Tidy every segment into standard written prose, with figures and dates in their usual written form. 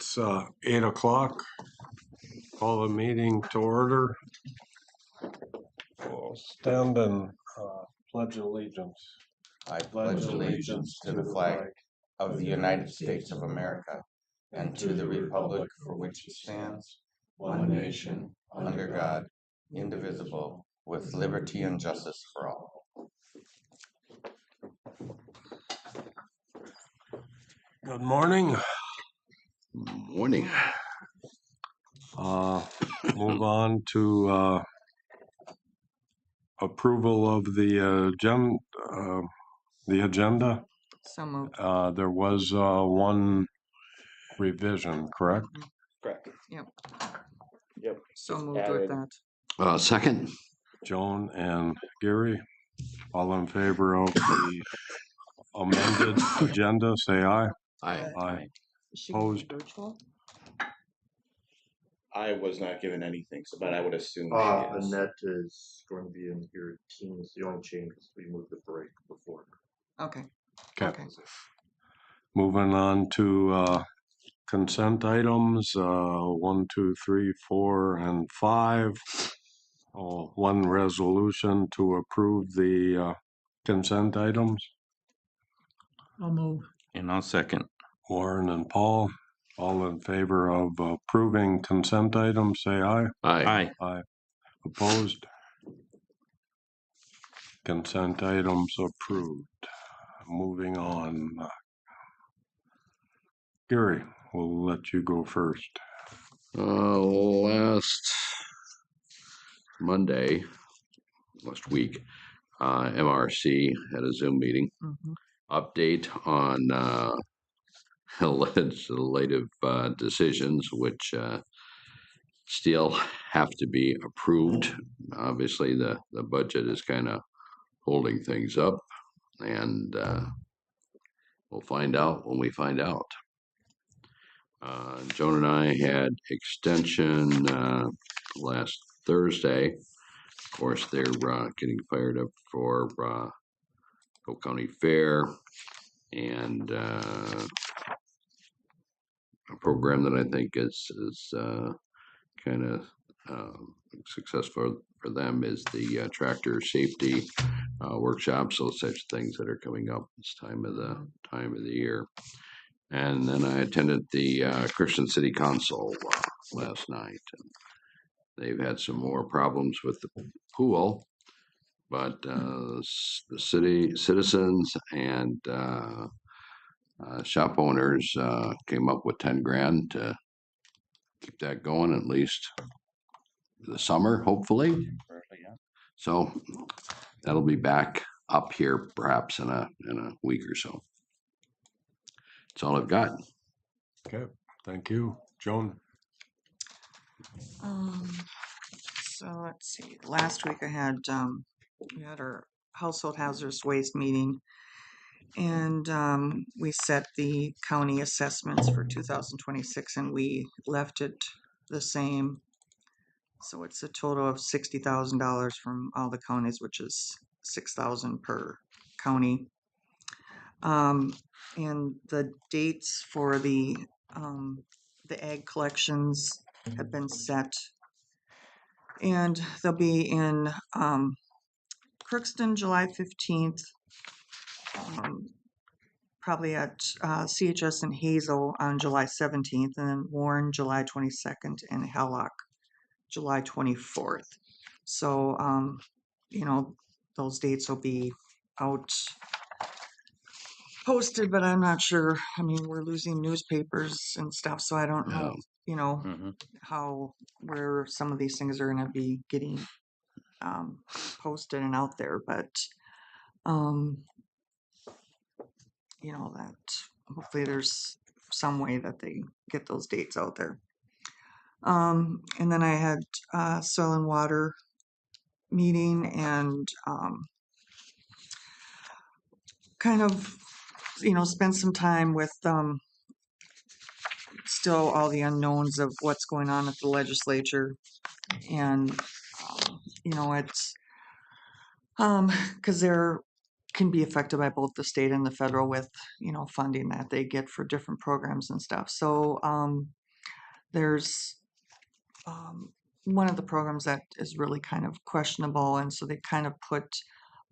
It's 8 o'clock. Call the meeting to order. We'll stand and pledge allegiance. I pledge allegiance to the flag of the United States of America and to the republic for which it stands, one nation, under God, indivisible, with liberty and justice for all. Good morning. Morning. Move on to approval of the agenda. So moved. There was one revision, correct? Correct. Yep. Yep. So Just moved with added- that. Second. Joan and Gary, all in favor of the amended agenda, say aye. Aye. Aye. Is she gonna be Opposed? virtual? I was not given anything, so but I would assume. Annette is going to be in your teams. The only change is we moved the break before. Okay. Okay. Moving on to consent items, 1, 2, 3, 4, and 5. One resolution to approve the consent items. I'll move. And I'll second. Warren and Paul, all in favor of approving consent items, say aye. Aye. Aye. Opposed? Consent items approved. Moving on. Gary, we'll let you go first. Last Monday, last week, MRC had a Zoom meeting. Mm-hmm. Update on legislative decisions, which still have to be approved. Obviously, the budget is kind of holding things up, and we'll find out when we find out. Joan and I had extension last Thursday. Of course, they're getting fired up for Polk County Fair and a program that I think is kind of successful for them is the tractor safety workshops, those types of things that are coming up this time of the year. And then I attended the Christian City Council last night. And they've had some more problems with the pool, but the city citizens and shop owners came up with $10,000 to keep that going at least the summer, hopefully. So that'll be back up here perhaps in a week or so. That's all I've got. Okay, thank you. Joan? So let's see. Last week I had we had our household hazardous waste meeting, and we set the county assessments for 2026, and we left it the same. So it's a total of $60,000 from all the counties, which is $6,000 per county. And the dates for the ag collections have been set, and they'll be in Crookston July 15th, probably at CHS in Hazel on July 17th, and then Warren July 22nd, and Hallock July 24th. So, those dates will be out posted, but I'm not sure. I mean, we're losing newspapers and stuff, so I don't know, where some of these things are going to be getting posted and out there, but that hopefully there's some way that they get those dates out there. And then I had soil and water meeting, and kind of spend some time with still all the unknowns of what's going on at the legislature, and it's because they're can be affected by both the state and the federal with, funding that they get for different programs and stuff. So there's one of the programs that is really kind of questionable, and so they kind of put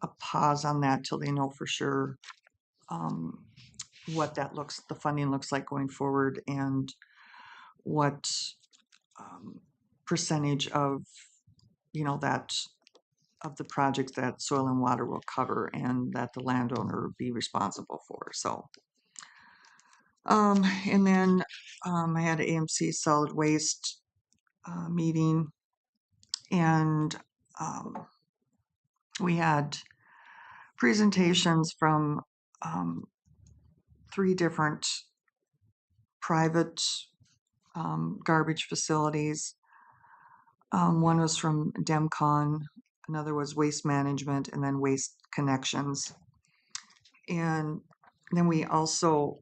a pause on that till they know for sure what the funding looks like going forward, and what percentage of that of the projects that soil and water will cover and that the landowner will be responsible for. So and then I had an AMC solid waste meeting, and we had presentations from 3 different private garbage facilities. One was from DEMCON, another was Waste Management, and then Waste Connections. And then we also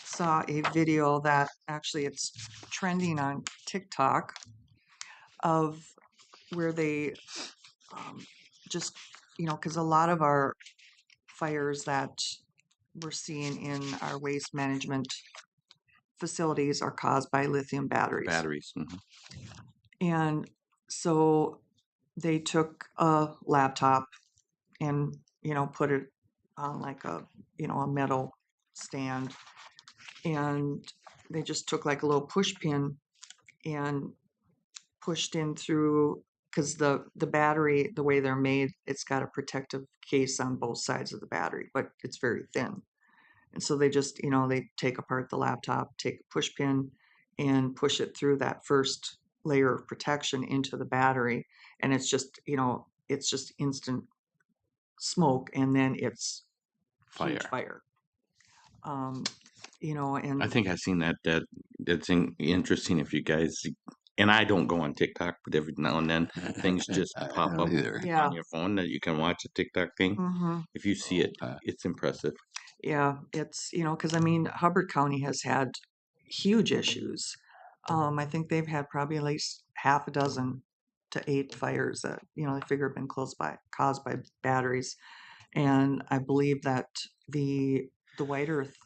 saw a video that actually it's trending on TikTok of where they just, because a lot of our fires that we're seeing in our waste management facilities are caused by lithium batteries. And so they took a laptop and, put it on like a metal stand, and they just took like a little push pin and pushed in through, because the battery, the way they're made, it's got a protective case on both sides of the battery, but it's very thin. And so they just, they take apart the laptop, take a push pin and push it through that first layer of protection into the battery. And it's just, it's just instant smoke, and then it's huge fire. And I think I've seen that. That's interesting. If you guys, and I don't go on TikTok, but every now and then things just pop up Yeah. on your phone that you can watch a TikTok thing. If you see it, it's impressive. Yeah, it's, because I mean, Hubbard County has had huge issues. I think they've had probably at least half a dozen to 8 fires that, they figure have been caused by batteries. And I believe that the White Earth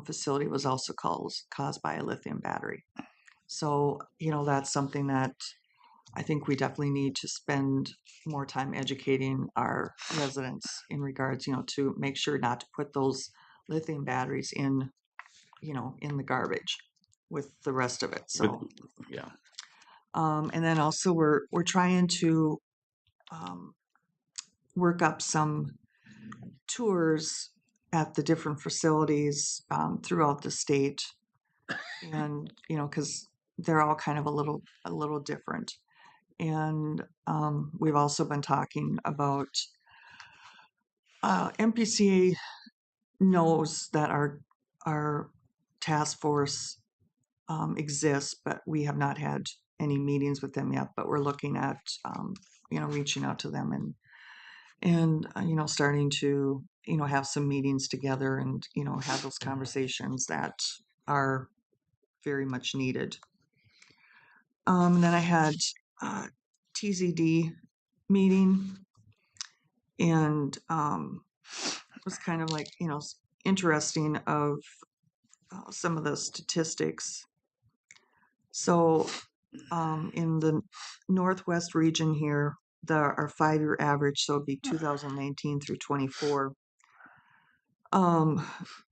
facility was also caused by a lithium battery. So, that's something that I think we definitely need to spend more time educating our residents in regards, to make sure not to put those lithium batteries in, in the garbage with the rest of it. So, Yeah. and then also we're trying to work up some tours at the different facilities throughout the state, and because they're all kind of a little different. And we've also been talking about MPCA knows that our task force exists, but we have not had any meetings with them yet. But we're looking at reaching out to them and starting to have some meetings together and have those conversations that are very much needed. And then I had TZD meeting, and it was kind of like interesting of some of the statistics. So in the Northwest region here, our 5-year average, so it'd be 2019 through 24. And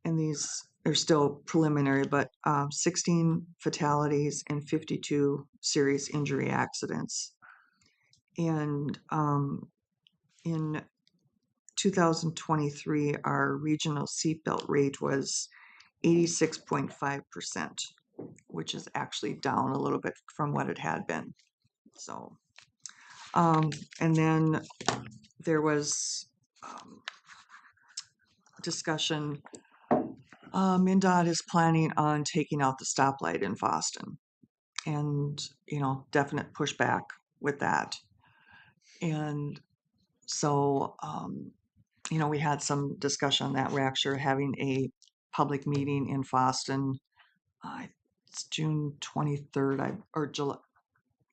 these are still preliminary, but 16 fatalities and 52 serious injury accidents. And in 2023, our regional seatbelt rate was 86.5%, which is actually down a little bit from what it had been. So, and then there was discussion. MnDOT is planning on taking out the stoplight in Foston, and definite pushback with that. And so we had some discussion on that. We're actually having a public meeting in Foston. It's June 23rd, or July.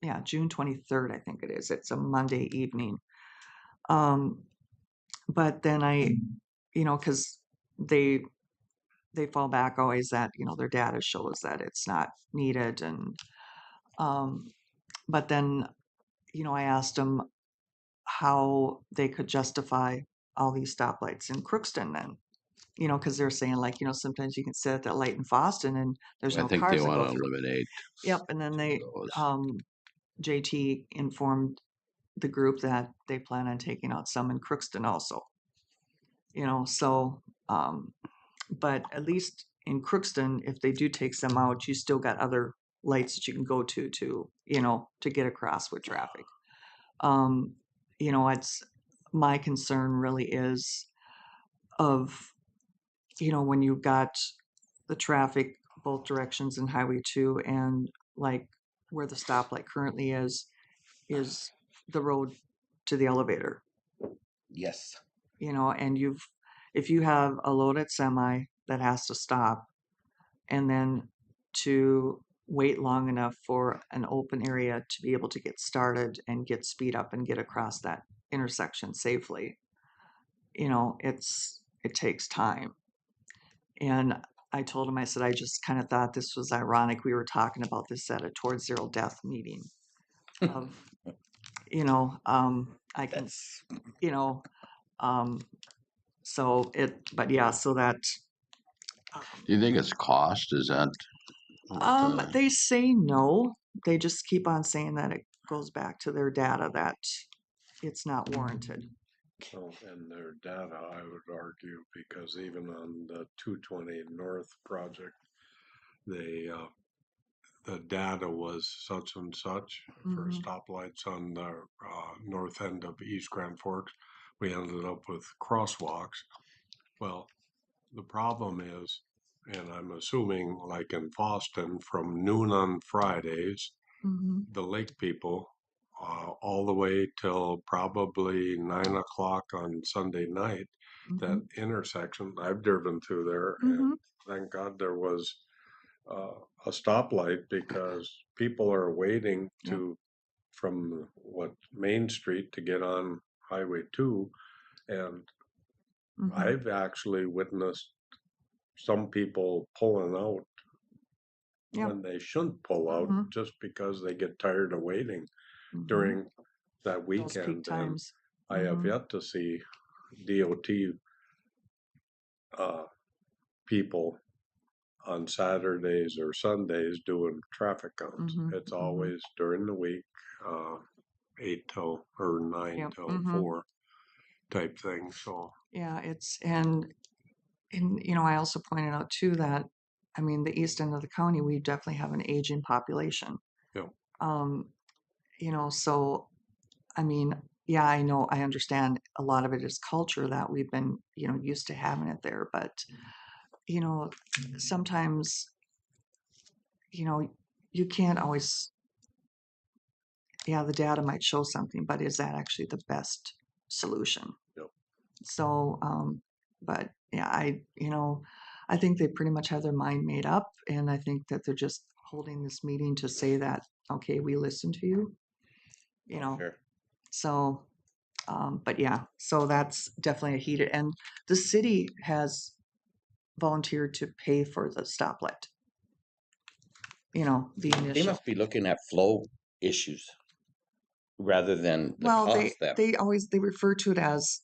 Yeah, June 23rd, I think it is. It's a Monday evening. But then cause they fall back always that, their data shows that it's not needed but then, I asked them how they could justify all these stoplights in Crookston then, because they're saying like, sometimes you can sit at that light in Boston and there's I no think they cars that want go to through. eliminate Yep, and then those. JT informed the group that they plan on taking out some in Crookston also. So but at least in Crookston, if they do take some out, you still got other lights that you can go to to get across with traffic. It's my concern really is of, when you've got the traffic both directions in Highway 2 and like where the stoplight currently is the road to the elevator, Yes. and if you have a loaded semi that has to stop and then to wait long enough for an open area to be able to get started and get speed up and get across that intersection safely, it takes time. And I told him, I said, I just kind of thought this was ironic. We were talking about this at a Towards Zero Death meeting of, I can, That's but yeah, so that, Do you think it's cost? Is that? they say no. They just keep on saying that it goes back to their data that it's not warranted. So, and their data, I would argue, because even on the 220 North project, the data was such and such for Mhm. stoplights on the north end of East Grand Forks. We ended up with crosswalks. Well, the problem is, and I'm assuming like in Boston, from noon on Fridays, Mhm. the lake people, all the way till probably 9 o'clock on Sunday night, that Mhm. intersection, I've driven through there, and Mhm. thank God there was a stoplight because people are waiting Yep. from Main Street to get on Highway 2, and Mhm. I've actually witnessed some people pulling out Yep. when they shouldn't pull out Mhm. just because they get tired of waiting Mhm. during that Those peak weekend. And times. I have Mhm. yet to see DOT people on Saturdays or Sundays doing traffic counts. Mhm. It's Mhm. always during the week, 9 Yep. till Mhm. 4 type thing. So, Yeah, and I also pointed out too that I mean the east end of the county we definitely have an aging population. you know, Um, so I mean, yeah, I understand a lot of it is culture that we've been, used to having it there, but sometimes, you know, you can't always, yeah, the data might show something, but is that actually the best solution? Yep. So, but yeah, I think they pretty much have their mind made up, and I think that they're just holding this meeting to say that, okay, we listened to you, you know. sure. So, but yeah, so that's definitely a heated, and the city has volunteered to pay for the stoplight. The They initial. must be looking at flow issues rather than the Well, cost then. they refer to it as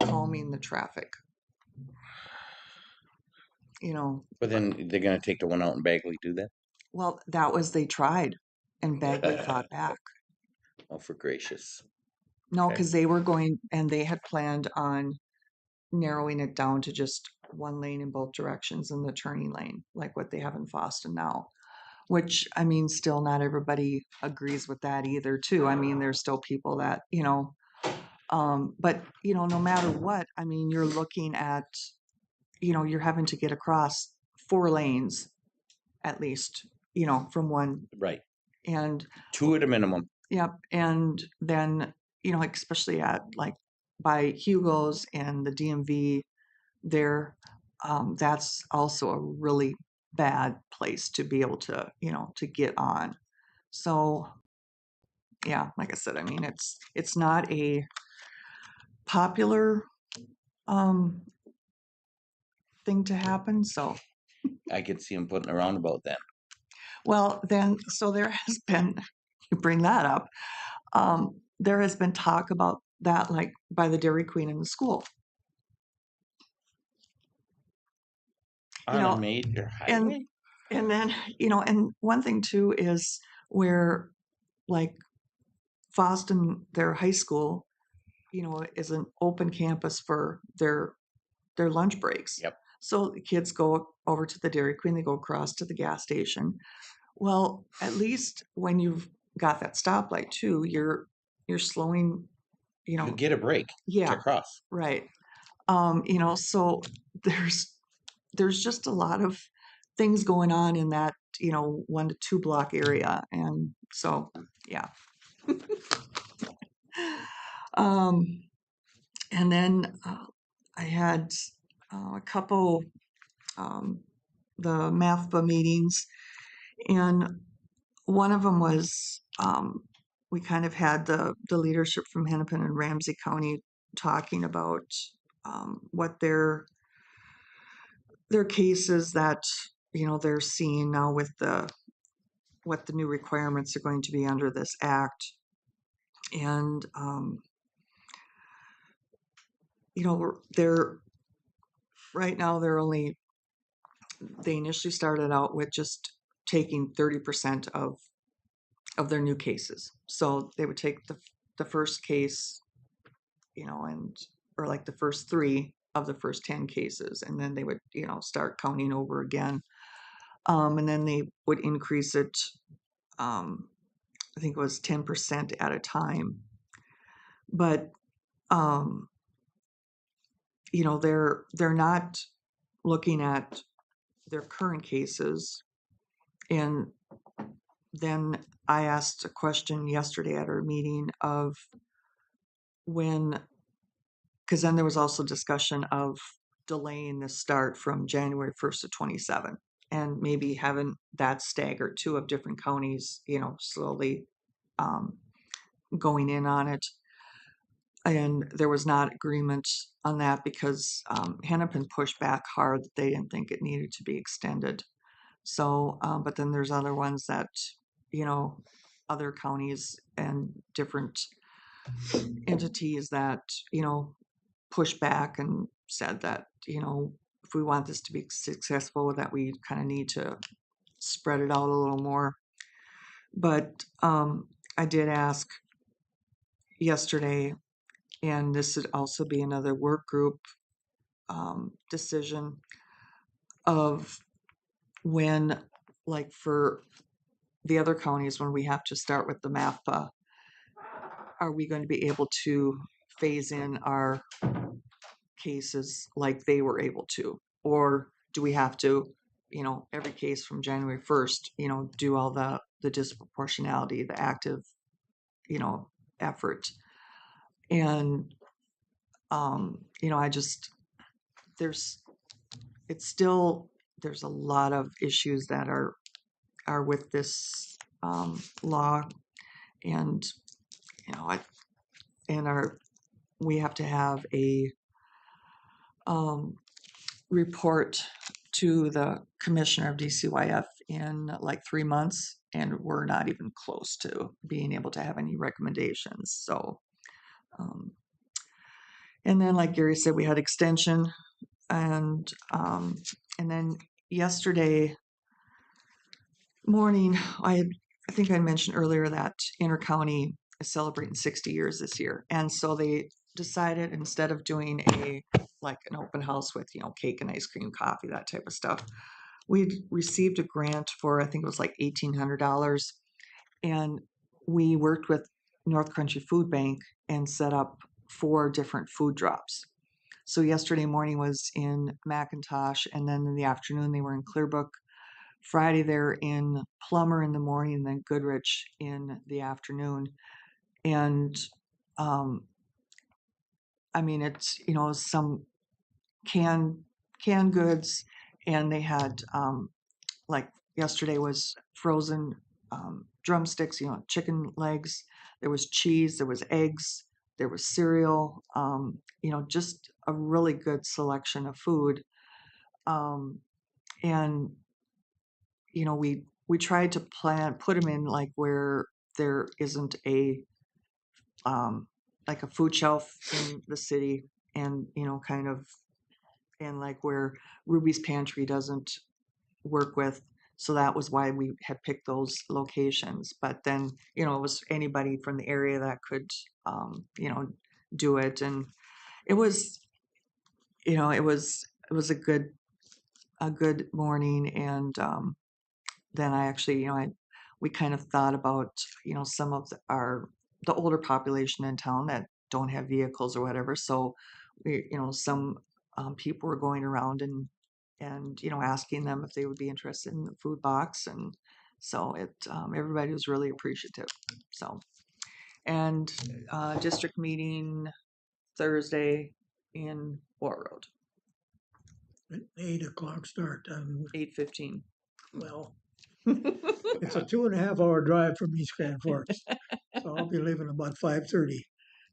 calming the traffic. But then they're gonna take the one out in Bagley, do that? Well, that was they tried, and Bagley fought back. Oh, for gracious. No, Okay. because they were going and they had planned on narrowing it down to just one lane in both directions in the turning lane, like what they have in Boston now. Which I mean, still not everybody agrees with that either, too. I mean, there's still people that, but no matter what, I mean, you're looking at, you're having to get across 4 lanes at least, from one. Right. And 2 at a minimum. yep. And then, like, especially at like by Hugo's and the DMV there, that's also a really bad place to be able to, to get on. So yeah, like I said, I mean, it's not a popular um, thing to happen. So, I could see him putting a roundabout then. well, then, so there has been, you bring that up, there has been talk about that, like by the Dairy Queen in the school. You On a know, major and highway? and then, and one thing too is where like Foston, their high school, is an open campus for their lunch breaks. Yep. So the kids go over to the Dairy Queen, they go across to the gas station. Well, at least when you've got that stoplight too, you're slowing, You get a break to yeah, cross. right. So there's just a lot of things going on in that, 1 to 2 block area. And so, yeah. Um, and then I had a couple the MAFBA meetings, and one of them was we kind of had the leadership from Hennepin and Ramsey County talking about what their cases that they're seeing now with what the new requirements are going to be under this act, and they're right now they initially started out with just taking 30% of their new cases. So they would take the first case, and or like the first 3 of the first 10 cases, and then they would start counting over again, and then they would increase it. I think it was 10% at a time, but um, they're not looking at their current cases. And then I asked a question yesterday at our meeting of when, because then there was also discussion of delaying the start from January 1st to 27, and maybe having that staggered too of different counties, slowly um, going in on it. And there was not agreement on that because Hennepin pushed back hard that they didn't think it needed to be extended. So, but then there's other ones that, other counties and different entities that, push back and said that, if we want this to be successful, that we kind of need to spread it out a little more. But I did ask yesterday, and this would also be another work group decision of when, like for the other counties, when we have to start with the MAFPA, are we going to be able to phase in our cases like they were able to? Or do we have to, every case from January 1st, do all the disproportionality, the active, effort? And, I just, there's, it's still, there's a lot of issues that are with this law. And, and we have to have a report to the commissioner of DCYF in like 3 months, and we're not even close to being able to have any recommendations. So, and then like Gary said, we had extension, and then yesterday morning, I think I mentioned earlier that Intercounty is celebrating 60 years this year, and so they decided instead of doing an open house with cake and ice cream, coffee, that type of stuff, we received a grant for, I think it was like $1,800, and we worked with North Country Food Bank and set up 4 different food drops. So yesterday morning was in McIntosh, and then in the afternoon they were in Clearbrook. Friday they're in Plummer in the morning, and then Goodrich in the afternoon. And I mean, it's some canned goods, and they had like yesterday was frozen drumsticks, chicken legs. There was cheese, there was eggs, there was cereal, just a really good selection of food. And we tried to put them in like where there isn't like a food shelf in the city, and kind of, and like where Ruby's Pantry doesn't work with. So that was why we had picked those locations. But then, it was anybody from the area that could, do it. And it was, it was a good morning. And then I actually, we kind of thought about, some of the older population in town that don't have vehicles or whatever. So some people were going around and asking them if they would be interested in the food box. And so everybody was really appreciative. So, and district meeting Thursday in War Road, At 8 o'clock start. 8:15. Well, it's a 2.5 hour drive from East Grand Forks, so I'll be leaving about 5:30.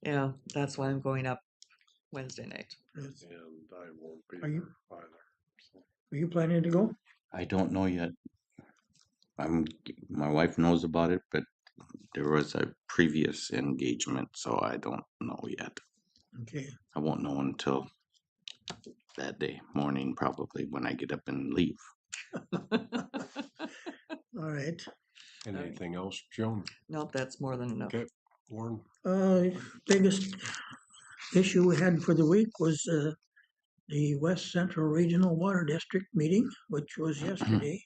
Yeah, that's why I'm going up Wednesday night. And I won't be Are you- there either. So. Are you planning to go? I don't know yet. My wife knows about it, but there was a previous engagement, so I don't know yet. Okay. I won't know until that day morning, probably when I get up and leave. All right. Anything else, Joan? Nope, that's more than enough. Okay, Warren? Biggest issue we had for the week was the West Central Regional Water District meeting, which was yesterday.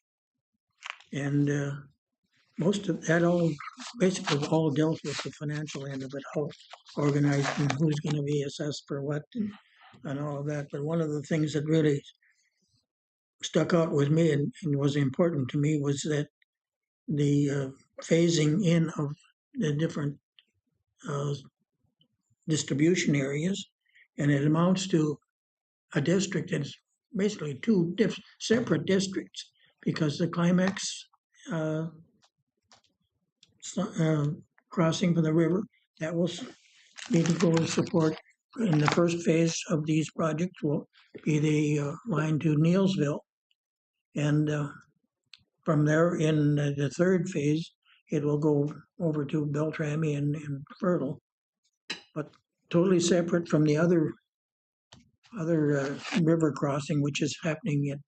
And most of that basically all dealt with the financial end of it, how organized and who's going to be assessed for what and all of that. But one of the things that really stuck out with me and was important to me was that the phasing in of the different distribution areas, and it amounts to a district that's basically two separate districts, because the climax crossing from the river, that will need to go to support in the first phase of these projects will be the line to Neilsville. And from there, in the third phase, it will go over to Beltrami and Fertile, but totally separate from the other river crossing, which is happening at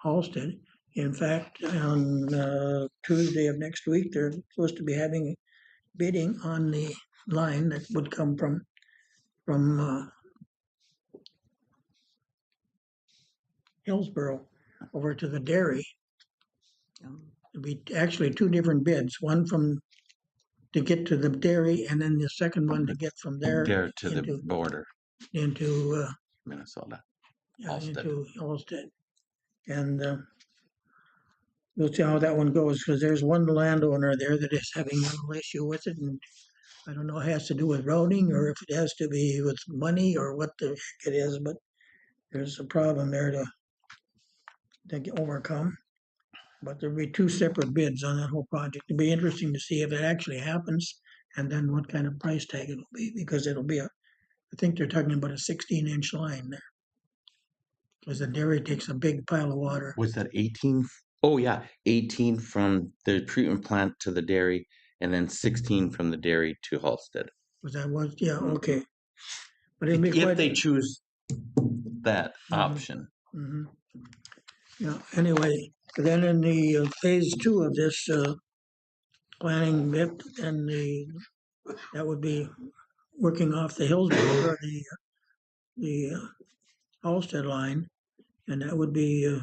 Halsted. In fact, on Tuesday of next week, they're supposed to be having bidding on the line that would come from Hillsboro over to the dairy. It'd be actually two different bids, one to get to the dairy, and then the second one to get from there to the border, into Minnesota. into Halsted. And we'll see how that one goes, because there's one landowner there that is having a little issue with it, and I don't know if it has to do with routing or if it has to be with money or what the heck it is, but there's a problem there to overcome. But there'll be two separate bids on that whole project. It'll be interesting to see if it actually happens, and then what kind of price tag it'll be, because it'll be I think they're talking about a 16-inch line there, because the dairy takes a big pile of water. Was that 18? Oh yeah, 18 from the treatment plant to the dairy, and then 16 from the dairy to Halsted. Was that what? Yeah, okay. But it'll be If quite. they choose that option. Mm-hmm. Yeah. Anyway, then in the phase 2 of this planning bit, and that would be working off the Hillsborough or the Halsted line, and that would be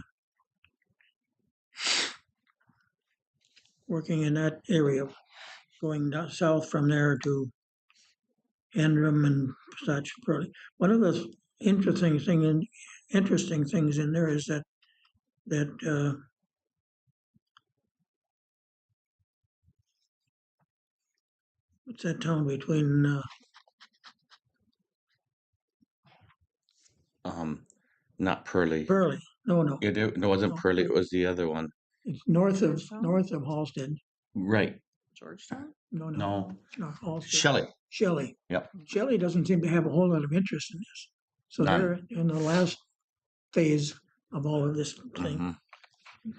working in that area, going down south from there to Endrum and such. One of the interesting things in there is that what's that town between Not Pearly. Pearly? No. It wasn't No. Pearly. It was the other one. It's north of Halsted. Right. Georgetown? No, no, No, no, also Shelley. Shelley. Yep. Shelley doesn't seem to have a whole lot of interest in this. So None. they're in the last phase of all of this thing. Mhm.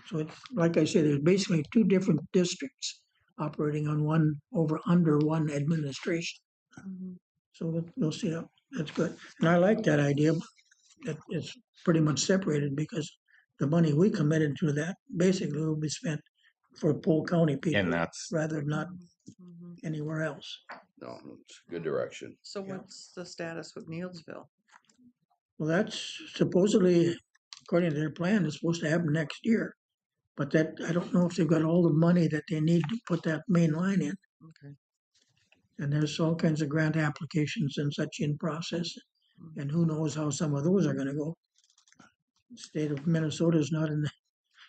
So it's, like I said, there's basically two different districts operating on under one administration. Mhm. So we'll see how, that's good. And I like that idea, that it's pretty much separated because the money we committed to that basically will be spent for Polk County people And that's, rather than not Mhm. anywhere else. No, it's a good direction. So what's the status with Neelsville? Well, that's supposedly, according to their plan, is supposed to happen next year. But that, I don't know if they've got all the money that they need to put that main line in. Okay. And there's all kinds of grant applications and such in process. And who knows how some of those are gonna go. The state of Minnesota is not in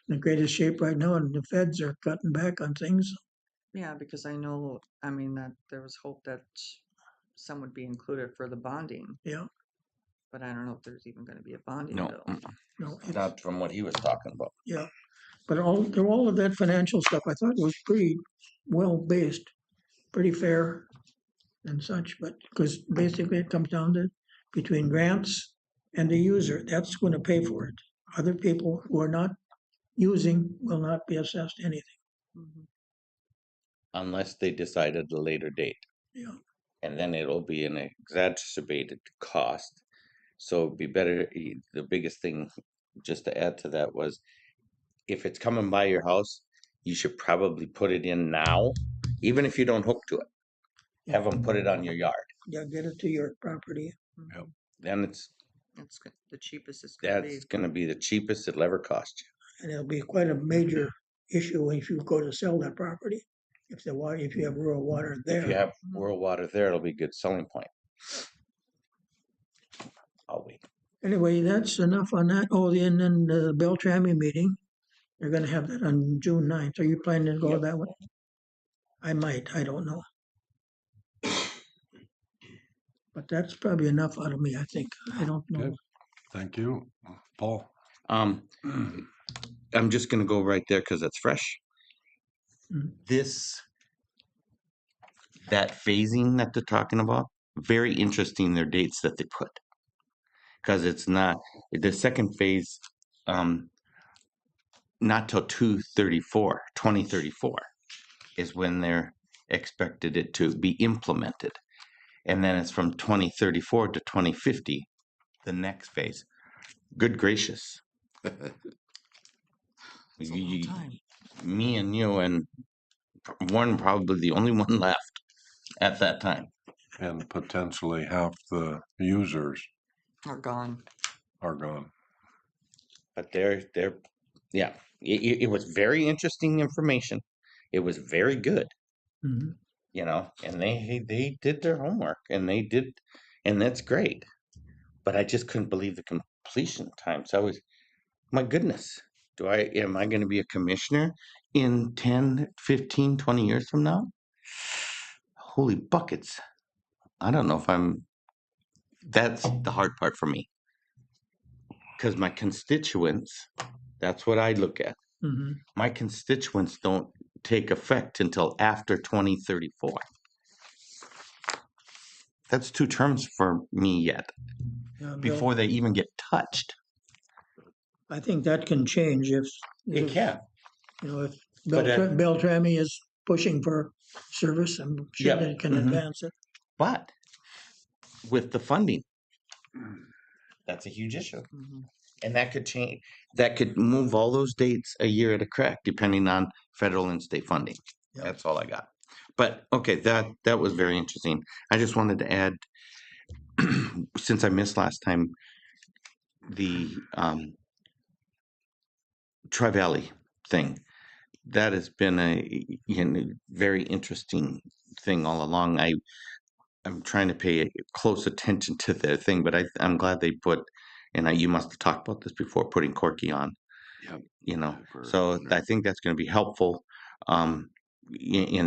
the greatest shape right now, and the feds are cutting back on things. Yeah, because I know, I mean, that there was hope that some would be included for the bonding, Yeah, but I don't know if there's even gonna be a bonding no, bill. no, it's, not from what he was talking about. yeah. But all of that financial stuff I thought was pretty well based, pretty fair and such, but because basically it comes down to between grants and the user, that's going to pay for it. Other people who are not using will not be assessed anything. Mhm. Unless they decide at a later date. Yeah, And then it'll be an exacerbated cost. So it'd be better, the biggest thing, just to add to that, was if it's coming by your house, you should probably put it in now, even if you don't hook to it. Have them put it on your yard. yeah, get it to your property. Mhm. Then it's, That's the cheapest it's gonna be. that's gonna be the cheapest it'll ever cost you. And it'll be quite a major issue if you go to sell that property. If you have rural water If you there. have rural water there, it'll be a good selling point. I'll wait. Anyway, that's enough on that. Oh, and then the Beltrami meeting, they're gonna have that on June 9th. Are you planning to go to Yep. that one? I might, I don't know. But that's probably enough out of me, I think. I don't know. Good. Thank you. Paul? I'm just gonna go right there because it's fresh. Mm. That phasing that they're talking about, very interesting, their dates that they put. Because it's not, the second phase, not till 2034 is when they're expected it to be implemented. And then it's from 2034 to 2050, the next phase. Good gracious. It's a long time. Me and you and one probably the only one left at that time. And potentially half the users Are gone. are gone. But yeah, it was very interesting information. It was very good, Mhm. and they did their homework and and that's great. But I just couldn't believe the completion time. So I was, my goodness, am I going to be a commissioner in 10, 15, 20 years from now? Holy buckets. I don't know if that's the hard part for me. Because my constituents, that's what I look at. Mhm. My constituents don't take effect until after 2034. That's 2 terms for me yet, Yeah, Bill, before they even get touched. I think that can change if, It can. if But, Beltrami is pushing for service, I'm sure Yep. they can Mhm. advance it. But with the funding, that's a huge issue. Mhm. And that could change, that could move all those dates a year at a crack, depending on federal and state funding. Yep. That's all I got. But okay, that was very interesting. I just wanted to add, since I missed last time, the Tri-Valley thing. That has been a very interesting thing all along. I'm trying to pay close attention to their thing, but I'm glad they put, and you must have talked about this before, putting Corky on. Yep. So I think that's going to be helpful in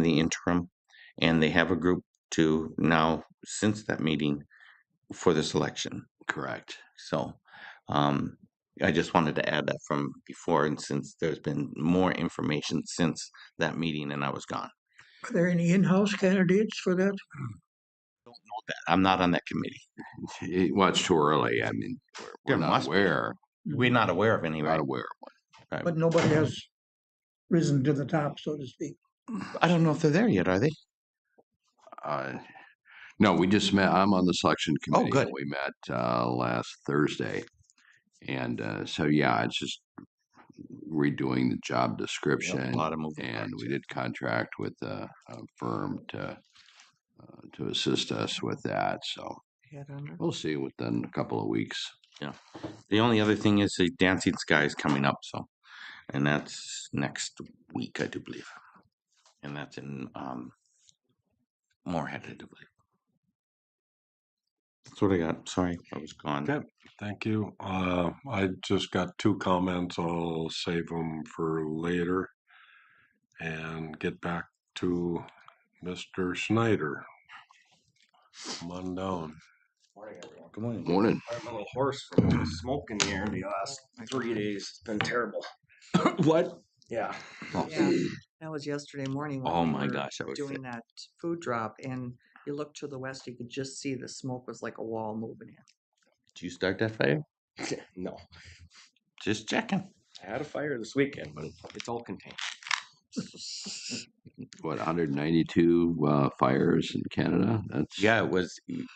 the interim. And they have a group to now, since that meeting, for the selection. Correct. So I just wanted to add that from before, and since there's been more information since that meeting and I was gone. Are there any in-house candidates for that? I'm not on that committee. Well, it's too early. I mean, we're There not must be. aware. We're not aware of any, Not right? aware of one. Right. But nobody has risen to the top, so to speak. I don't know if they're there yet, are they? No, we just met. I'm on the selection committee. good. And we met last Thursday, and so yeah, it's just redoing the job description, a lot of moving and parts, we yeah. did contract with a firm to assist us with that. So Headhunter. we'll see within a couple of weeks. The only other thing is the Dancing Sky is coming up, so, and that's next week, I do believe, and that's in Moorhead, I do believe. That's what I got. Sorry, I was gone. Okay, thank you. I just got two comments. I'll save them for later and get back to Mr. Schneider. Come on down. Good morning. Morning. I'm a little hoarse from all the smoke in the air the last 3 days. It's been terrible. What? Yeah. Yeah, that was yesterday morning when Oh we my were gosh, I was doing that food drop, and you look to the west, you could just see the smoke was like a wall moving in. Did you start that fire? No. Just checking. I had a fire this weekend, but it's all contained. What 192 fires in Canada? That's Yeah,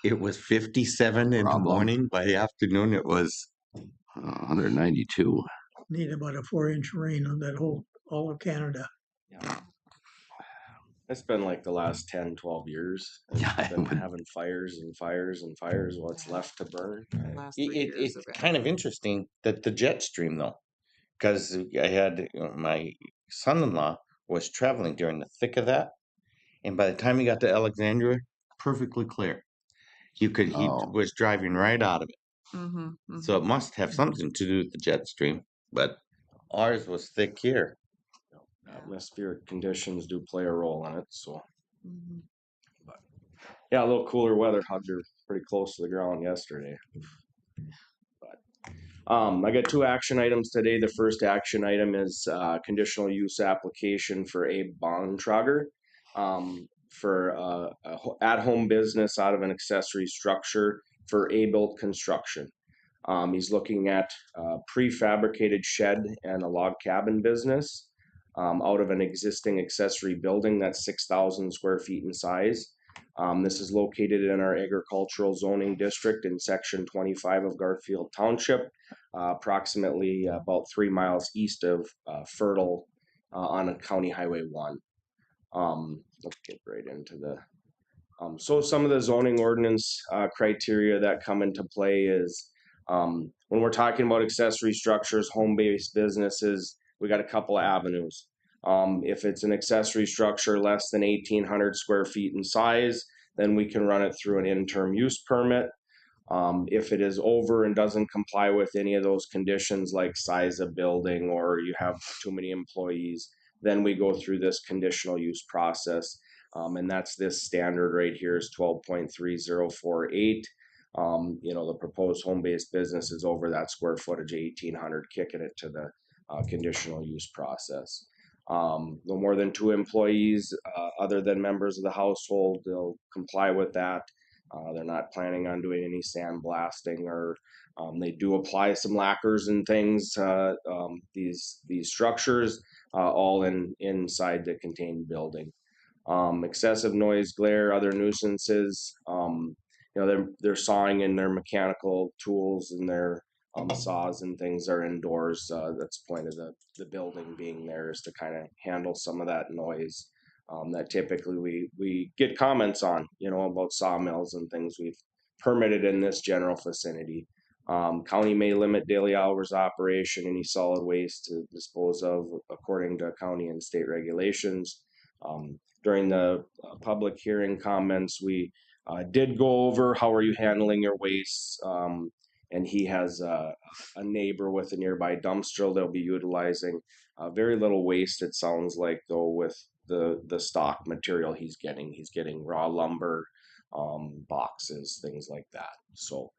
it was 57 in the Problem. morning. By the afternoon, it was 192. Need about a 4-inch rain on that all of Canada. Yeah. It's been like the last 10, 12 years. Yeah, I've it been would- having fires and fires and fires. What's left to burn? The last 3 years it's have been. kind of interesting that the jet stream though, because I had my son-in-law was traveling during the thick of that, and by the time he got to Alexandria, perfectly clear. He Oh. was driving right out of it, Mm-hmm, so it must have something to do with the jet stream. But ours was thick here. Atmospheric conditions do play a role in it. So, mm-hmm. yeah, a little cooler weather hugged her pretty close to the ground yesterday. I got two action items today. The first action item is conditional use application for Abe Bontrager for at-home business out of an accessory structure for A-built construction. He's looking at a prefabricated shed and a log cabin business out of an existing accessory building that's 6,000 square feet in size. This is located in our agricultural zoning district in section 25 of Garfield Township, approximately about 3 miles east of Fertile on County Highway 1. Let's get right into the so some of the zoning ordinance criteria that come into play is when we're talking about accessory structures, home-based businesses, we got a couple of avenues. If it's an accessory structure less than 1,800 square feet in size, then we can run it through an interim use permit. If it is over and doesn't comply with any of those conditions like size of building or you have too many employees, then we go through this conditional use process. And that's this standard right here is 12.3048. The proposed home-based business is over that square footage of 1,800, kicking it to the conditional use process. No more than 2 employees, other than members of the household, they'll comply with that. They're not planning on doing any sandblasting or they do apply some lacquers and things, these structures, all inside the contained building. Excessive noise, glare, other nuisances. They're sawing in their mechanical tools and their saws and things are indoors. That's the point of the building being there is to kind of handle some of that noise that typically we get comments on, about sawmills and things we've permitted in this general vicinity. County may limit daily hours operation, any solid waste to dispose of according to county and state regulations. During the public hearing comments, we did go over how are you handling your waste, and he has a neighbor with a nearby dumpster they'll be utilizing. Very little waste, it sounds like, though, with the stock material he's getting. He's getting raw lumber, boxes, things like that. So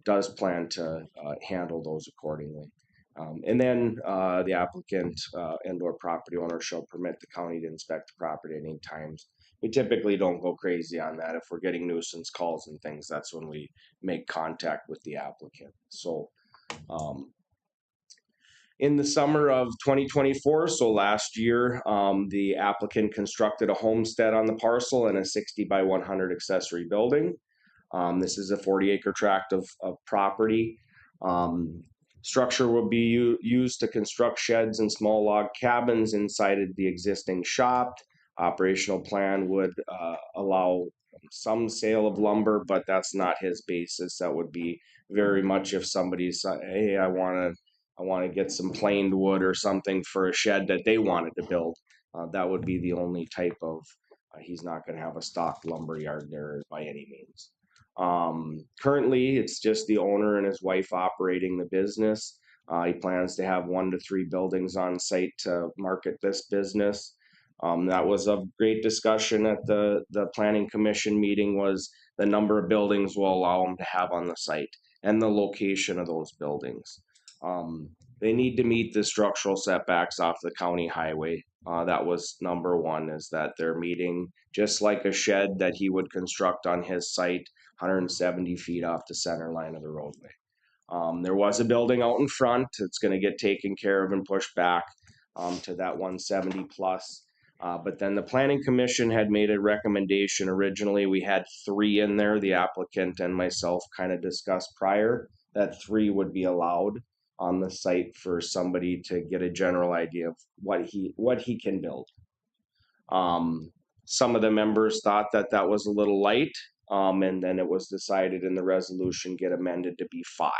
does plan to handle those accordingly. And then the applicant and/or property owner shall permit the county to inspect the property at any times. We typically don't go crazy on that. If we're getting nuisance calls and things, that's when we make contact with the applicant. So in the summer of 2024, so last year, the applicant constructed a homestead on the parcel and a 60 by 100 accessory building. This is a 40-acre tract of property. Structure will be used to construct sheds and small log cabins inside of the existing shop. Operational plan would allow some sale of lumber, but that's not his basis. That would be very much if somebody's, hey, I want to get some planed wood or something for a shed that they wanted to build. That would be the only type of, he's not going to have a stocked lumber yard there by any means. Currently, it's just the owner and his wife operating the business. He plans to have 1 to 3 buildings on site to market this business. That was a great discussion at the planning commission meeting, was the number of buildings will allow them to have on the site and the location of those buildings. They need to meet the structural setbacks off the county highway. That was number one, is that they're meeting, just like a shed that he would construct on his site, 170 feet off the center line of the roadway. There was a building out in front. It's going to get taken care of and pushed back to that 170 plus. But then the planning commission had made a recommendation. Originally, we had 3 in there. The applicant and myself kind of discussed prior that 3 would be allowed on the site for somebody to get a general idea of what he can build. Some of the members thought that that was a little light, and then it was decided in the resolution get amended to be 5.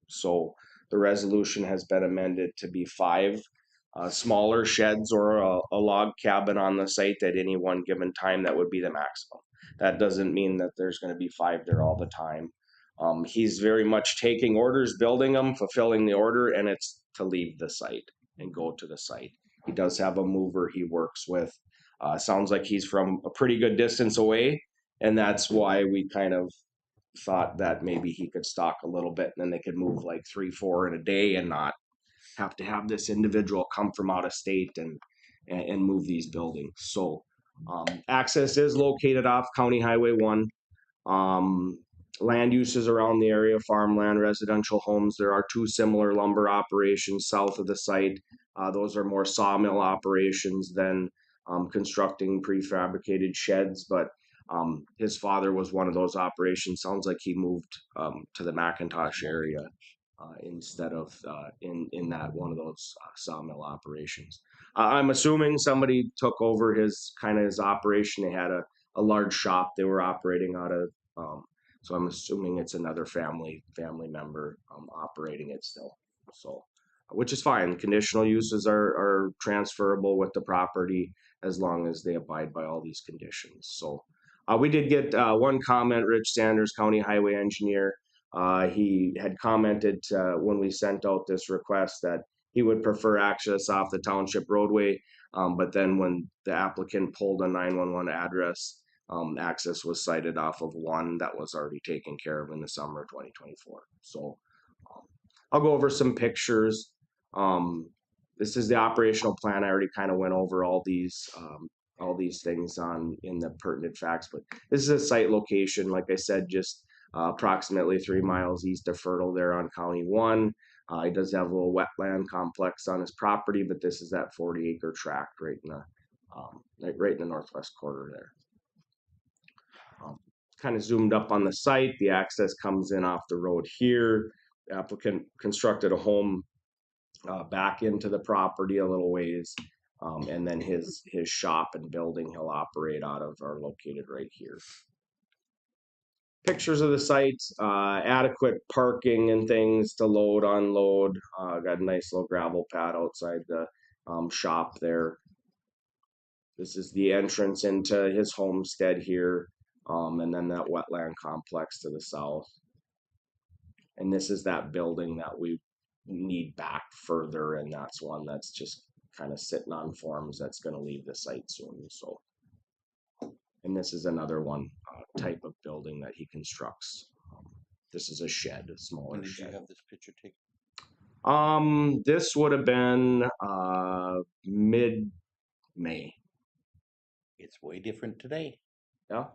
So the resolution has been amended to be 5 smaller sheds or a log cabin on the site at any one given time. That would be the maximum. That doesn't mean that there's going to be 5 there all the time. He's very much taking orders, building them, fulfilling the order, and it's to leave the site and go to the site. He does have a mover he works with. Sounds like he's from a pretty good distance away, and that's why we kind of thought that maybe he could stock a little bit, and then they could move like 3, 4 in a day and not have to have this individual come from out of state and move these buildings. So access is located off County Highway 1. Land uses around the area, farmland, residential homes. There are 2 similar lumber operations south of the site. Those are more sawmill operations than constructing prefabricated sheds, but his father was one of those operations. Sounds like he moved to the McIntosh area instead of in that one of those sawmill operations. I'm assuming somebody took over his operation. They had a large shop they were operating out of. So I'm assuming it's another family member operating it still. So, which is fine. Conditional uses are transferable with the property as long as they abide by all these conditions. So we did get one comment, Rich Sanders, County Highway Engineer. He had commented when we sent out this request that he would prefer access off the township roadway, but then when the applicant pulled a 911 address, access was cited off of one that was already taken care of in the summer of 2024. So I'll go over some pictures. This is the operational plan. I already kind of went over all these things in the pertinent facts, but this is a site location, like I said, just approximately 3 miles east of Fertile there on County 1. He does have a little wetland complex on his property, but this is that 40-acre tract right in the northwest quarter there. Kind of zoomed up on the site. The access comes in off the road here. The applicant constructed a home back into the property a little ways, and then his shop and building he'll operate out of are located right here. Pictures of the site, adequate parking and things to load, unload. Got a nice little gravel pad outside the shop there. This is the entrance into his homestead here, and then that wetland complex to the south. And this is that building that we need back further, and that's one that's just kind of sitting on forms that's going to leave the site soon. So, and this is another one type of building that he constructs. This is a shed, a smaller shed. Did you have this picture taken? This would have been mid-May. It's way different today. Yeah,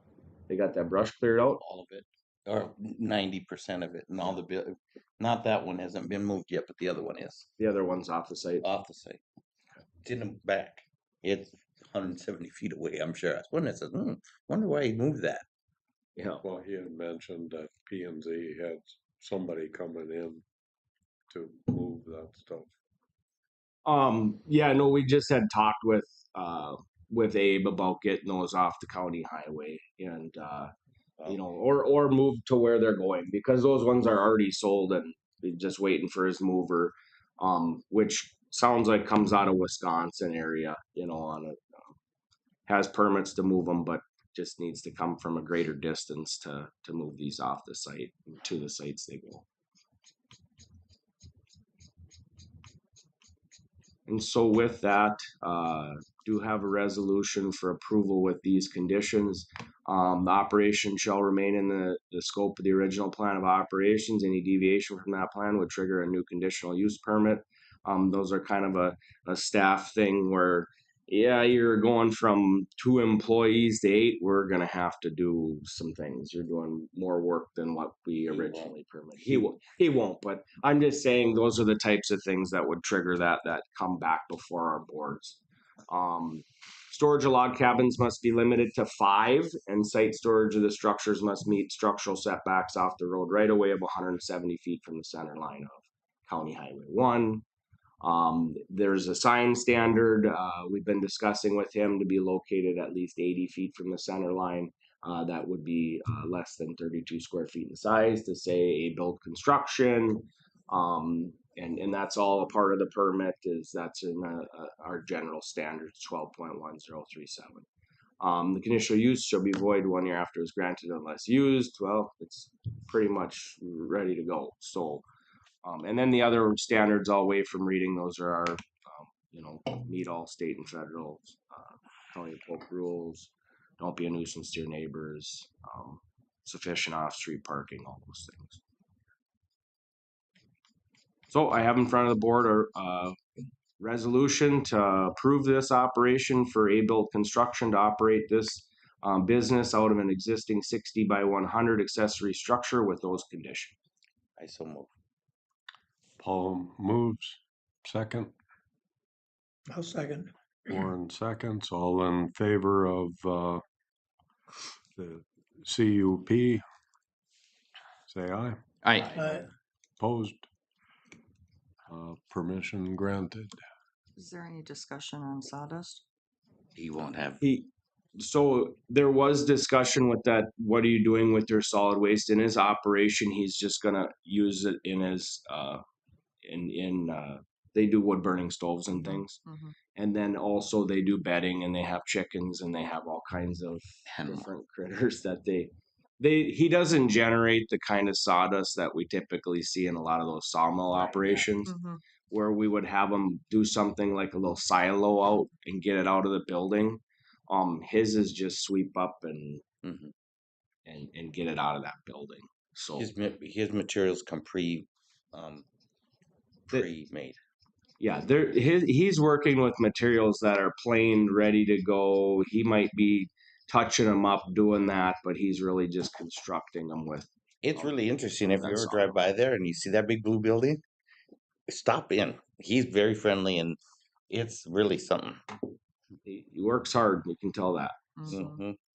they got that brush cleared out. All of it, or 90% of it, and all the not that one hasn't been moved yet, but the other one is The other one's off the site. off the site. It's in the back. It's 170 feet away. I'm sure. That's when I said, wonder why he moved that. Yeah. Well, he had mentioned that P and Z had somebody coming in to move that stuff. Yeah, no, we just had talked with Abe about getting those off the county highway and or move to where they're going, because those ones are already sold and just waiting for his mover, which sounds like comes out of Wisconsin area, has permits to move them, but just needs to come from a greater distance to move these off the site to the sites they go. And so with that, do have a resolution for approval with these conditions. The operation shall remain in the scope of the original plan of operations. Any deviation from that plan would trigger a new conditional use permit. Those are kind of a staff thing where, yeah, you're going from 2 employees to 8. We're going to have to do some things. You're doing more work than what we originally permitted. He won't, but I'm just saying those are the types of things that would trigger that come back before our boards. Storage of log cabins must be limited to 5, and site storage of the structures must meet structural setbacks off the road right away of 170 feet from the center line of County Highway 1. There's a sign standard. We've been discussing with him to be located at least 80 feet from the center line. That would be less than 32 square feet in size to say a build construction. And that's all a part of the permit. That's in our general standards 12.1037. The conditional use shall be void 1 year after it's granted unless used. Well, it's pretty much ready to go. So. And then the other standards I'll waive from reading. Those are our, meet all state and federal county of Polk rules. Don't be a nuisance to your neighbors. Sufficient off-street parking, all those things. So I have in front of the board a resolution to approve this operation for A-Built Construction to operate this business out of an existing 60 by 100 accessory structure with those conditions. I so move. Paul moves. Second. I'll second. Warren seconds. All in favor of the CUP, say aye. Aye. Opposed? Permission granted. Is there any discussion on sawdust? He won't have. So there was discussion with that. What are you doing with your solid waste in his operation? He's just gonna use it in his they do wood burning stoves and things. Mm-hmm. And then also they do bedding and they have chickens and they have all kinds of different critters that he doesn't generate the kind of sawdust that we typically see in a lot of those sawmill operations, where we would have them do something like a little silo out and get it out of the building. His is just sweep up and get it out of that building. So his materials come pre-made. Yeah, he's working with materials that are plain, ready to go. He might be touching them up, doing that, but he's really just constructing them with. It's really interesting. If you ever drive by there and you see that big blue building, stop in. He's very friendly and it's really something. He works hard. You can tell that.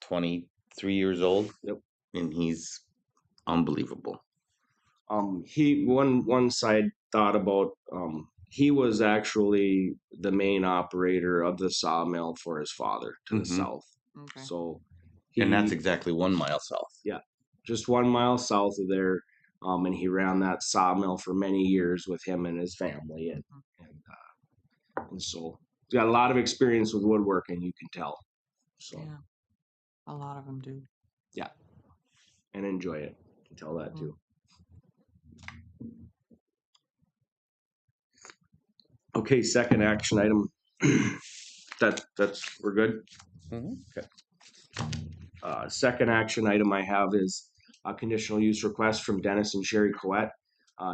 23 years old. Yep. And he's unbelievable. One side thought about he was actually the main operator of the sawmill for his father to the south. Okay. So and that's exactly 1 mile south. Yeah, just 1 mile south of there. And he ran that sawmill for many years with him and his family, and so he's got a lot of experience with woodworking. You can tell. So yeah, a lot of them do. Yeah, and enjoy it. You can tell that too. Okay, second action item. That's we're good. Okay. Second action item I have is a conditional use request from Dennis and Sherry Coette.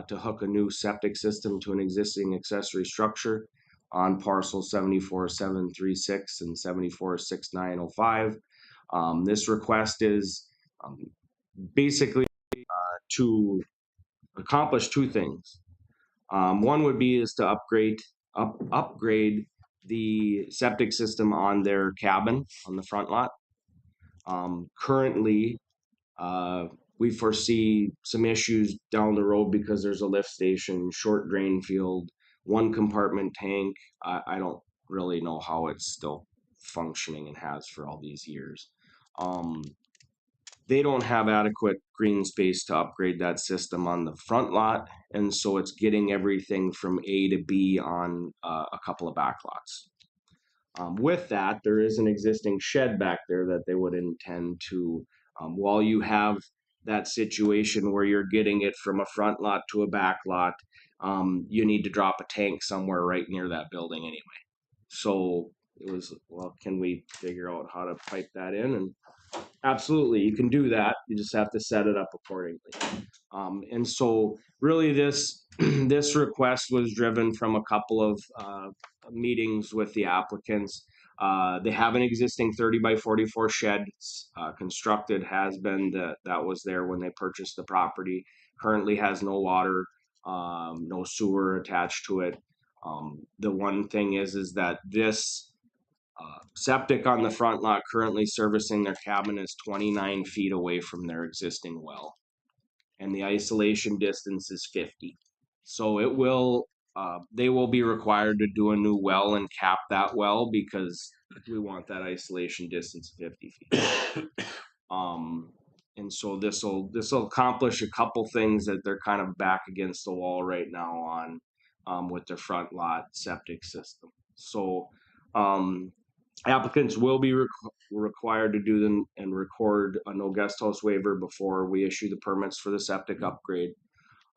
to hook a new septic system to an existing accessory structure on parcel 74736 and 746905. This request is basically to accomplish two things. One would be is to upgrade the septic system on their cabin on the front lot. Currently, we foresee some issues down the road because there's a lift station, short drain field, one compartment tank. I don't really know how it's still functioning and has for all these years. They don't have adequate green space to upgrade that system on the front lot, and so it's getting everything from A to B on a couple of back lots. With that, there is an existing shed back there that they would intend to, while you have that situation where you're getting it from a front lot to a back lot, you need to drop a tank somewhere right near that building anyway. So it was, well, can we figure out how to pipe that in? And absolutely, you can do that. You just have to set it up accordingly. And so really this this request was driven from a couple of meetings with the applicants. They have an existing 30 by 44 shed constructed, has been that was there when they purchased the property. Currently has no water, no sewer attached to it. The one thing is that this septic on the front lot currently servicing their cabin is 29 feet away from their existing well, and the isolation distance is 50. So it will, they will be required to do a new well and cap that well because we want that isolation distance of 50 feet. And so this will accomplish a couple things that they're kind of back against the wall right now on with their front lot septic system. So applicants will be required to do them and record a no guest house waiver before we issue the permits for the septic upgrade.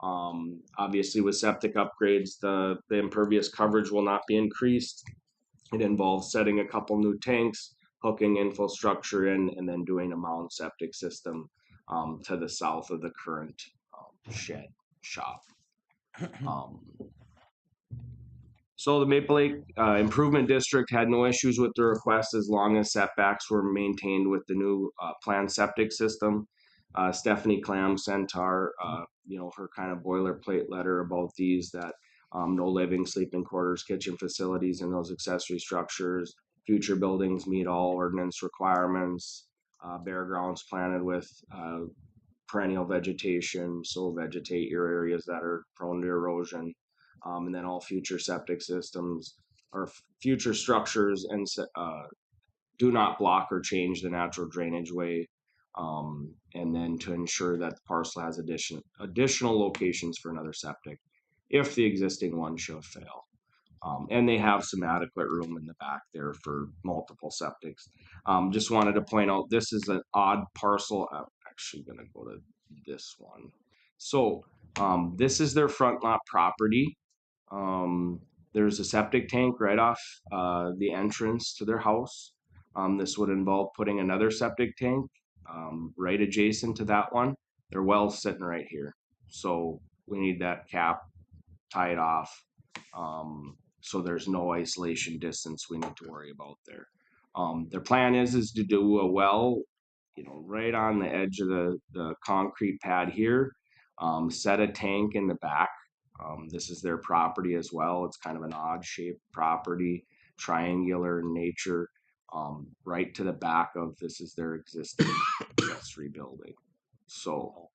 Obviously with septic upgrades, the impervious coverage will not be increased. It involves setting a couple new tanks, hooking infrastructure in, and then doing a mound septic system to the south of the current shed shop. So the Maple Lake Improvement District had no issues with the request as long as setbacks were maintained with the new planned septic system. Stephanie Clam sent our, her kind of boilerplate letter about these, that no living, sleeping quarters, kitchen facilities, and those accessory structures. Future buildings meet all ordinance requirements. Bare grounds planted with perennial vegetation, so vegetate your areas that are prone to erosion. And then all future septic systems or future structures and do not block or change the natural drainage way. And then to ensure that the parcel has additional locations for another septic if the existing one should fail. And they have some adequate room in the back there for multiple septics. Just wanted to point out, this is an odd parcel. I'm actually going to go to this one. So this is their front lot property. There's a septic tank right off the entrance to their house. This would involve putting another septic tank right adjacent to that one. Their well's sitting right here. So we need that cap tied off. So there's no isolation distance we need to worry about there. Their plan is to do a well, right on the edge of the concrete pad here. Set a tank in the back. This is their property as well. It's kind of an odd shaped property, triangular in nature. Right to the back of this is their existing accessory building. So,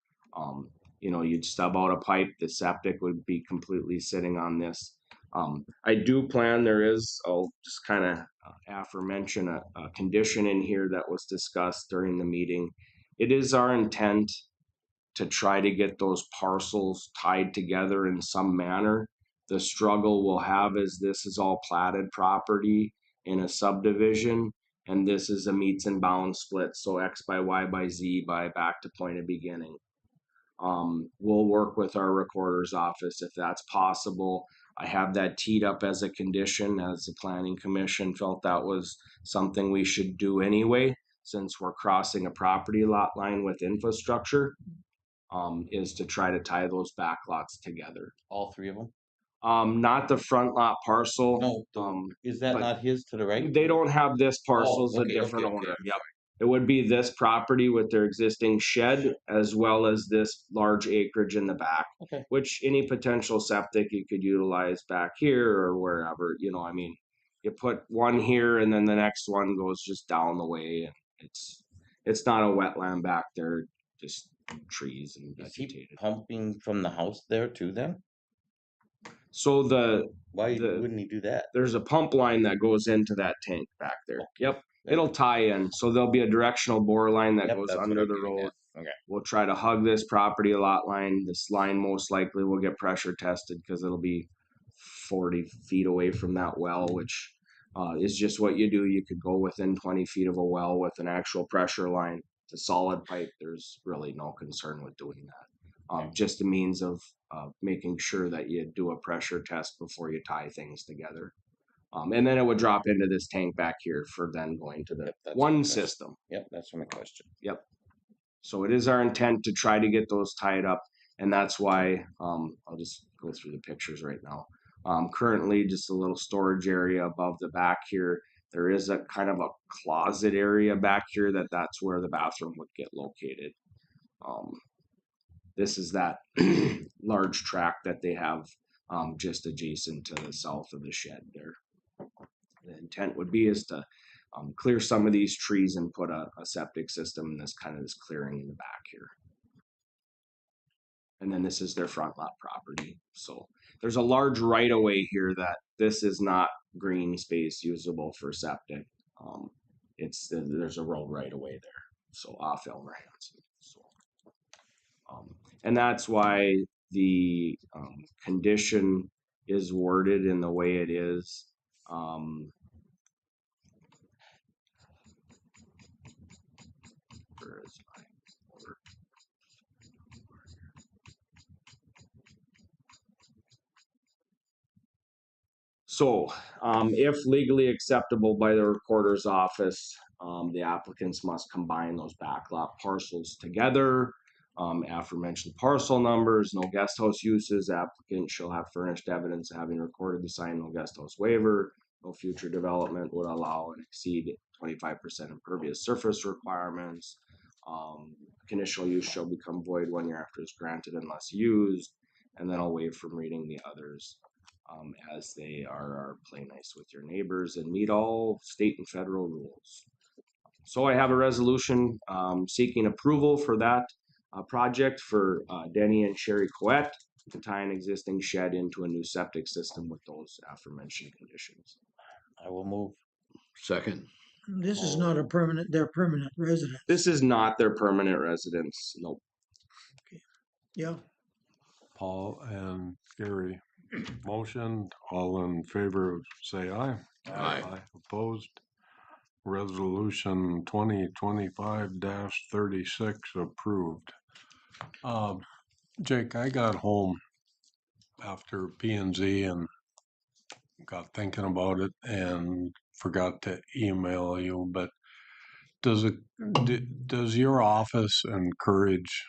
you'd stub out a pipe. The septic would be completely sitting on this. I do plan, I'll just kind of aforemention a condition in here that was discussed during the meeting. It is our intent to try to get those parcels tied together in some manner. The struggle we'll have is this is all platted property in a subdivision, and this is a meets and bounds split, so X by Y by Z by back to point of beginning. We'll work with our recorder's office if that's possible. I have that teed up as a condition, as the planning commission felt that was something we should do anyway, since we're crossing a property lot line with infrastructure. is to try to tie those back lots together. All three of them? Not the front lot parcel. No, is that but not his to the right? They don't have this parcel, it's okay, a different okay, owner. I'm Yep. It would be this property with their existing shed as well as this large acreage in the back. Okay. Which any potential septic you could utilize back here or wherever, I mean, you put one here and then the next one goes just down the way and it's not a wetland back there, just trees and Is he vegetated. pumping from the house there too then? So Why wouldn't he do that? there's a pump line that goes into that tank back there. Yep. It'll tie in. So there'll be a directional bore line that Yep, goes that's what under I'm the getting road. at. Okay. We'll try to hug this property lot line. This line most likely will get pressure tested because it'll be 40 feet away from that well, which is just what you do. You could go within 20 feet of a well with an actual pressure line. It's a solid pipe. There's really no concern with doing that. Just a means of making sure that you do a pressure test before you tie things together. And then it would drop into this tank back here for then going to the Yep, that's one my question. system. Yep, that's my question. Yep. So it is our intent to try to get those tied up, and that's why I'll just go through the pictures right now. Currently, just a little storage area above the back here. There is a kind of a closet area back here that's where the bathroom would get located. This is that large tract that they have just adjacent to the south of the shed there. The intent would be is to clear some of these trees and put a septic system in this clearing in the back here. And then this is their front lot property. So there's a large right of way here that this is not green space usable for septic. There's a road right away there. So off Elmer Hansen. So, and that's why the condition is worded in the way it is. Where is my order? So, if legally acceptable by the recorder's office, the applicants must combine those backlot parcels together. Aforementioned parcel numbers, no guest house uses. Applicant shall have furnished evidence of having recorded the signed no guest house waiver. No future development would allow and exceed 25% impervious surface requirements. Conditional use shall become void 1 year after it's granted unless used. And then I'll waive from reading the others. As they are play nice with your neighbors and meet all state and federal rules. So I have a resolution seeking approval for that project for Denny and Sherry Coet to tie an existing shed into a new septic system with those aforementioned conditions. I will move. Second. This is not their permanent residence. This is not their permanent residence. Nope. Yeah, Paul and Gary motioned. All in favor, say aye. Aye. Opposed? Resolution 2025-36 approved. Jake, I got home after P&Z and got thinking about it and forgot to email you, but does your office encourage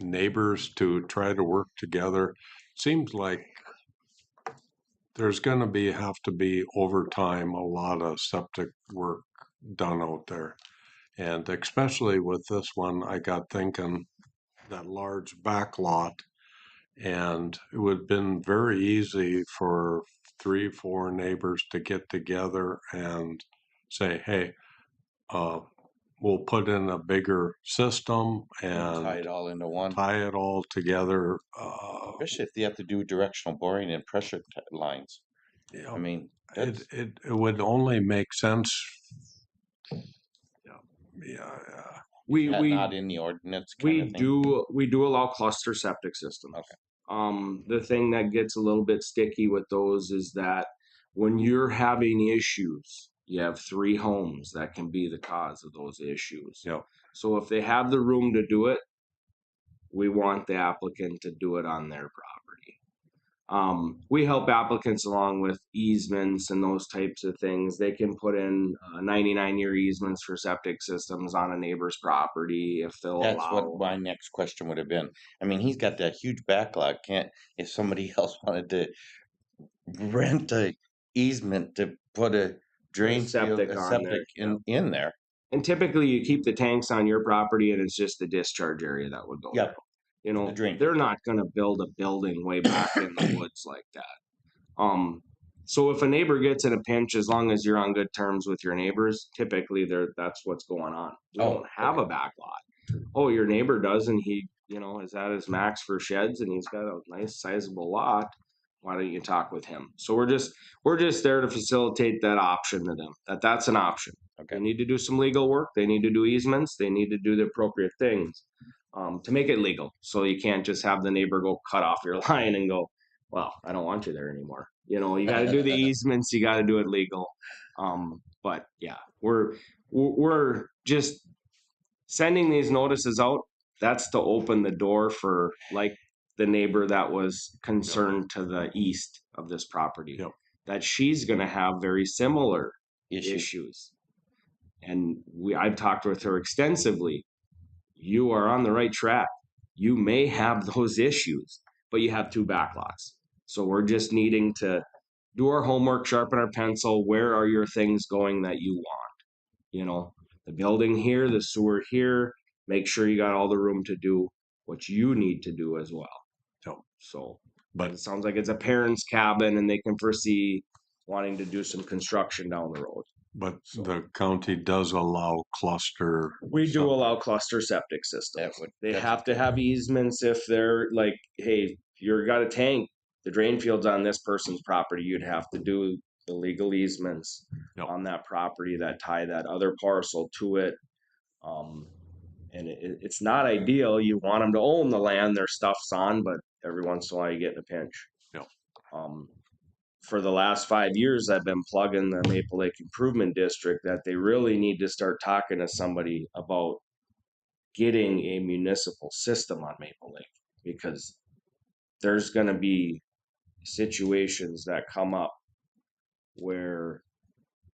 neighbors to try to work together? Seems like there's going to have to be over time a lot of septic work done out there. And especially with this one, I got thinking that large back lot, and it would have been very easy for 3-4 neighbors to get together and say, hey, we'll put in a bigger system and Tie it all into one. tie it all together. Especially if they have to do directional boring and pressure lines. Yeah, I mean, it would only make sense. Yeah. We not in the ordinance kind of thing. we do allow cluster septic systems. Okay. The thing that gets a little bit sticky with those is that when you're having issues, you have 3 homes that can be the cause of those issues. Yeah. So if they have the room to do it, we want the applicant to do it on their property. We help applicants along with easements and those types of things. They can put in 99-year easements for septic systems on a neighbor's property if they'll That's allow. what my next question would have been. I mean, he's got that huge backlog. Can't, if somebody else wanted to rent a easement to put a drain field, septic a on septic there, in there? And typically you keep the tanks on your property and it's just the discharge area that would go Yep. there. You know, The drain they're not gonna build a building way back in the woods like that. So if a neighbor gets in a pinch, as long as you're on good terms with your neighbors, typically that's what's going on. We Oh, don't have a back lot. Oh, your neighbor does, and he, is at his max for sheds, and he's got a nice sizable lot. Why don't you talk with him? So we're just there to facilitate that option to them. That's an option. Okay. They need to do some legal work. They need to do easements. They need to do the appropriate things to make it legal. So you can't just have the neighbor go cut off your line and go, well, I don't want you there anymore. You got to do the easements. You got to do it legal. But yeah, we're just sending these notices out. That's to open the door for like the neighbor that was concerned to the east of this property, Yep. that she's going to have very similar issue. issues. And I've talked with her extensively. You are on the right track. You may have those issues, but you have 2 backlots. So we're just needing to do our homework, sharpen our pencil. Where are your things going that you want? The building here, the sewer here. Make sure you got all the room to do what you need to do as well. So, but it sounds like it's a parent's cabin and they can foresee wanting to do some construction down the road. But the county does allow cluster. We do allow cluster septic systems. They have to have easements if they're like, hey, you got a tank, the drain field's on this person's property, you'd have to do the legal easements on that property that tie that other parcel to it. And it's not ideal. You want them to own the land their stuff's on, but every once in a while you get in a pinch. Yep. For the last 5 years, I've been plugging the Maple Lake Improvement District that they really need to start talking to somebody about getting a municipal system on Maple Lake, because there's going to be situations that come up where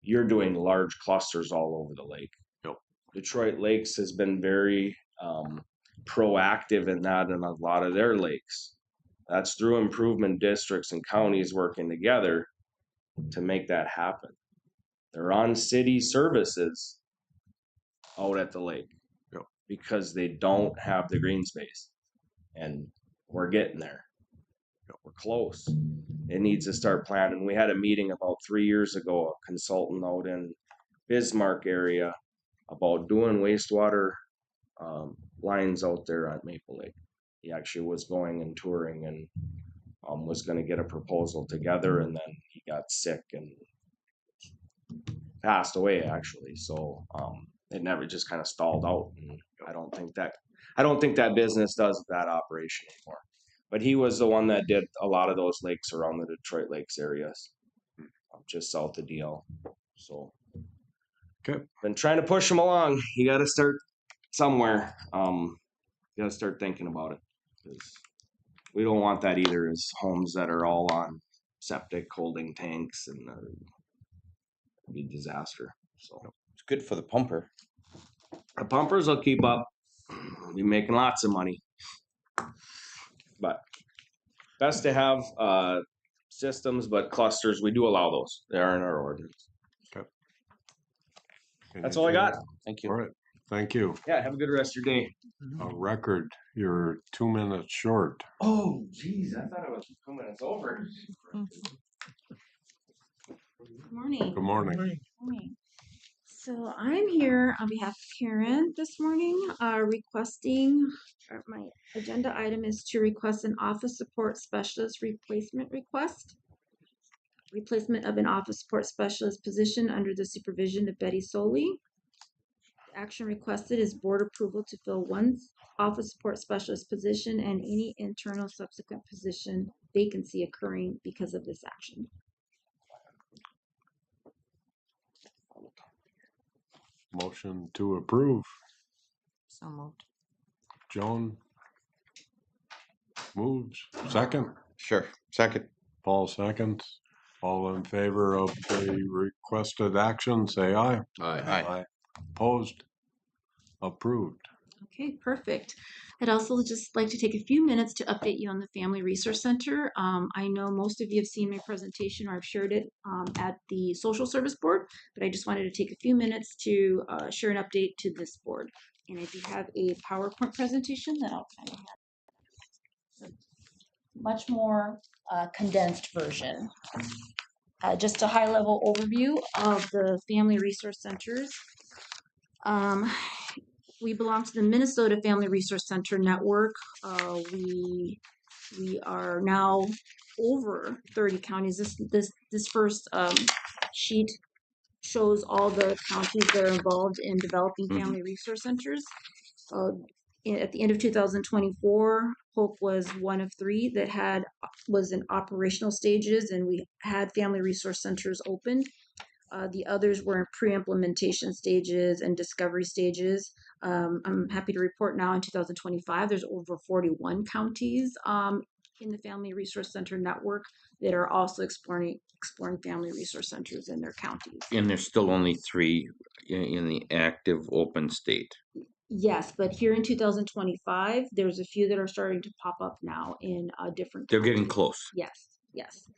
you're doing large clusters all over the lake. Yep. Detroit Lakes has been very proactive in that in a lot of their lakes. That's through improvement districts and counties working together to make that happen. They're on city services out at the lake because they don't have the green space. And we're getting there. We're close. It needs to start planning. We had a meeting about 3 years ago, a consultant out in Bismarck area about doing wastewater lines out there at Maple Lake. He actually was going and touring and was going to get a proposal together, and then he got sick and passed away actually. So it never, just kind of stalled out. And I don't think that business does that operation anymore. But he was the one that did a lot of those lakes around the Detroit Lakes areas, just south of DL. So been trying to push him along. You got to start somewhere. You got to start thinking about it, because we don't want that either, as homes that are all on septic holding tanks, and it'd be a disaster. So It's good for the pumper. the pumpers will keep up. Be making lots of money. But best to have systems, but clusters, we do allow those. They are in our ordinance. Okay. That's all I got. Thank you. All right. Thank you. Yeah, have a good rest of your day. A record, you're 2 minutes short. Oh, geez, I thought I was 2 minutes over. Good morning. Good morning. Morning. So I'm here on behalf of Karen this morning, requesting, my agenda item is to request an office support specialist replacement request. Replacement of an office support specialist position under the supervision of Betty Soley. The action requested is board approval to fill one office support specialist position and any internal subsequent position vacancy occurring because of this action. Motion to approve. So moved. Joan moves. Second. Sure. Second. Paul seconds. All in favor of the requested action, say aye. Aye. Opposed? Approved. Okay, perfect. I'd also just like to take a few minutes to update you on the Family Resource Center. I know most of you have seen my presentation or I've shared it at the Social Service Board, but I just wanted to take a few minutes to share an update to this board. And I do have a PowerPoint presentation that I'll kind of have. Much more condensed version. Just a high-level overview of the Family Resource Centers. We belong to the Minnesota Family Resource Center Network. We are now over 30 counties. This first sheet shows all the counties that are involved in developing family resource centers. At the end of 2024, Polk was one of 3 that was in operational stages, and we had family resource centers opened. The others were in pre-implementation stages and discovery stages. I'm happy to report now in 2025, there's over 41 counties in the Family Resource Center network that are also exploring family resource centers in their counties. And there's still only 3 in the active open state. Yes, but here in 2025, there's a few that are starting to pop up now in different They're counties. getting close. Yes, yes.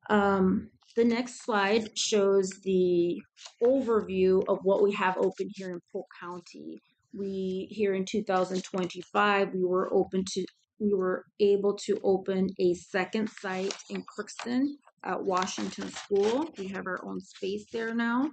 The next slide shows the overview of what we have open here in Polk County. Here in 2025, we were able to open a second site in Crookston at Washington School. We have our own space there now.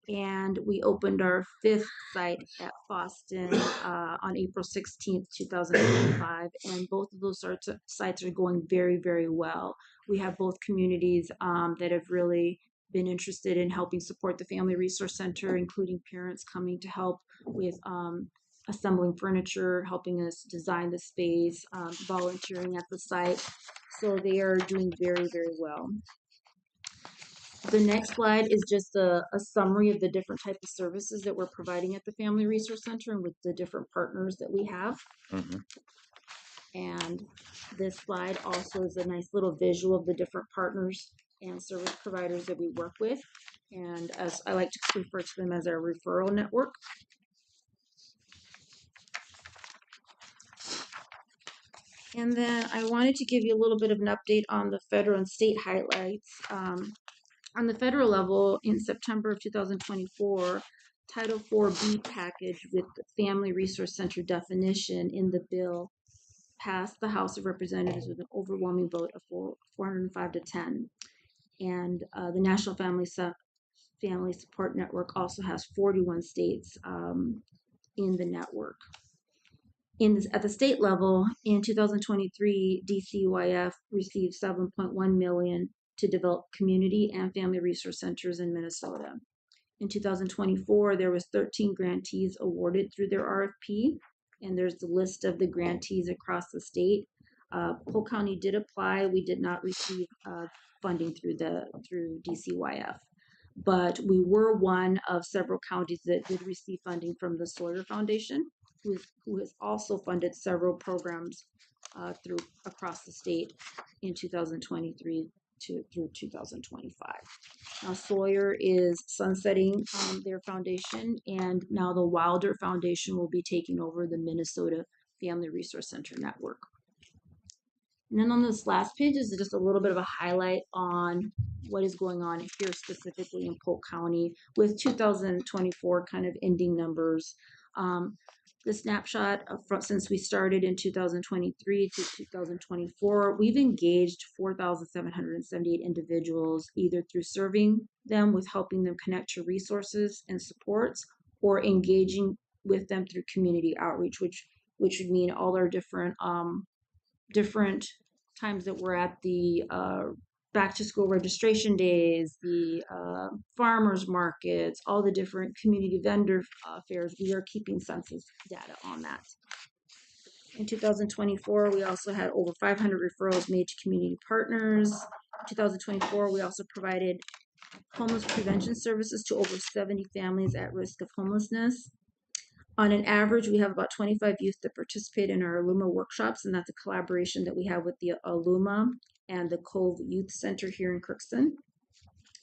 And we opened our 5th site at Boston on April 16th, 2025. And both of those sites are going very, very well. We have both communities that have really been interested in helping support the Family Resource Center, including parents coming to help with assembling furniture, helping us design the space, volunteering at the site. So they are doing very, very well. The next slide is just a summary of the different type of services that we're providing at the Family Resource Center and with the different partners that we have. And this slide also is a nice little visual of the different partners and service providers that we work with. And as I like to refer to them as our referral network. And then I wanted to give you a little bit of an update on the federal and state highlights. On the federal level, in September of 2024, Title IV-B package with the Family Resource Center definition in the bill passed the House of Representatives with an overwhelming vote of 405 to 10. And the National Family Support Network also has 41 states in the network. At the state level, in 2023, DCYF received $7.1 million to develop community and family resource centers in Minnesota. In 2024, there was 13 grantees awarded through their RFP, and there's the list of the grantees across the state. Polk County did apply. We did not receive funding through DCYF, but we were one of several counties that did receive funding from the Sawyer Foundation, who has also funded several programs across the state in 2023 through 2025. Now Sawyer is sunsetting their foundation, and now the Wilder Foundation will be taking over the Minnesota Family Resource Center network. And then on this last page is just a little bit of a highlight on what is going on here specifically in Polk County with 2024 kind of ending numbers. The snapshot since we started in 2023 to 2024, we've engaged 4,778 individuals, either through serving them with helping them connect to resources and supports, or engaging with them through community outreach, which would mean all our different times that we're at the back to school registration days, the farmers markets, all the different community vendor fairs. We are keeping census data on that. In 2024, we also had over 500 referrals made to community partners. In 2024, we also provided homeless prevention services to over 70 families at risk of homelessness. On an average, we have about 25 youth that participate in our Aluma workshops, and that's a collaboration that we have with the Aluma and the Cove Youth Center here in Crookston.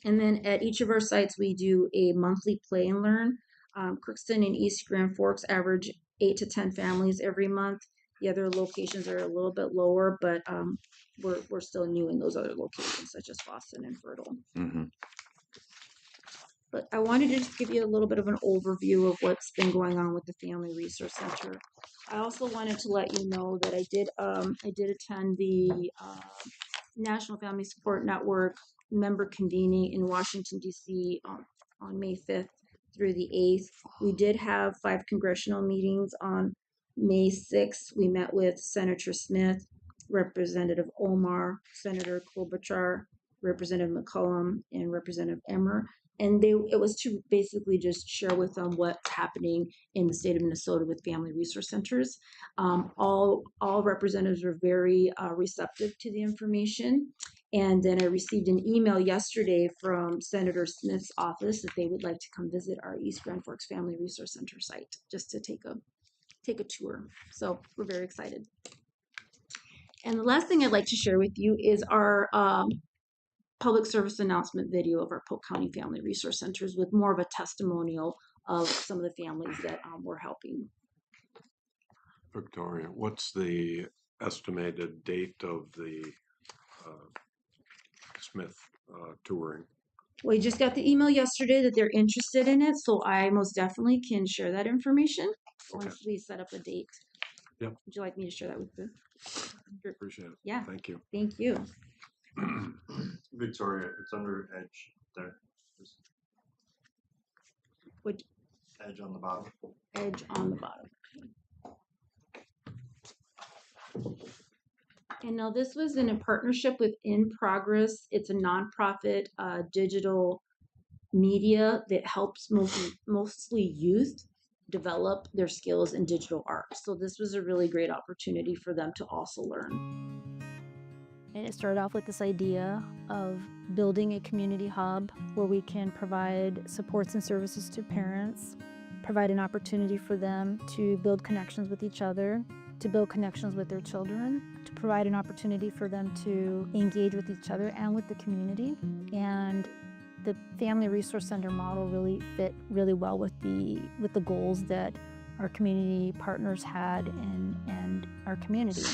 And then at each of our sites, we do a monthly play and learn. Crookston and East Grand Forks average 8 to 10 families every month. The other locations are a little bit lower, but we're still new in those other locations, such as Boston and Fertile. Mhm. But I wanted to just give you a little bit of an overview of what's been going on with the Family Resource Center. I also wanted to let you know that I did attend the National Family Support Network member convening in Washington, D.C. On May 5th through the 8th. We did have 5 congressional meetings on May 6th. We met with Senator Smith, Representative Omar, Senator Klobuchar, Representative McCollum, and Representative Emmer. And it was to basically just share with them what's happening in the state of Minnesota with family resource centers. All representatives were very receptive to the information. And then I received an email yesterday from Senator Smith's office that they would like to come visit our East Grand Forks Family Resource Center site just to take a tour. So we're very excited. And the last thing I'd like to share with you is our public service announcement video of our Polk County Family Resource Centers with more of a testimonial of some of the families that we're helping. Victoria, what's the estimated date of the Smith touring? We just got the email yesterday that they're interested in it, so I most definitely can share that information once we set up a date. Yep. Would you like me to share that with you? Appreciate it. Yeah. Thank you. Thank you. Victoria, it's under Edge there. Just Would Edge on the bottom. Edge on the bottom. And now this was in a partnership with In Progress. It's a nonprofit digital media that helps mostly youth develop their skills in digital art. So this was a really great opportunity for them to also learn. And it started off with this idea of building a community hub where we can provide supports and services to parents, provide an opportunity for them to build connections with each other, to build connections with their children, to provide an opportunity for them to engage with each other and with the community. And the Family Resource Center model really fit really well with the goals that our community partners had and our community.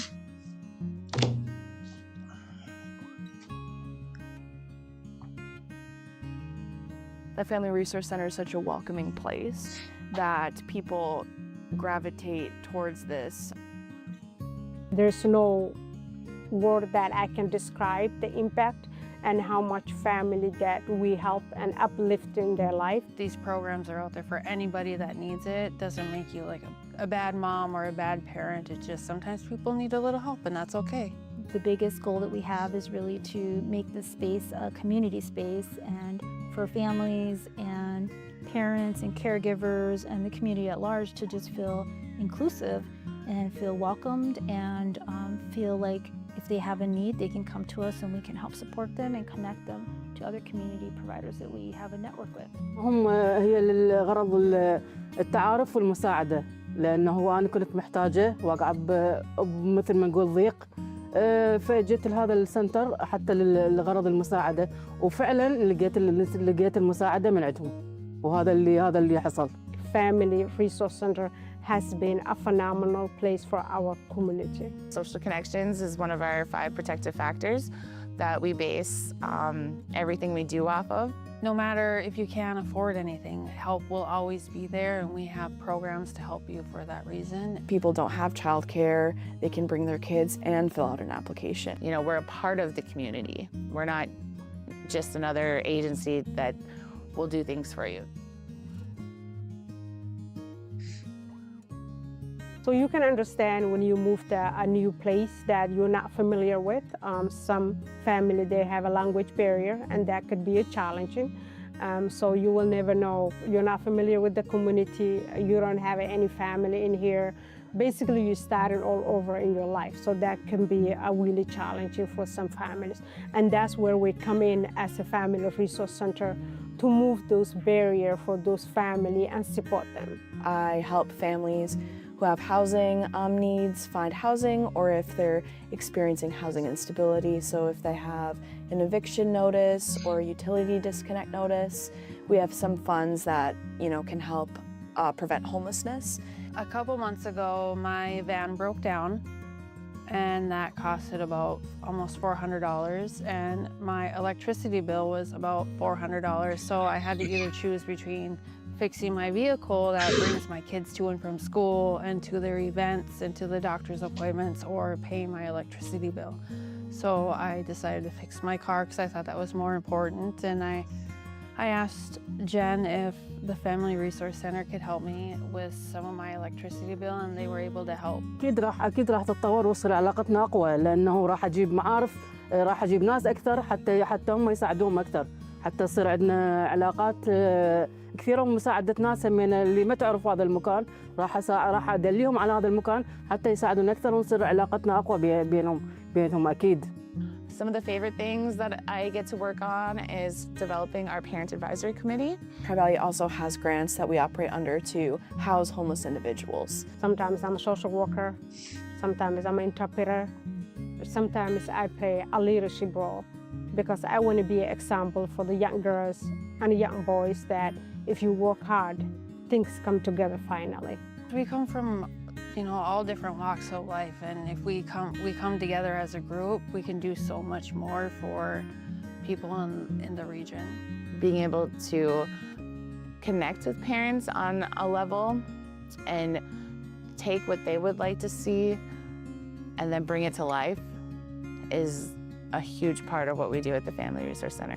The Family Resource Center is such a welcoming place that people gravitate towards this. There's no word that I can describe the impact and how much family that we help and uplift in their life. These programs are out there for anybody that needs it. Doesn't make you like a bad mom or a bad parent. It's just sometimes people need a little help and that's okay. The biggest goal that we have is really to make this space a community space and for families and parents and caregivers and the community at large to just feel inclusive and feel welcomed and feel like if they have a need, they can come to us and we can help support them and connect them to other community providers that we have a network with. هم هي للغرض التعارف والمساعدة لأنه أنا كنت محتاجة واقعة مثل ما نقول ضيق فجيت لهذا السنتر حتى لغرض المساعدة وفعلا لقيت المساعدة من عندهم وهذا اللي حصل. Family Resource Center has been a phenomenal place for our community. Social connections is one of our 5 protective factors that we base everything we do off of. No matter if you can't afford anything, help will always be there, and we have programs to help you for that reason. People don't have childcare, they can bring their kids and fill out an application. You know, we're a part of the community. We're not just another agency that will do things for you. So you can understand when you move to a new place that you're not familiar with. Some family, they have a language barrier and that could be challenging. So you will never know. You're not familiar with the community. You don't have any family in here. Basically, you started all over in your life. So that can be really challenging for some families. And that's where we come in as a Family Resource Center to move those barriers for those families and support them. I help families who have housing needs find housing, or if they're experiencing housing instability. So if they have an eviction notice or utility disconnect notice, we have some funds that can help prevent homelessness. A couple months ago, my van broke down, and that costed about almost $400, and my electricity bill was about $400. So I had to either choose between fixing my vehicle that brings my kids to and from school and to their events and to the doctor's appointments, or paying my electricity bill. So I decided to fix my car because I thought that was more important, and I asked Jen if the Family Resource Center could help me with some of my electricity bill, and they were able to help. أكيد راح تتطور وتصير علاقتنا أقوى، لأنه راح أجيب معارف، راح أجيب ناس أكثر حتى هم يساعدوهم أكثر، حتى تصير عندنا علاقات كثيرة ومساعدة ناس من اللي ما تعرفوا هذا المكان، راح أدليهم على هذا المكان حتى يساعدونا أكثر ونصير علاقتنا أقوى بينهم أكيد. Some of the favorite things that I get to work on is developing our Parent Advisory Committee. Tri Valley also has grants that we operate under to house homeless individuals. Sometimes I'm a social worker, sometimes I'm an interpreter, sometimes I play a leadership role because I want to be an example for the young girls and young boys that if you work hard, things come together finally. We come from all different walks of life, and if we come together as a group, we can do so much more for people in the region. Being able to connect with parents on a level and take what they would like to see and then bring it to life is a huge part of what we do at the Family Resource Center.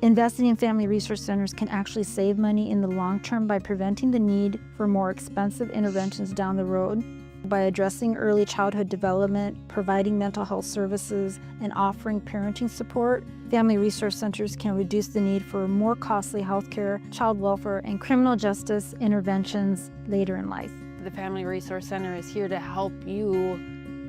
Investing in family resource centers can actually save money in the long term by preventing the need for more expensive interventions down the road. By addressing early childhood development, providing mental health services, and offering parenting support, family resource centers can reduce the need for more costly healthcare, child welfare, and criminal justice interventions later in life. The Family Resource Center is here to help you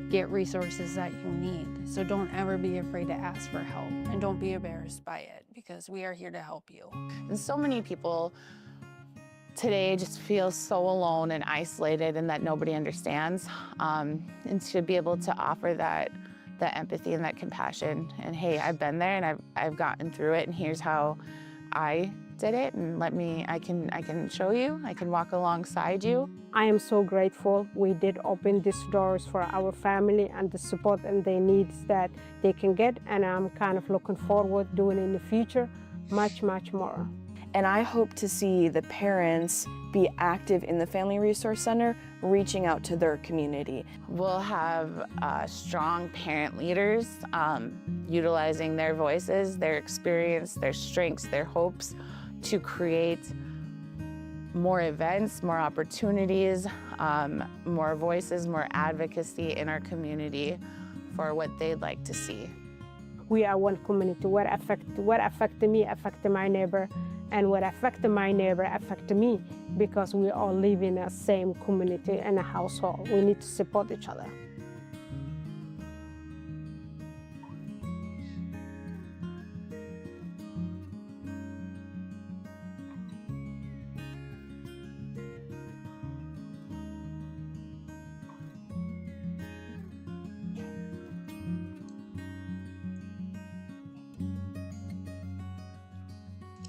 get resources that you need. So don't ever be afraid to ask for help, and don't be embarrassed by it, because we are here to help you. And so many people today just feel so alone and isolated and that nobody understands. And to be able to offer that empathy and that compassion, and hey, I've been there and I've gotten through it, and here's how I did it, and I can show you, I can walk alongside you. I am so grateful we did open these doors for our family and the support and their needs that they can get, and I'm kind of looking forward doing in the future much, much more. And I hope to see the parents be active in the Family Resource Center, reaching out to their community. We'll have strong parent leaders utilizing their voices, their experience, their strengths, their hopes to create more events, more opportunities, more voices, more advocacy in our community for what they'd like to see. We are one community. What affected me affected my neighbor, and what affected my neighbor affected me, because we all live in the same community and a household. We need to support each other.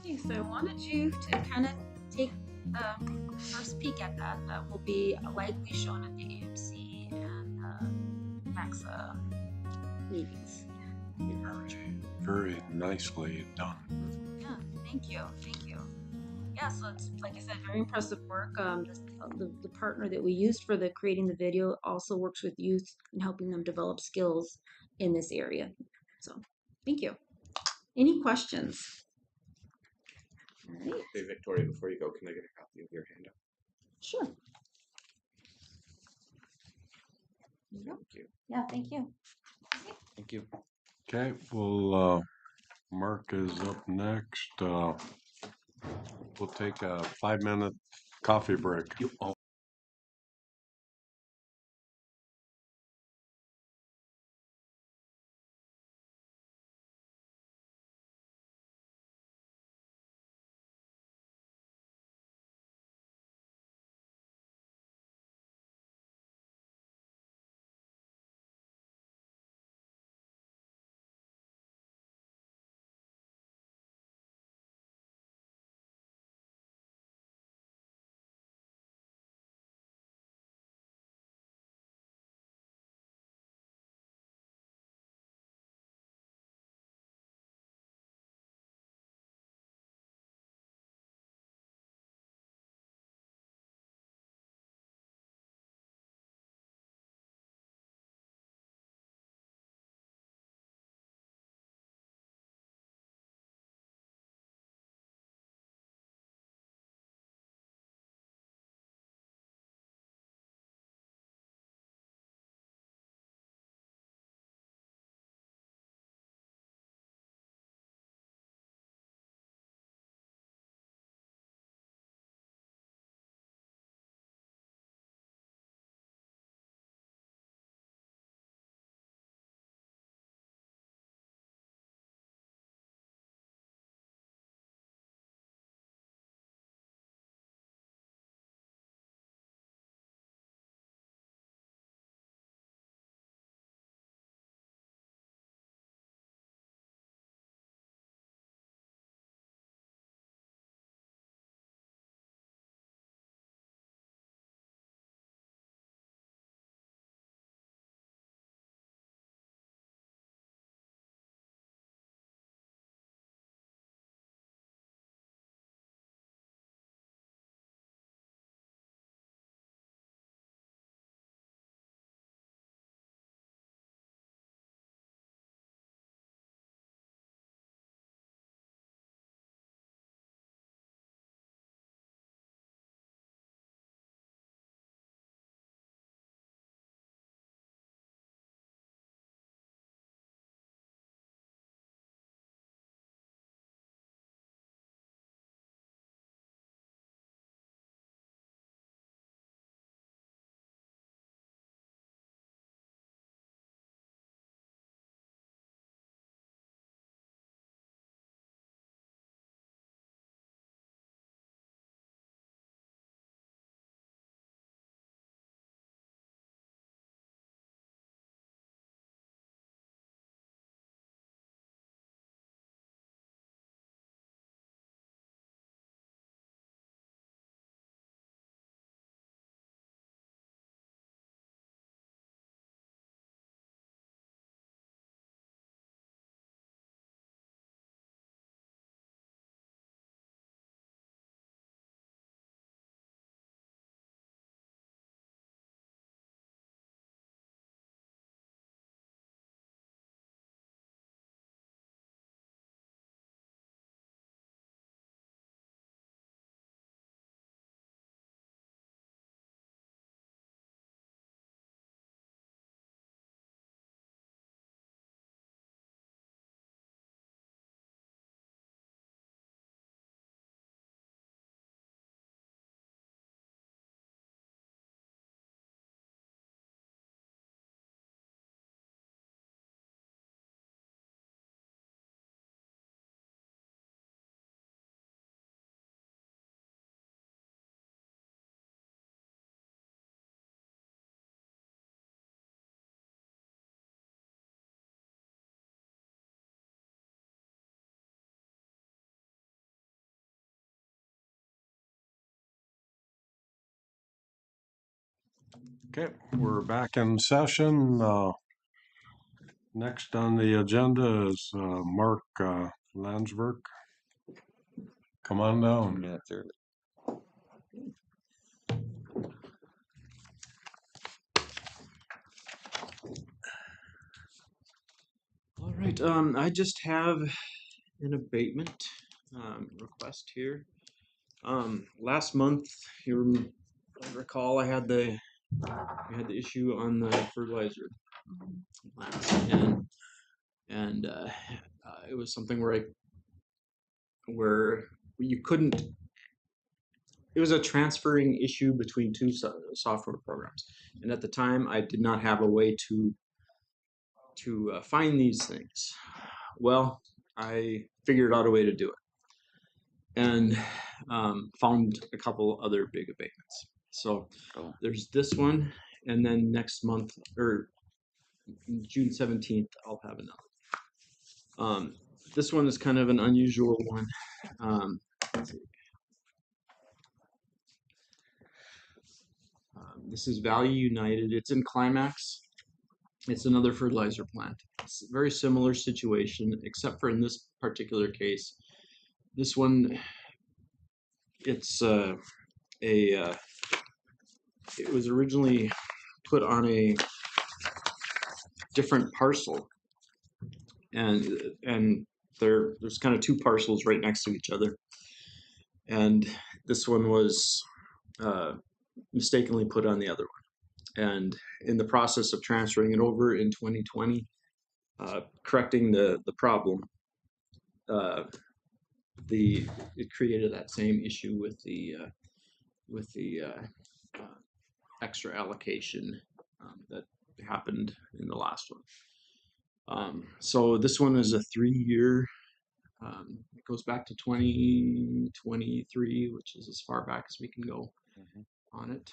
Okay, so I wanted you to kind of take a first peek at that. That will be likely shown at the AMC and MAXA meetings. Very nicely done. Yeah, thank you, thank you. Yeah, so it's, like I said, very impressive work. The partner that we used for creating the video also works with youth and helping them develop skills in this area. So, thank you. Any questions? All right. Hey, Victoria, before you go, can I get a copy of your handout? Sure. Thank you. Yeah, thank you. Thank you. Okay, well, Mark is up next. We'll take a 5-minute coffee break. Okay, we're back in session. Next on the agenda is Mark Landsberg. Come on down. Minutes early. All right, I just have an abatement request here. Last month, I recall we had the issue on the fertilizer plants, and it was something where you couldn't. It was a transferring issue between two software programs, and at the time, I did not have a way to find these things. Well, I figured out a way to do it, and found a couple other big abatements. So there's this one, and then next month, or June 17th, I'll have another. This one is kind of an unusual one. This is Value United. It's in Climax. It's another fertilizer plant. It's a very similar situation, except for in this particular case, this one, it's it was originally put on a different parcel, and there's kind of two parcels right next to each other, and this one was mistakenly put on the other one. And in the process of transferring it over in 2020, correcting the problem, it created that same issue with the extra allocation that happened in the last one. So this one is a 3-year. It goes back to 2023, which is as far back as we can go on it.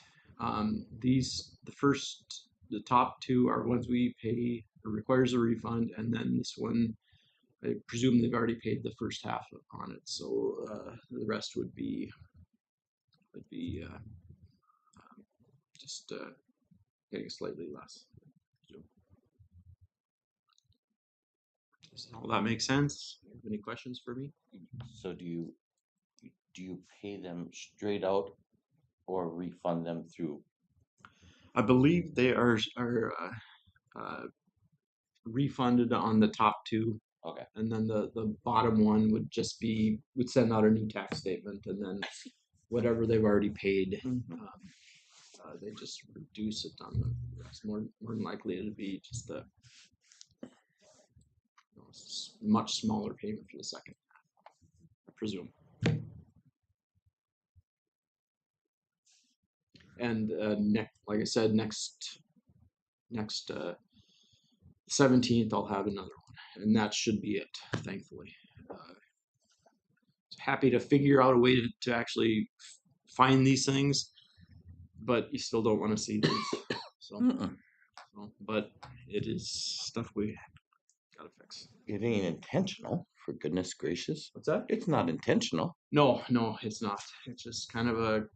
The top two are ones we pay, or requires a refund, and then this one, I presume they've already paid the first half on it, so the rest would be just getting slightly less. Does all that make sense? Any questions for me? So do you pay them straight out or refund them through? I believe they are refunded on the top two. Okay. And then the bottom one would just would send out a new tax statement, and then whatever they've already paid, they just reduce it on the rest. More than likely it'll be just a much smaller payment for the second half, I presume. And like I said, next 17th I'll have another one, and that should be it, thankfully. Happy to figure out a way to actually find these things, but you still don't want to see these. So, but it is stuff we gotta fix. It ain't intentional, for goodness gracious. What's that? It's not intentional. No, it's not. It's just kind of a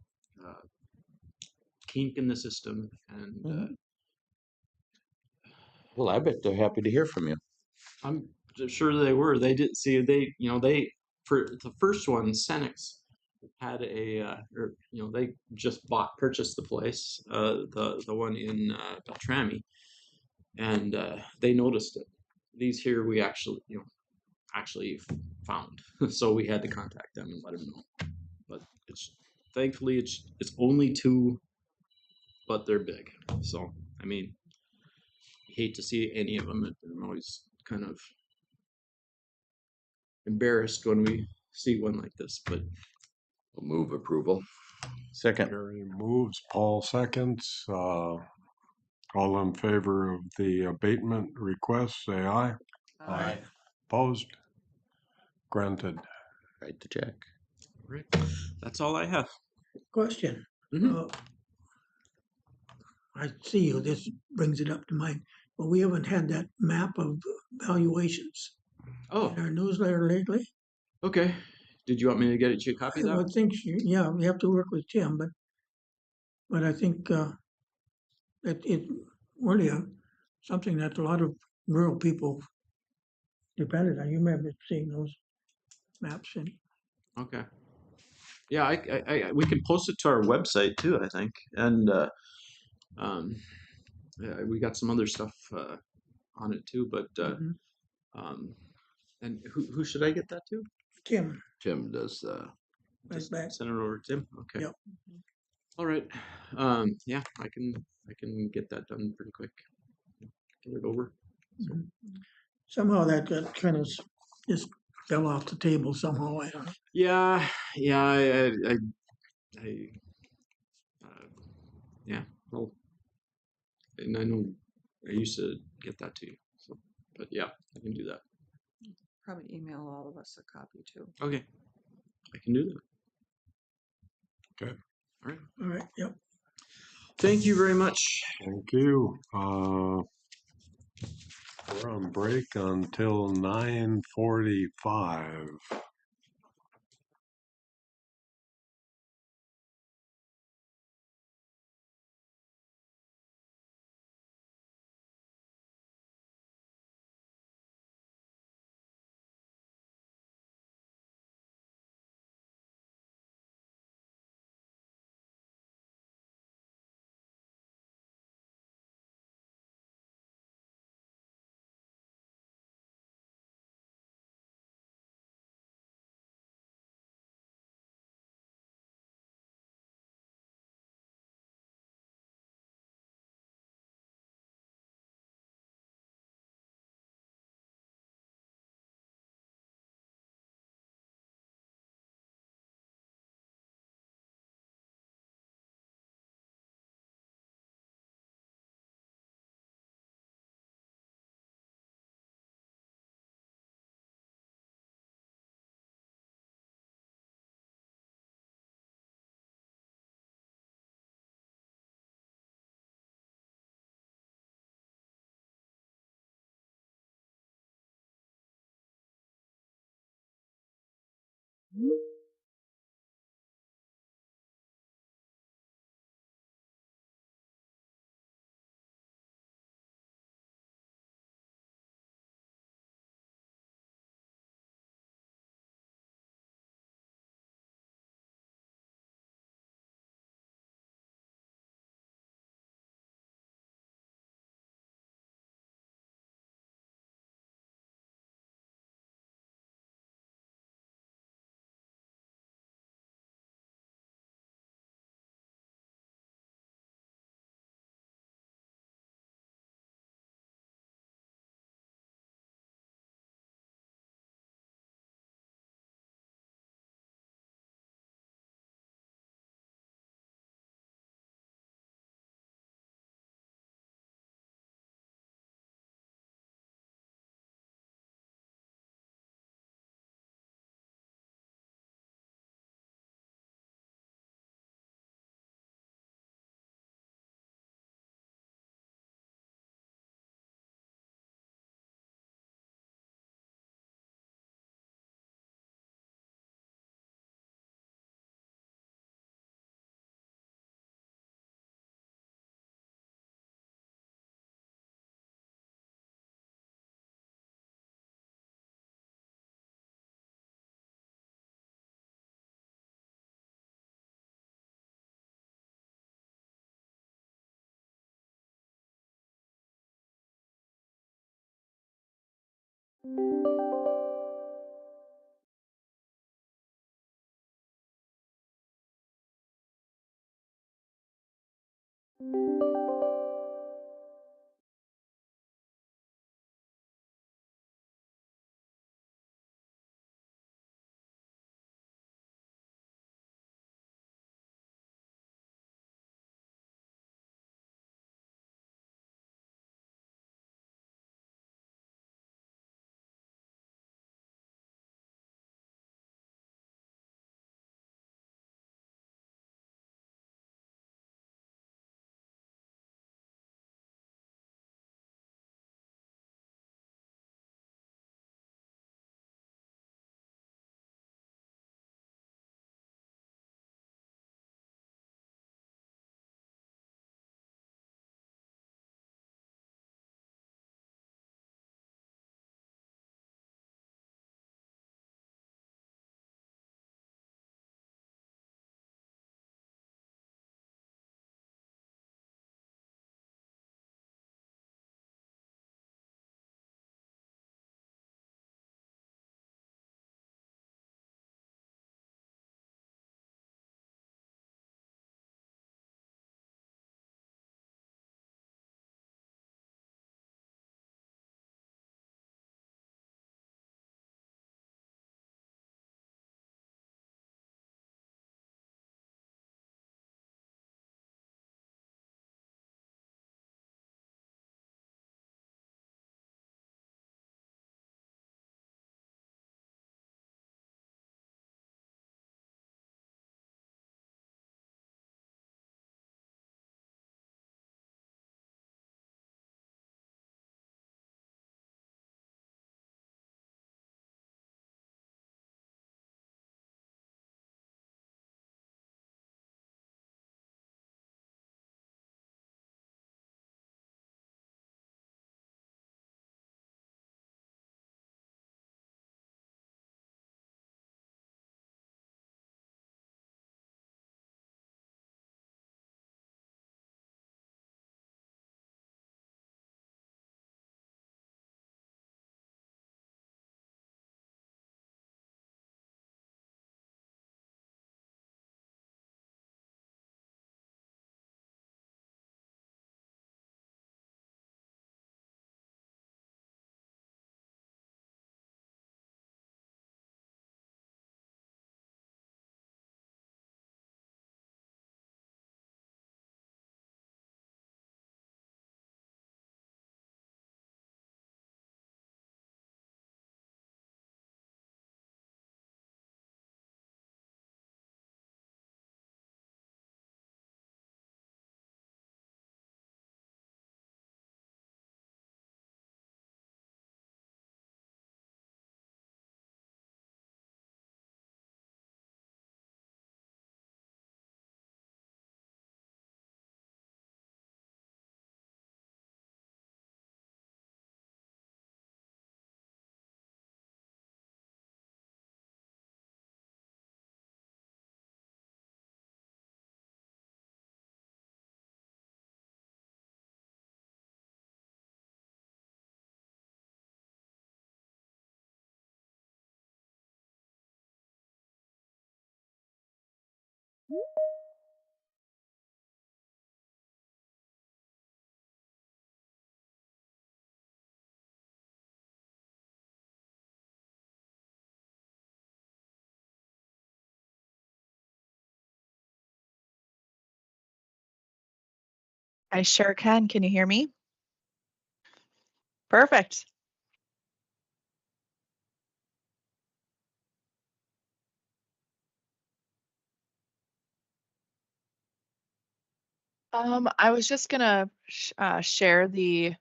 kink in the system, and well, I bet they're happy to hear from you. I'm sure they were. They did see they for the first one, Senex had they just purchased the place, the one in Beltrami, and they noticed it. These here we actually found, so we had to contact them and let them know. But thankfully it's only two, but they're big. So I mean, hate to see any of them. I'm always kind of embarrassed when we see one like this, but We'll move approval. Second. Gary moves, Paul seconds. All in favor of the abatement request, say aye. Aye. Opposed? Granted. Write the check. Right. That's all I have. Question. I see you, this brings it up to mind, but we haven't had that map of valuations in our newsletter lately. Okay. Did you want me to get you a copy of I that? would think, we have to work with Tim, but I think it really something that a lot of rural people depended on. You remember seeing those maps and Okay. Yeah, we can post it to our website too, I think. And um, yeah, we got some other stuff on it too. But um, and who should I get that to? Tim. Tim does Just back. send it over to Tim. Okay. Yep. All right. Yeah, I can get that done pretty quick. Get it over. So, Somehow that got kind of just fell off the table somehow. I don't know. yeah, I yeah. Well, and I know I used to get that to you. So, but yeah, I can do that. Probably email all of us a copy too. Okay, I can do that. Okay. All right. All right. Yep. Thank you very much. Thank you. We're on break until 9:45. I sure can. Can you hear me? Perfect. I was just gonna share the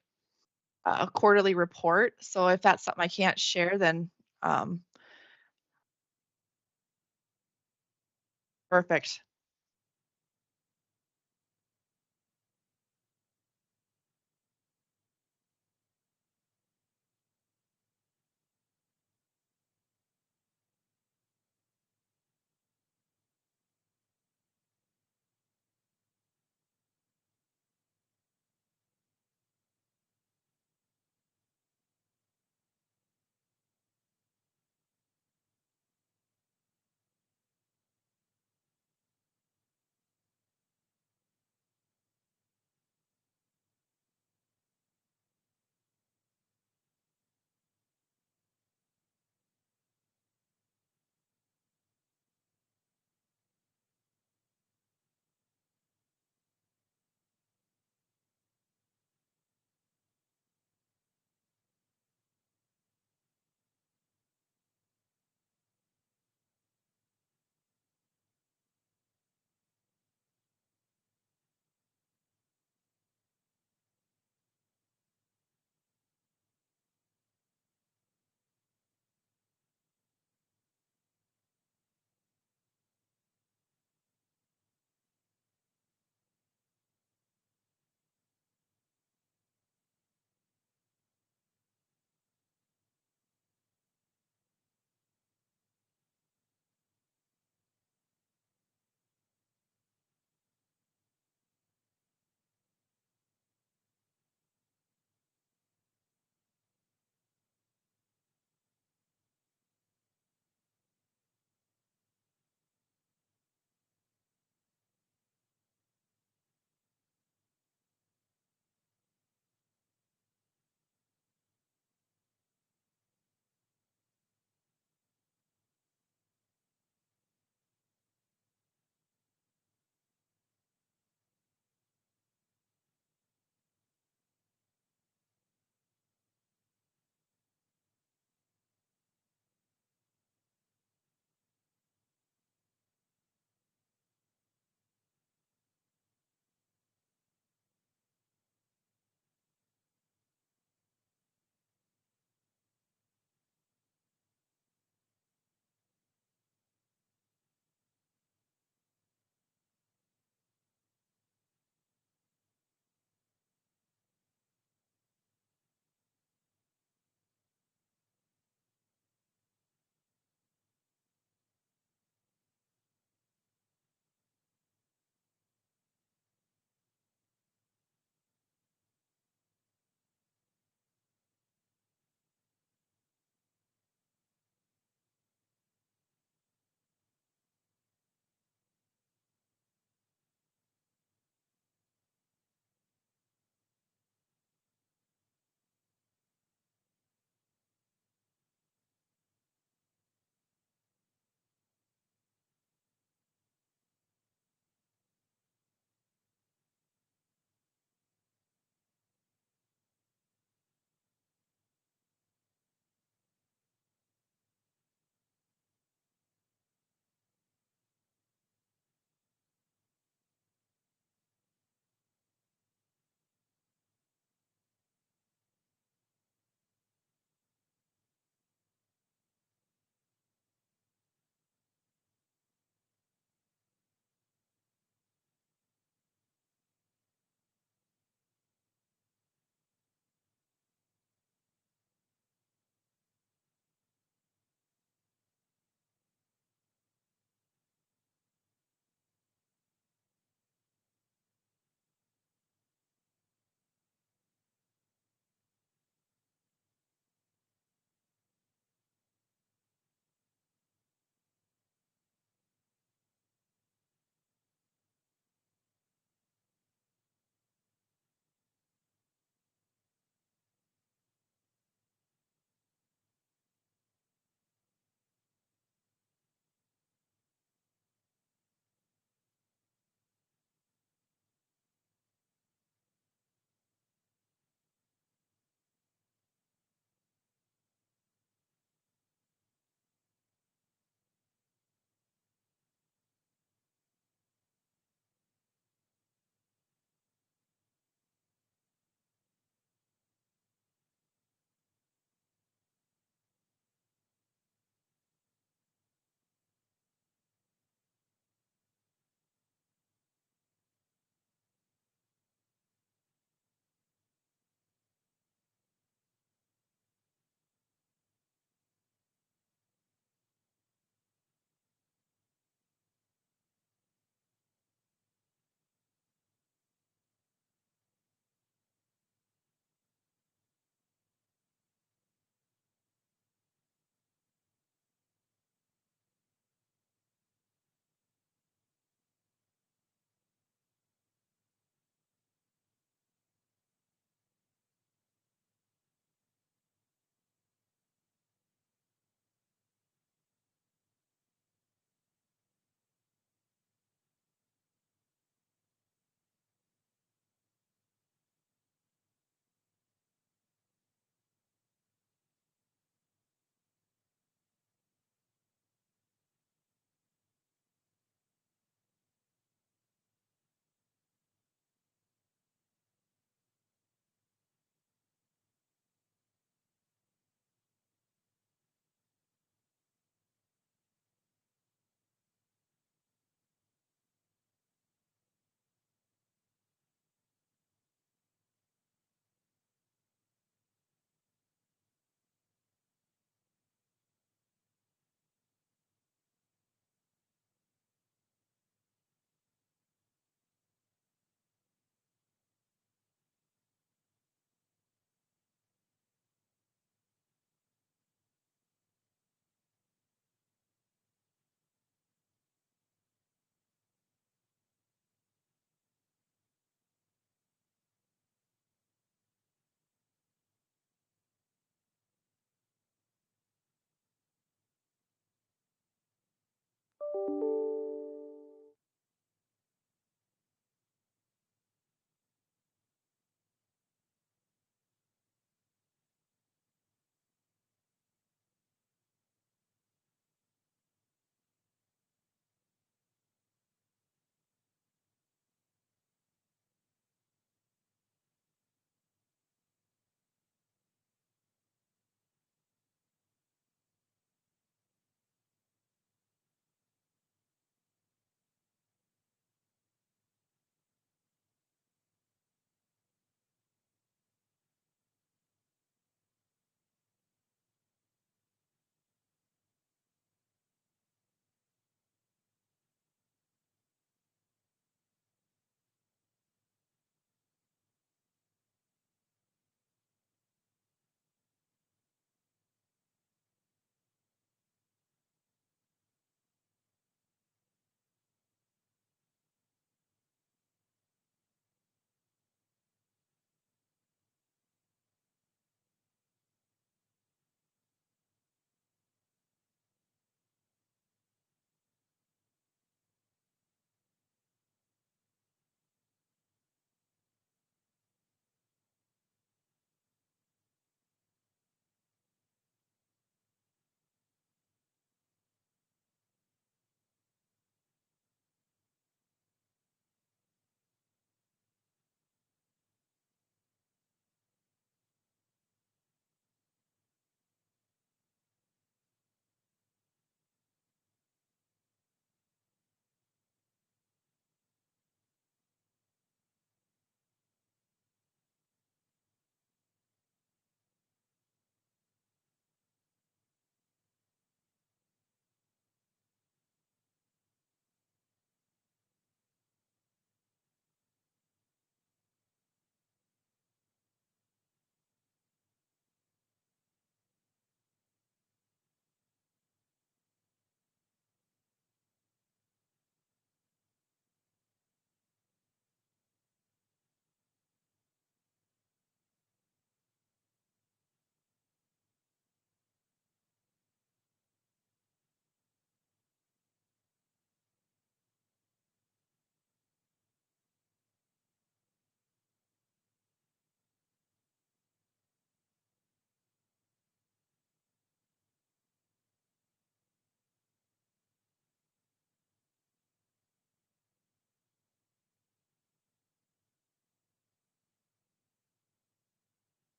quarterly report. So if that's something I can't share, then um, perfect.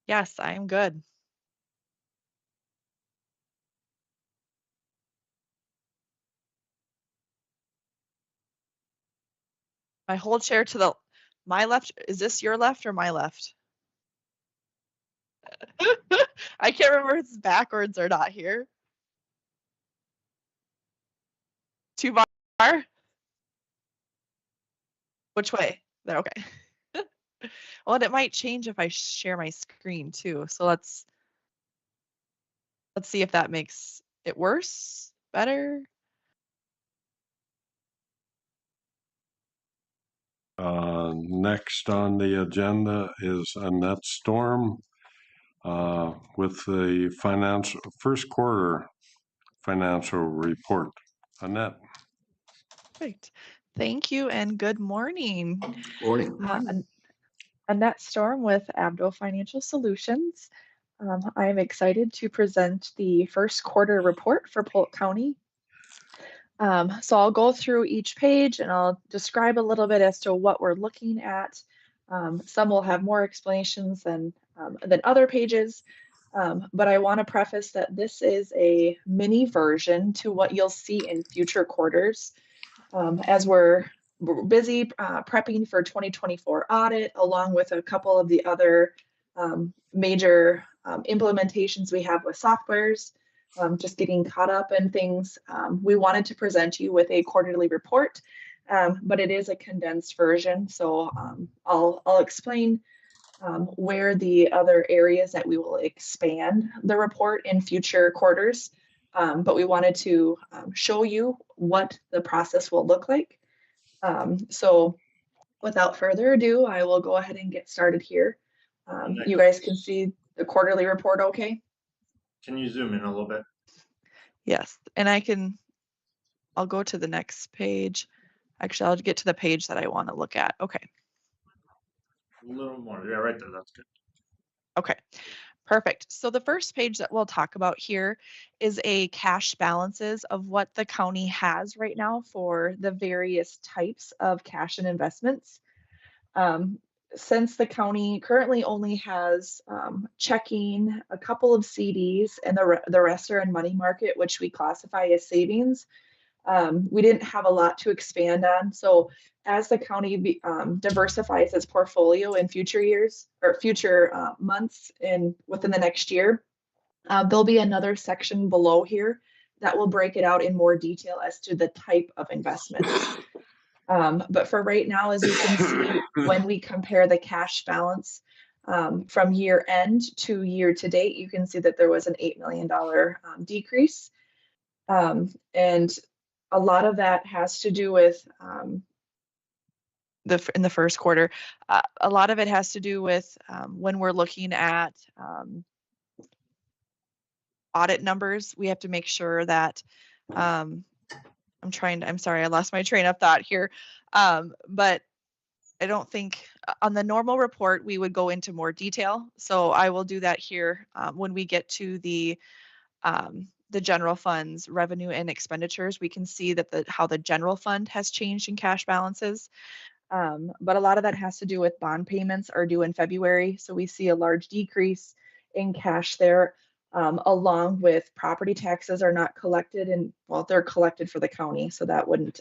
Yes, I am good. My whole chair to my left. Is this your left or my left? I can't remember if it's backwards or not here. 2 bar? Which way? There, okay. Well, and it might change if I share my screen too. So let's see if that makes it worse, better. Next on the agenda is Annette Storm with the first quarter financial report. Annette. Perfect. Thank you and good morning. Morning. Annette Storm with Abdo Financial Solutions. I am excited to present the first quarter report for Polk County. So I'll go through each page and I'll describe a little bit as to what we're looking at. Some will have more explanations than other pages, but I want to preface that this is a mini version to what you'll see in future quarters. As we're busy prepping for 2024 audit, along with a couple of the other major implementations we have with softwares, just getting caught up in things. We wanted to present you with a quarterly report, but it is a condensed version. So I'll explain where the other areas that we will expand the report in future quarters. But we wanted to show you what the process will look like. So without further ado, I will go ahead and get started here. You guys can see the quarterly report okay? Can you zoom in a little bit? Yes, and I'll go to the next page. Actually, I'll get to the page that I want to look at. Okay. A little more. Yeah, right there. That's good. Okay. Perfect. So the first page that we'll talk about here is a cash balances of what the county has right now for the various types of cash and investments. Since the county currently only has checking, a couple of CDs, and the rest are in money market, which we classify as savings, we didn't have a lot to expand on. So as the county diversifies its portfolio in future years or future months and within the next year, there'll be another section below here that will break it out in more detail as to the type of investments. But for right now, as you can see, when we compare the cash balance from year end to year to date, you can see that there was an $8 million decrease. And a lot of that has to do with in the first quarter. A lot of it has to do with when we're looking at audit numbers, we have to make sure that I'm sorry, I lost my train of thought here. But I don't think on the normal report, we would go into more detail. So I will do that here when we get to the general fund's revenue and expenditures. We can see that how the general fund has changed in cash balances. But a lot of that has to do with bond payments are due in February. So we see a large decrease in cash there, along with property taxes are not collected, and well, they're collected for the county, so that wouldn't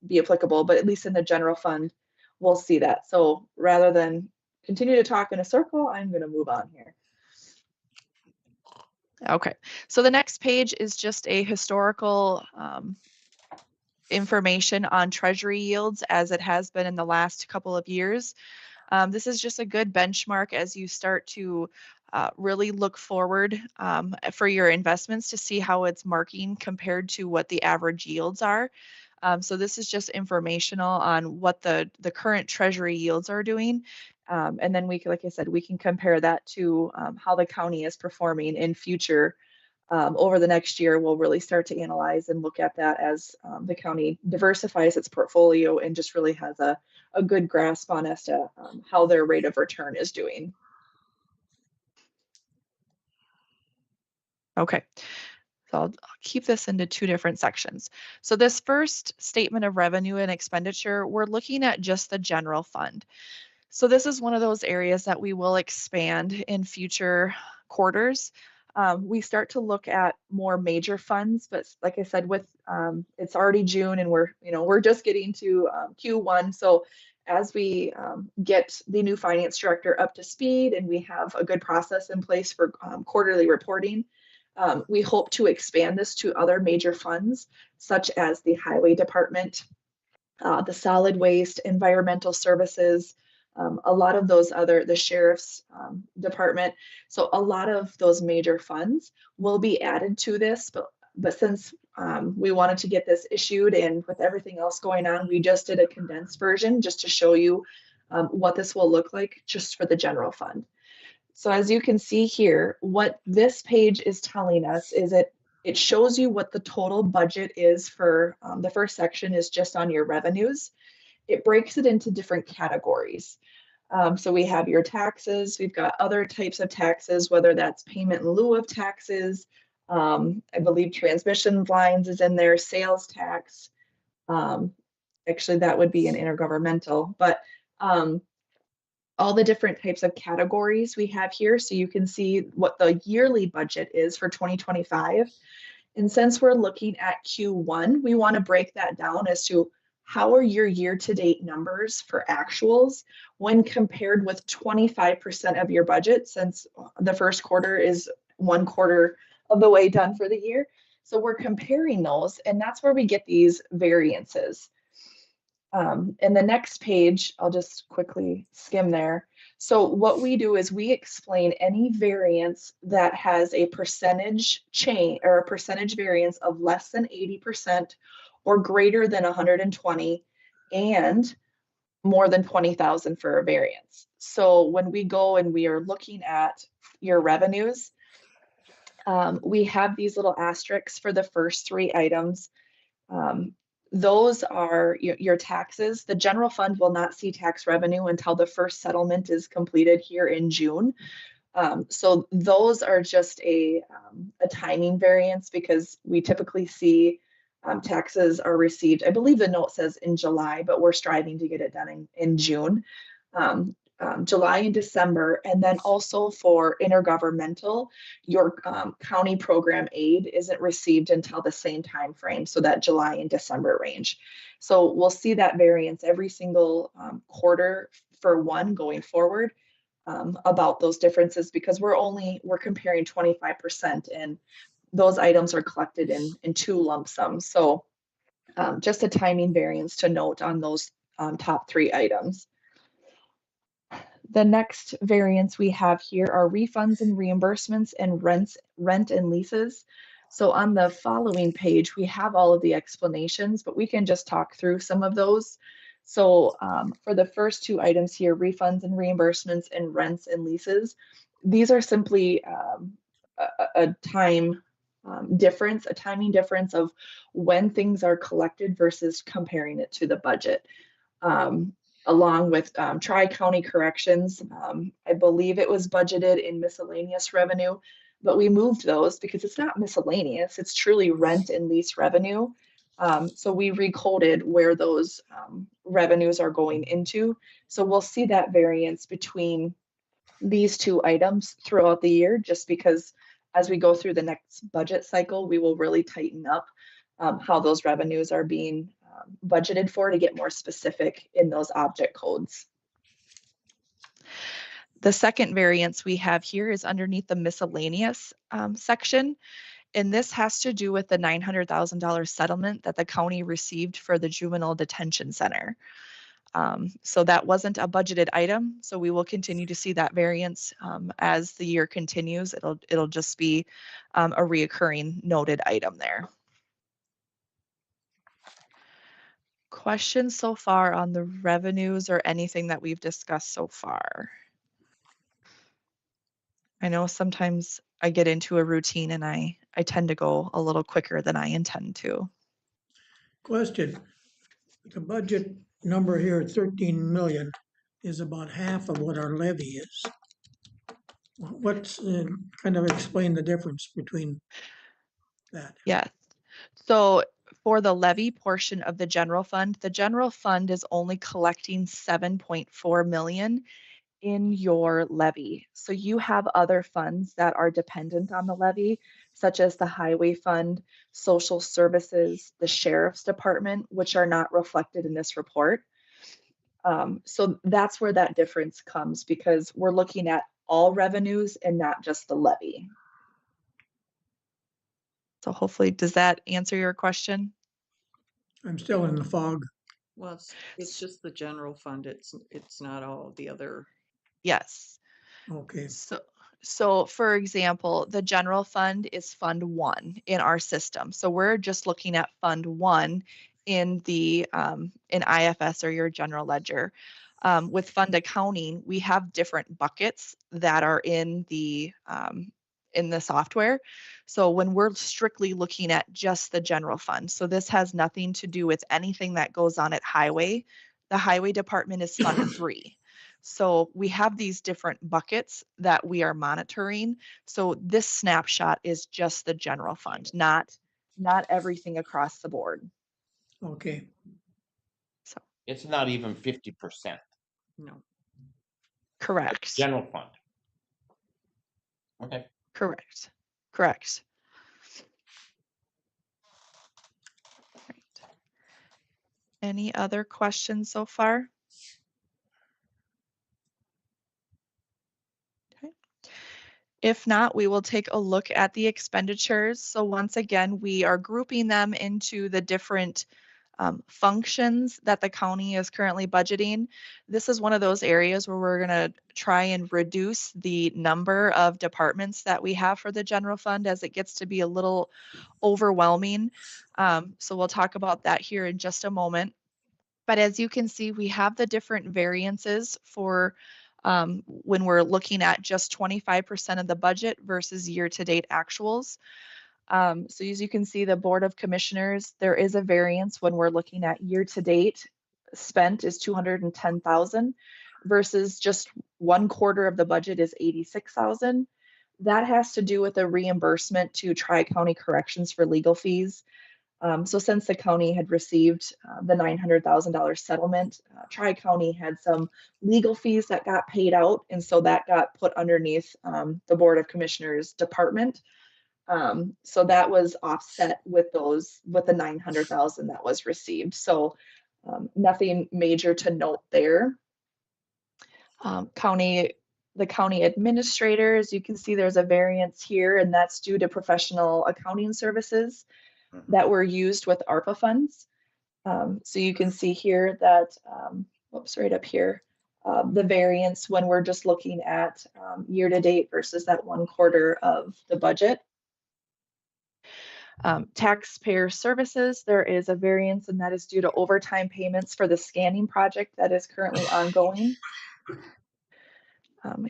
be applicable, but at least in the general fund, we'll see that. So rather than continue to talk in a circle, I'm going to move on here. Okay, so the next page is just a historical information on treasury yields as it has been in the last couple of years. This is just a good benchmark as you start to really look forward for your investments to see how it's marking compared to what the average yields are. So this is just informational on what the current treasury yields are doing. And then like I said, we can compare that to how the county is performing in future. Over the next year, we'll really start to analyze and look at that as the county diversifies its portfolio and just really has a good grasp on as to how their rate of return is doing. Okay, so I'll keep this into two different sections. So this first statement of revenue and expenditure, we're looking at just the general fund. So this is one of those areas that we will expand in future quarters. We start to look at more major funds, but like I said, with it's already June and we're just getting to Q1. So as we get the new finance director up to speed and we have a good process in place for quarterly reporting, we hope to expand this to other major funds, such as the highway department, the solid waste, environmental services, a lot of those the sheriff's department. So a lot of those major funds will be added to this, but since we wanted to get this issued and with everything else going on, we just did a condensed version just to show you what this will look like just for the general fund. So as you can see here, what this page is telling us is it shows you what the total budget is for the first section is just on your revenues. It breaks it into different categories. So we have your taxes, we've got other types of taxes, whether that's payment in lieu of taxes. I believe transmission lines is in there, sales tax. Actually, that would be an intergovernmental, but all the different types of categories we have here. So you can see what the yearly budget is for 2025. And since we're looking at Q1, we want to break that down as to how are your year-to-date numbers for actuals when compared with 25% of your budget, since the first quarter is 1/4 of the way done for the year. So we're comparing those, and that's where we get these variances. And the next page, I'll just quickly skim there. So what we do is we explain any variance that has a percentage change or a percentage variance of less than 80% or greater than 120 and more than 20,000 for a variance. So when we go and we are looking at your revenues, we have these little asterisks for the first 3 items. Those are your taxes. The general fund will not see tax revenue until the first settlement is completed here in June. So those are just a timing variance because we typically see taxes are received. I believe the note says in July, but we're striving to get it done in June. July and December, and then also for intergovernmental, your county program aid isn't received until the same time frame, so that July and December range. So we'll see that variance every single quarter for one going forward about those differences because we're comparing 25%, and those items are collected in 2 lump sums. So just a timing variance to note on those top 3 items. The next variance we have here are refunds and reimbursements and rent and leases. So on the following page, we have all of the explanations, but we can just talk through some of those. So for the first 2 items here, refunds and reimbursements and rents and leases, these are simply a time difference, a timing difference of when things are collected versus comparing it to the budget. Along with tri-county corrections. I believe it was budgeted in miscellaneous revenue, but we moved those because it's not miscellaneous, it's truly rent and lease revenue. So we recoded where those revenues are going into. So we'll see that variance between these 2 items throughout the year, just because as we go through the next budget cycle, we will really tighten up how those revenues are being budgeted for to get more specific in those object codes. The second variance we have here is underneath the miscellaneous section, and this has to do with the $900,000 settlement that the county received for the juvenile detention center. So that wasn't a budgeted item, so we will continue to see that variance as the year continues. It'll just be a reoccurring noted item there. Questions so far on the revenues or anything that we've discussed so far? I know sometimes I get into a routine and I tend to go a little quicker than I intend to. Question, the budget number here, 13 million, is about half of what our levy is. What's kind of explain the difference between that? Yeah. So for the levy portion of the general fund is only collecting 7.4 million in your levy. So you have other funds that are dependent on the levy, such as the highway fund, social services, the sheriff's department, which are not reflected in this report. So that's where that difference comes, because we're looking at all revenues and not just the levy. So hopefully, does that answer your question? I'm still in the fog. Well, it's just the general fund. It's not all the other. Yes. Okay. So for example, the general fund is Fund 1 in our system. So we're just looking at Fund 1 in the in IFS or your general ledger. With fund accounting, we have different buckets that are in the software. So when we're strictly looking at just the general fund, so this has nothing to do with anything that goes on at highway. The highway department is Fund 3. So we have these different buckets that we are monitoring. So this snapshot is just the general fund, not everything across the board. Okay. So It's not even 50%. No. Correct. General fund. Okay. Correct. Right. Any other questions so far? Okay. If not, we will take a look at the expenditures. So once again, we are grouping them into the different functions that the county is currently budgeting. This is one of those areas where we're going to try and reduce the number of departments that we have for the general fund, as it gets to be a little overwhelming. So we'll talk about that here in just a moment. But as you can see, we have the different variances for when we're looking at just 25% of the budget versus year-to-date actuals. So as you can see, the Board of Commissioners, there is a variance when we're looking at year-to-date spent is 210,000 versus just 1/4 of the budget is 86,000. That has to do with a reimbursement to Tri-County Corrections for legal fees. So since the county had received the $900,000 settlement, Tri-County had some legal fees that got paid out, and so that got put underneath the Board of Commissioners department. So that was offset with the 900,000 that was received. So nothing major to note there. The county administrators, you can see there's a variance here, and that's due to professional accounting services that were used with ARPA funds. So you can see here that, whoops, right up here, the variance when we're just looking at year-to-date versus that 1/4 of the budget. Taxpayer services, there is a variance, and that is due to overtime payments for the scanning project that is currently ongoing.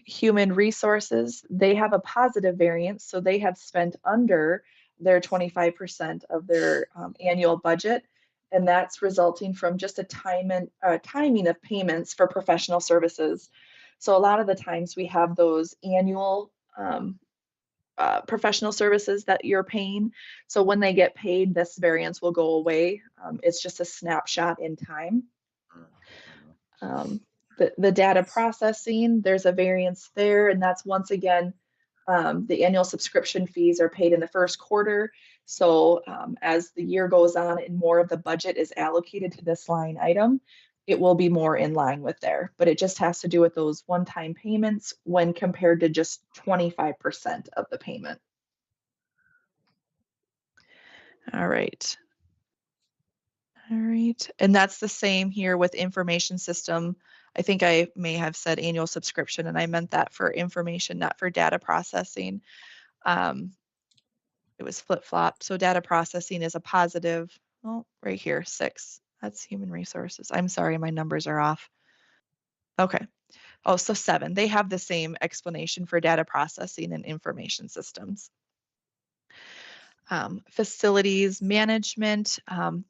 Human resources, they have a positive variance, so they have spent under their 25% of their annual budget, and that's resulting from just a timing of payments for professional services. So a lot of the times we have those annual professional services that you're paying. So when they get paid, this variance will go away. It's just a snapshot in time. The data processing, there's a variance there, and that's once again, the annual subscription fees are paid in the first quarter. So as the year goes on and more of the budget is allocated to this line item, it will be more in line with there. But it just has to do with those one-time payments when compared to just 25% of the payment. All right. All right. And that's the same here with information system. I think I may have said annual subscription, and I meant that for information, not for data processing. It was flip-flop. So data processing is a positive, oh, right here, 6. That's human resources. I'm sorry, my numbers are off. Okay. Oh, so 7. They have the same explanation for data processing and information systems. Facilities management,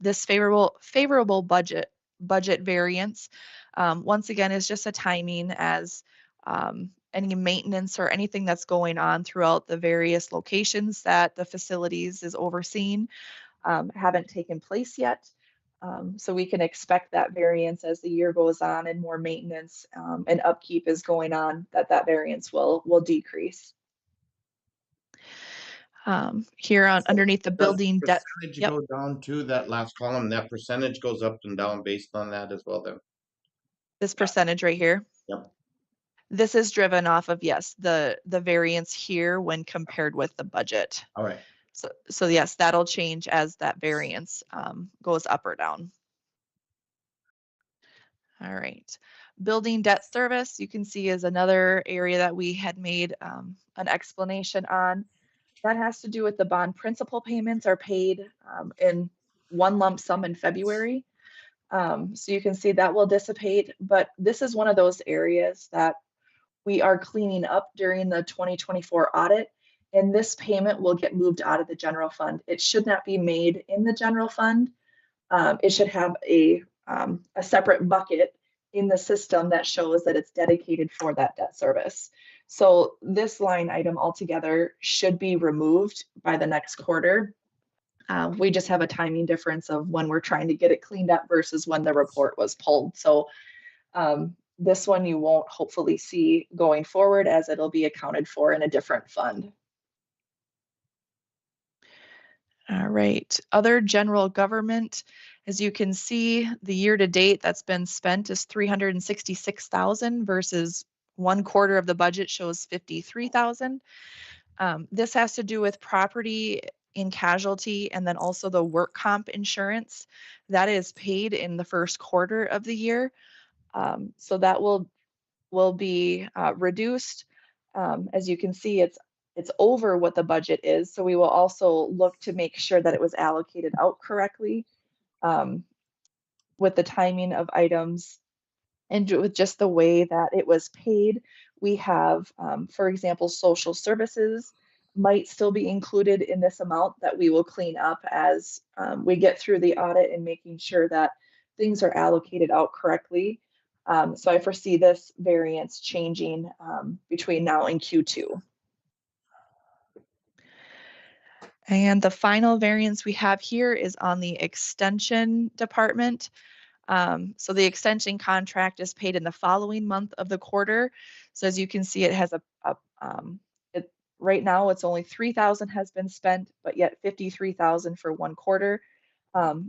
this favorable budget variance, once again, is just a timing, as any maintenance or anything that's going on throughout the various locations that the facilities is overseeing. haven't taken place yet. So we can expect that variance as the year goes on and more maintenance and upkeep is going on, that variance will decrease. Here on underneath the building debt. Percentage Yep. go down to that last column, that percentage goes up and down based on that as well then? This percentage right here. Yep. This is driven off of, yes, the variance here when compared with the budget. All right. So yes, that'll change as that variance goes up or down. All right. Building debt service, you can see, is another area that we had made an explanation on. That has to do with the bond principal payments are paid in one lump sum in February. So you can see that will dissipate, but this is one of those areas that we are cleaning up during the 2024 audit, and this payment will get moved out of the general fund. It should not be made in the general fund. It should have a separate bucket in the system that shows that it's dedicated for that debt service. So this line item altogether should be removed by the next quarter. We just have a timing difference of when we're trying to get it cleaned up versus when the report was pulled. So this one you won't hopefully see going forward, as it'll be accounted for in a different fund. All right, other general government, as you can see, the year to date that's been spent is $366,000 versus 1/4 of the budget shows $53,000. This has to do with property in casualty and then also the work comp insurance that is paid in the first quarter of the year. So that will be reduced. As you can see, it's over what the budget is. So we will also look to make sure that it was allocated out correctly with the timing of items and with just the way that it was paid. We have, for example, social services might still be included in this amount that we will clean up as we get through the audit and making sure that things are allocated out correctly. So I foresee this variance changing between now and Q2. And the final variance we have here is on the extension department. So the extension contract is paid in the following month of the quarter. So as you can see, it has right now it's only $3,000 has been spent, but yet $53,000 for 1/4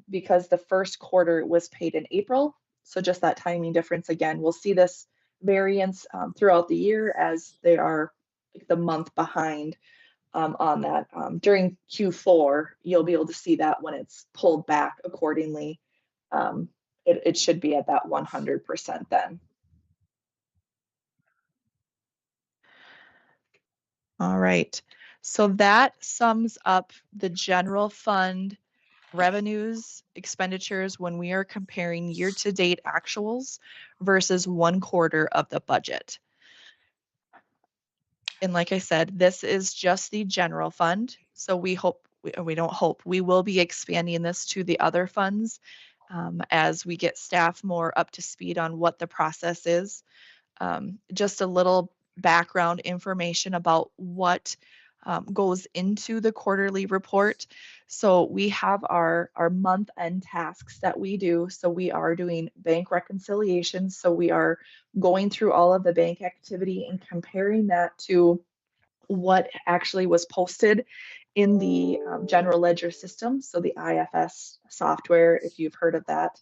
because the first quarter was paid in April. So just that timing difference again, we'll see this variance throughout the year as they are like the month behind on that. During Q4, you'll be able to see that when it's pulled back accordingly. It should be at that 100% then. All right, so that sums up the general fund revenues, expenditures when we are comparing year-to-date actuals versus 1/4 of the budget. And like I said, this is just the general fund. So we don't hope, we will be expanding this to the other funds as we get staff more up to speed on what the process is. Just a little background information about what goes into the quarterly report. So we have our month-end tasks that we do. So we are doing bank reconciliations. So we are going through all of the bank activity and comparing that to what actually was posted in the general ledger system. So the IFS software, if you've heard of that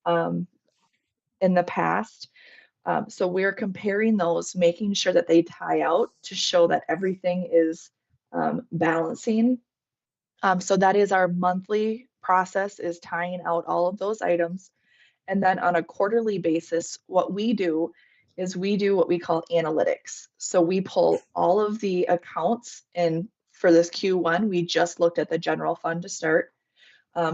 in the past. So we're comparing those, making sure that they tie out to show that everything is balancing. So that is our monthly process, is tying out all of those items. And then on a quarterly basis, what we do is we do what we call analytics. So we pull all of the accounts, and for this Q1, we just looked at the general fund to start.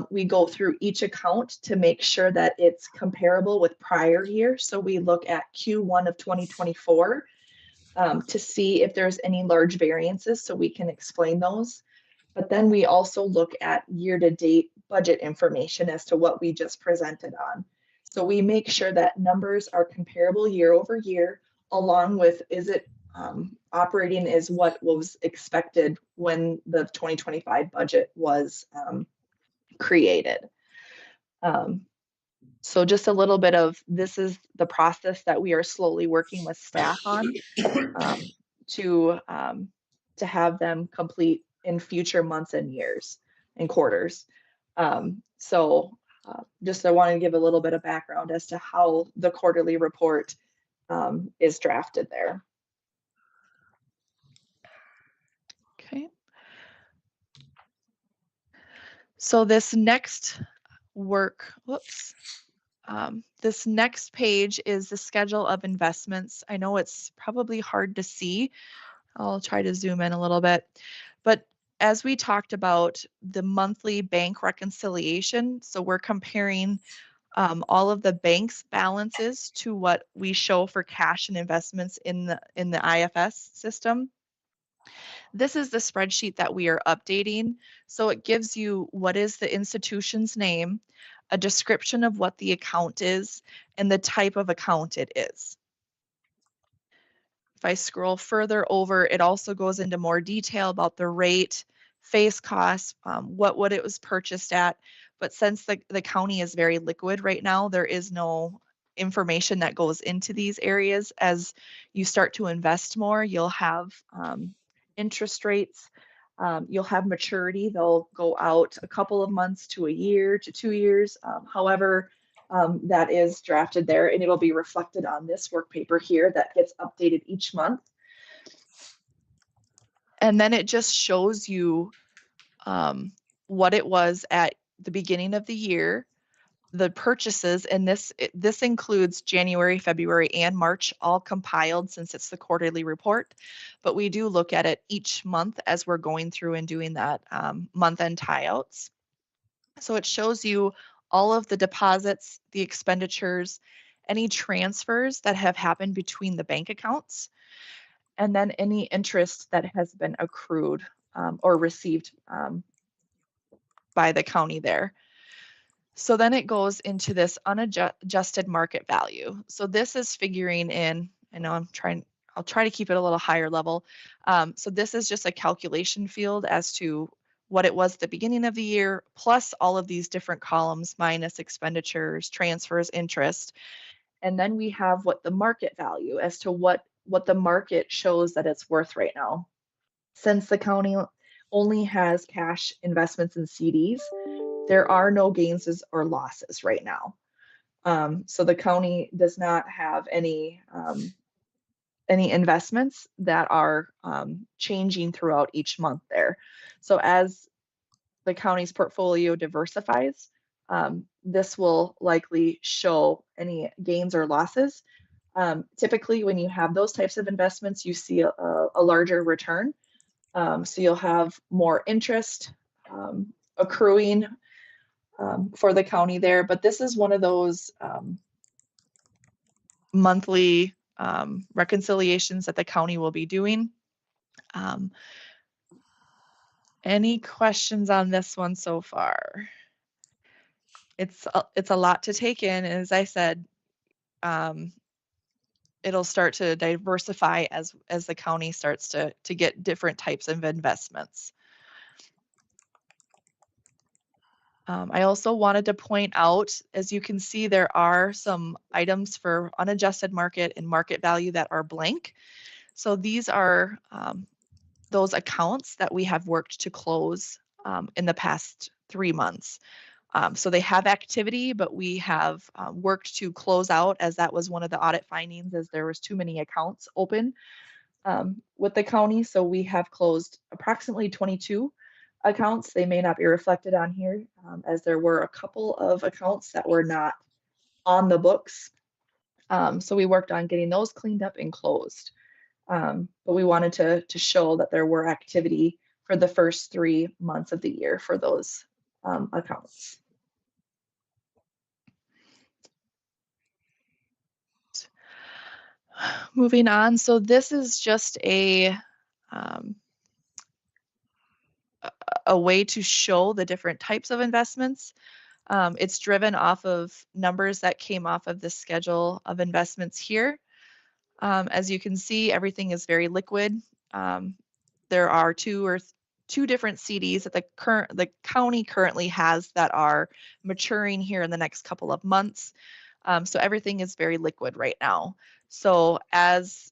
We go through each account to make sure that it's comparable with prior year. So we look at Q1 of 2024 to see if there's any large variances so we can explain those. But then we also look at year-to-date budget information as to what we just presented on. So we make sure that numbers are comparable year over year, along with is it operating as what was expected when the 2025 budget was created. So just a little bit of this is the process that we are slowly working with staff on to have them complete in future months and years and quarters. Just I wanted to give a little bit of background as to how the quarterly report is drafted there. Okay. So this next this next page is the schedule of investments. I know it's probably hard to see. I'll try to zoom in a little bit. But as we talked about the monthly bank reconciliation, so we're comparing all of the bank's balances to what we show for cash and investments in the IFS system. This is the spreadsheet that we are updating. So it gives you what is the institution's name, a description of what the account is, and the type of account it is. If I scroll further over, it also goes into more detail about the rate, face costs, what it was purchased at. But since the county is very liquid right now, there is no information that goes into these areas. As you start to invest more, you'll have interest rates, you'll have maturity. They'll go out a couple of months to a year to 2 years. However, that is drafted there, and it'll be reflected on this work paper here that gets updated each month. And then it just shows you what it was at the beginning of the year, the purchases, and this includes January, February, and March, all compiled since it's the quarterly report. But we do look at it each month as we're going through and doing that month-end tie-outs. So it shows you all of the deposits, the expenditures, any transfers that have happened between the bank accounts, and then any interest that has been accrued or received by the county there. So then it goes into this unadjusted market value. So this is figuring in, I know I'll try to keep it a little higher level. So this is just a calculation field as to what it was at the beginning of the year, plus all of these different columns, minus expenditures, transfers, interest. And then we have what the market value as to what the market shows that it's worth right now. Since the county only has cash investments in CDs, there are no gains or losses right now. So the county does not have any investments that are changing throughout each month there. So as the county's portfolio diversifies, this will likely show any gains or losses. Typically, when you have those types of investments, you see a larger return. So you'll have more interest accruing for the county there. But this is one of those monthly reconciliations that the county will be doing. Any questions on this one so far? It's a lot to take in. As I said, it'll start to diversify as the county starts to get different types of investments. I also wanted to point out, as you can see, there are some items for unadjusted market and market value that are blank. So these are those accounts that we have worked to close in the past 3 months. So they have activity, but we have worked to close out, as that was one of the audit findings, as there was too many accounts open with the county. So we have closed approximately 22 accounts. They may not be reflected on here, as there were a couple of accounts that were not on the books. So we worked on getting those cleaned up and closed. But we wanted to show that there were activity for the first 3 months of the year for those accounts. Moving on, so this is just a way to show the different types of investments. It's driven off of numbers that came off of the schedule of investments here. As you can see, everything is very liquid. There are 2 or two different CDs that the county currently has that are maturing here in the next couple of months. So everything is very liquid right now. So as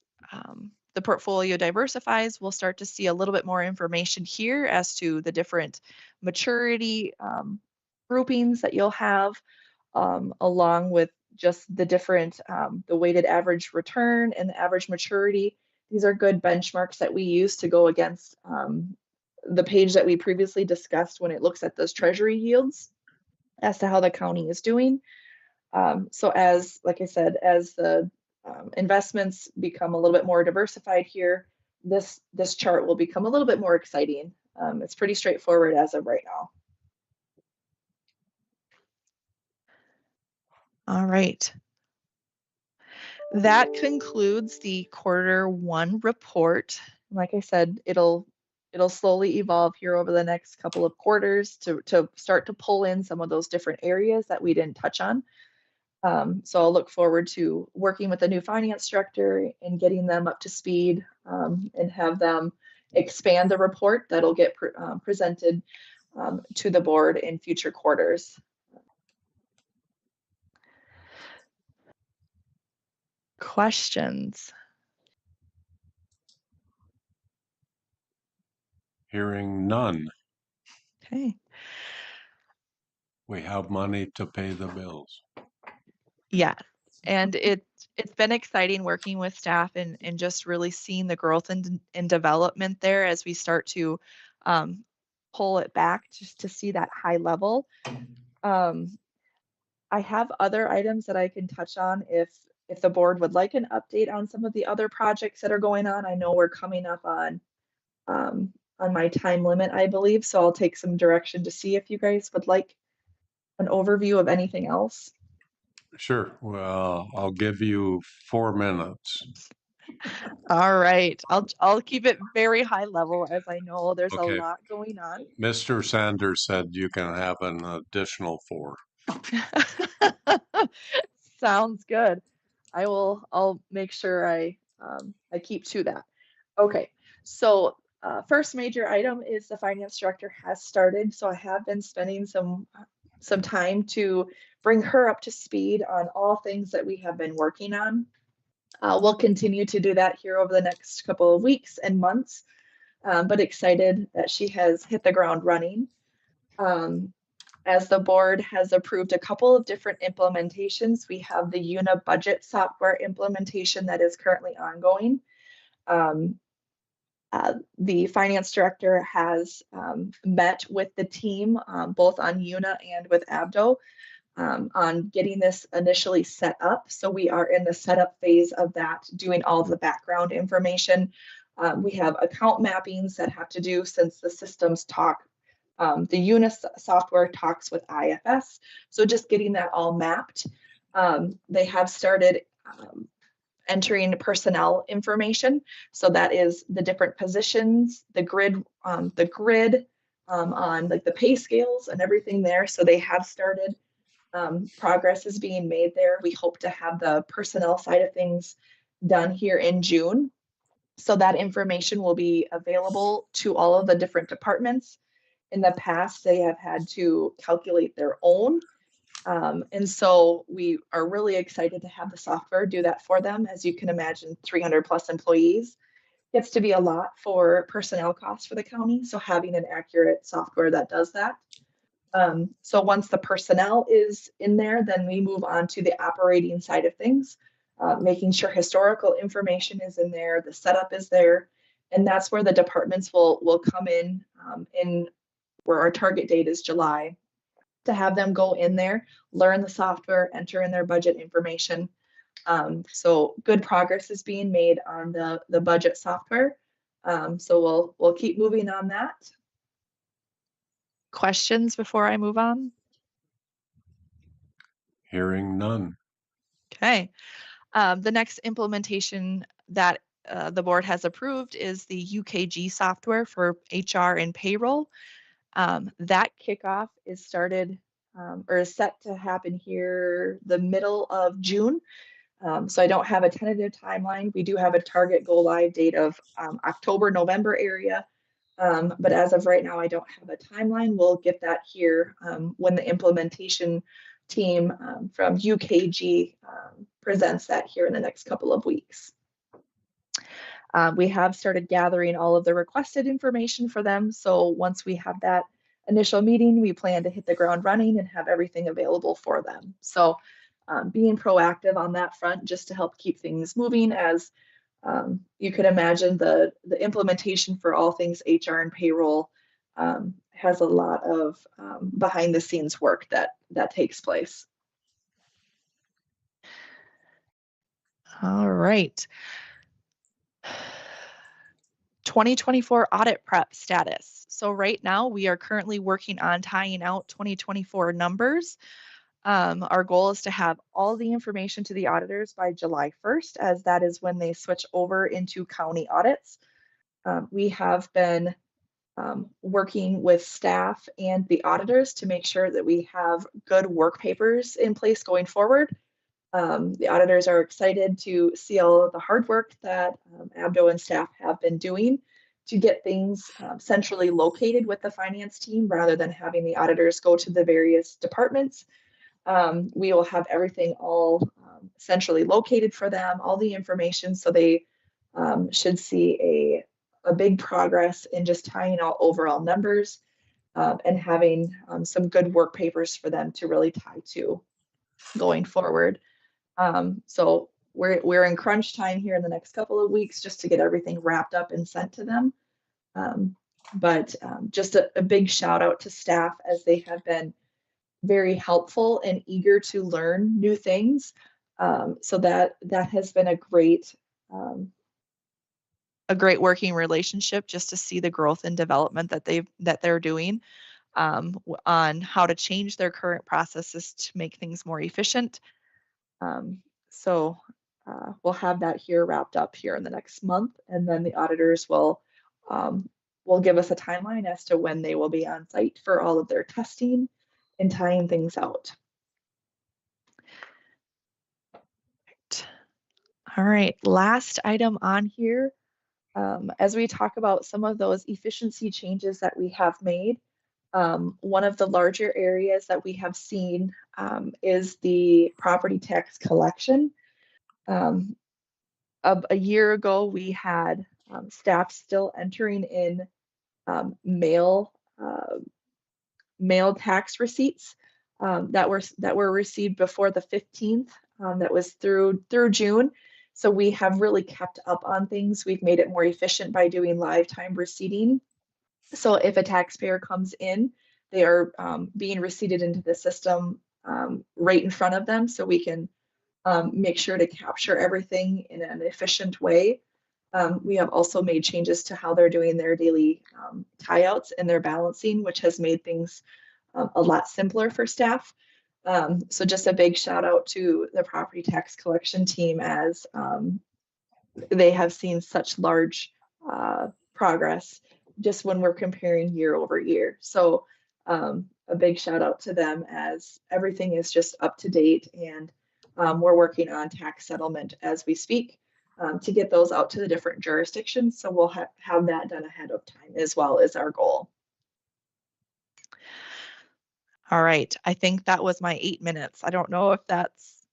the portfolio diversifies, we'll start to see a little bit more information here as to the different maturity groupings that you'll have, along with just the different, the weighted average return and the average maturity. These are good benchmarks that we use to go against the page that we previously discussed when it looks at those treasury yields as to how the county is doing. So as, like I said, as the investments become a little bit more diversified here, this chart will become a little bit more exciting. It's pretty straightforward as of right now. All right. That concludes the Q1 report. Like I said, it'll slowly evolve here over the next couple of quarters to start to pull in some of those different areas that we didn't touch on. So I'll look forward to working with the new finance director and getting them up to speed, and have them expand the report that'll get presented to the board in future quarters. Questions? Hearing none. Okay. We have money to pay the bills. Yeah. And it's been exciting working with staff and just really seeing the growth and development there as we start to pull it back just to see that high level. I have other items that I can touch on if the board would like an update on some of the other projects that are going on. I know we're coming up on my time limit, I believe, so I'll take some direction to see if you guys would like an overview of anything else. Sure. Well, I'll give you 4 minutes. All right. I'll keep it very high level as I know there's a Okay. lot going on. Mr. Sanders said you can have an additional 4. Sounds good. I'll make sure I keep to that. Okay. So first major item is the finance director has started. So I have been spending some time to bring her up to speed on all things that we have been working on. We'll continue to do that here over the next couple of weeks and months, but excited that she has hit the ground running. As the board has approved a couple of different implementations, we have the UNA budget software implementation that is currently ongoing. The finance director has met with the team, both on UNA and with Abdo, on getting this initially set up. So we are in the setup phase of that, doing all of the background information. We have account mappings that have to do since the systems talk. The UNA software talks with IFS. So just getting that all mapped. They have started entering personnel information. So that is the different positions, the grid on like the pay scales and everything there. So they have started. Progress is being made there. We hope to have the personnel side of things done here in June. So that information will be available to all of the different departments. In the past, they have had to calculate their own. And so we are really excited to have the software do that for them. As you can imagine, 300 plus employees gets to be a lot for personnel costs for the county. So having an accurate software that does that. So once the personnel is in there, then we move on to the operating side of things, making sure historical information is in there, the setup is there, and that's where the departments will come in where our target date is July, to have them go in there, learn the software, enter in their budget information. So good progress is being made on the budget software. So we'll keep moving on that. Questions before I move on? Hearing none. Okay. The next implementation that the board has approved is the UKG software for HR and payroll. That kickoff is started or is set to happen here the middle of June. So I don't have a tentative timeline. We do have a target go live date of October, November area. But as of right now, I don't have a timeline. We'll get that here when the implementation team from UKG presents that here in the next couple of weeks. We have started gathering all of the requested information for them. So once we have that initial meeting, we plan to hit the ground running and have everything available for them. So being proactive on that front just to help keep things moving, as you could imagine the implementation for all things HR and payroll has a lot of behind the scenes work that takes place. All right. 2024 audit prep status. So right now we are currently working on tying out 2024 numbers. Our goal is to have all the information to the auditors by July 1st, as that is when they switch over into county audits. We have been working with staff and the auditors to make sure that we have good work papers in place going forward. The auditors are excited to see all of the hard work that Abdo and staff have been doing to get things centrally located with the finance team rather than having the auditors go to the various departments. We will have everything all centrally located for them, all the information, so they should see a big progress in just tying all overall numbers and having some good work papers for them to really tie to going forward. So we're in crunch time here in the next couple of weeks just to get everything wrapped up and sent to them. But just a big shout out to staff, as they have been very helpful and eager to learn new things. So that has been a great working relationship, just to see the growth and development that they're doing on how to change their current processes to make things more efficient. So we'll have that here wrapped up here in the next month, and then the auditors will give us a timeline as to when they will be on site for all of their testing and tying things out. All right, last item on here, as we talk about some of those efficiency changes that we have made, one of the larger areas that we have seen is the property tax collection. A year ago, we had staff still entering in mail tax receipts that were received before the 15th. That was through June. So we have really kept up on things. We've made it more efficient by doing live time receipting. So if a taxpayer comes in, they are being receipted into the system right in front of them, so we can make sure to capture everything in an efficient way. We have also made changes to how they're doing their daily tie outs and their balancing, which has made things a lot simpler for staff. So just a big shout out to the property tax collection team, as they have seen such large progress just when we're comparing year over year. So a big shout out to them, as everything is just up to date, and we're working on tax settlement as we speak to get those out to the different jurisdictions. So we'll have that done ahead of time as well, as our goal. All right, I think that was my 8 minutes. I don't know if that's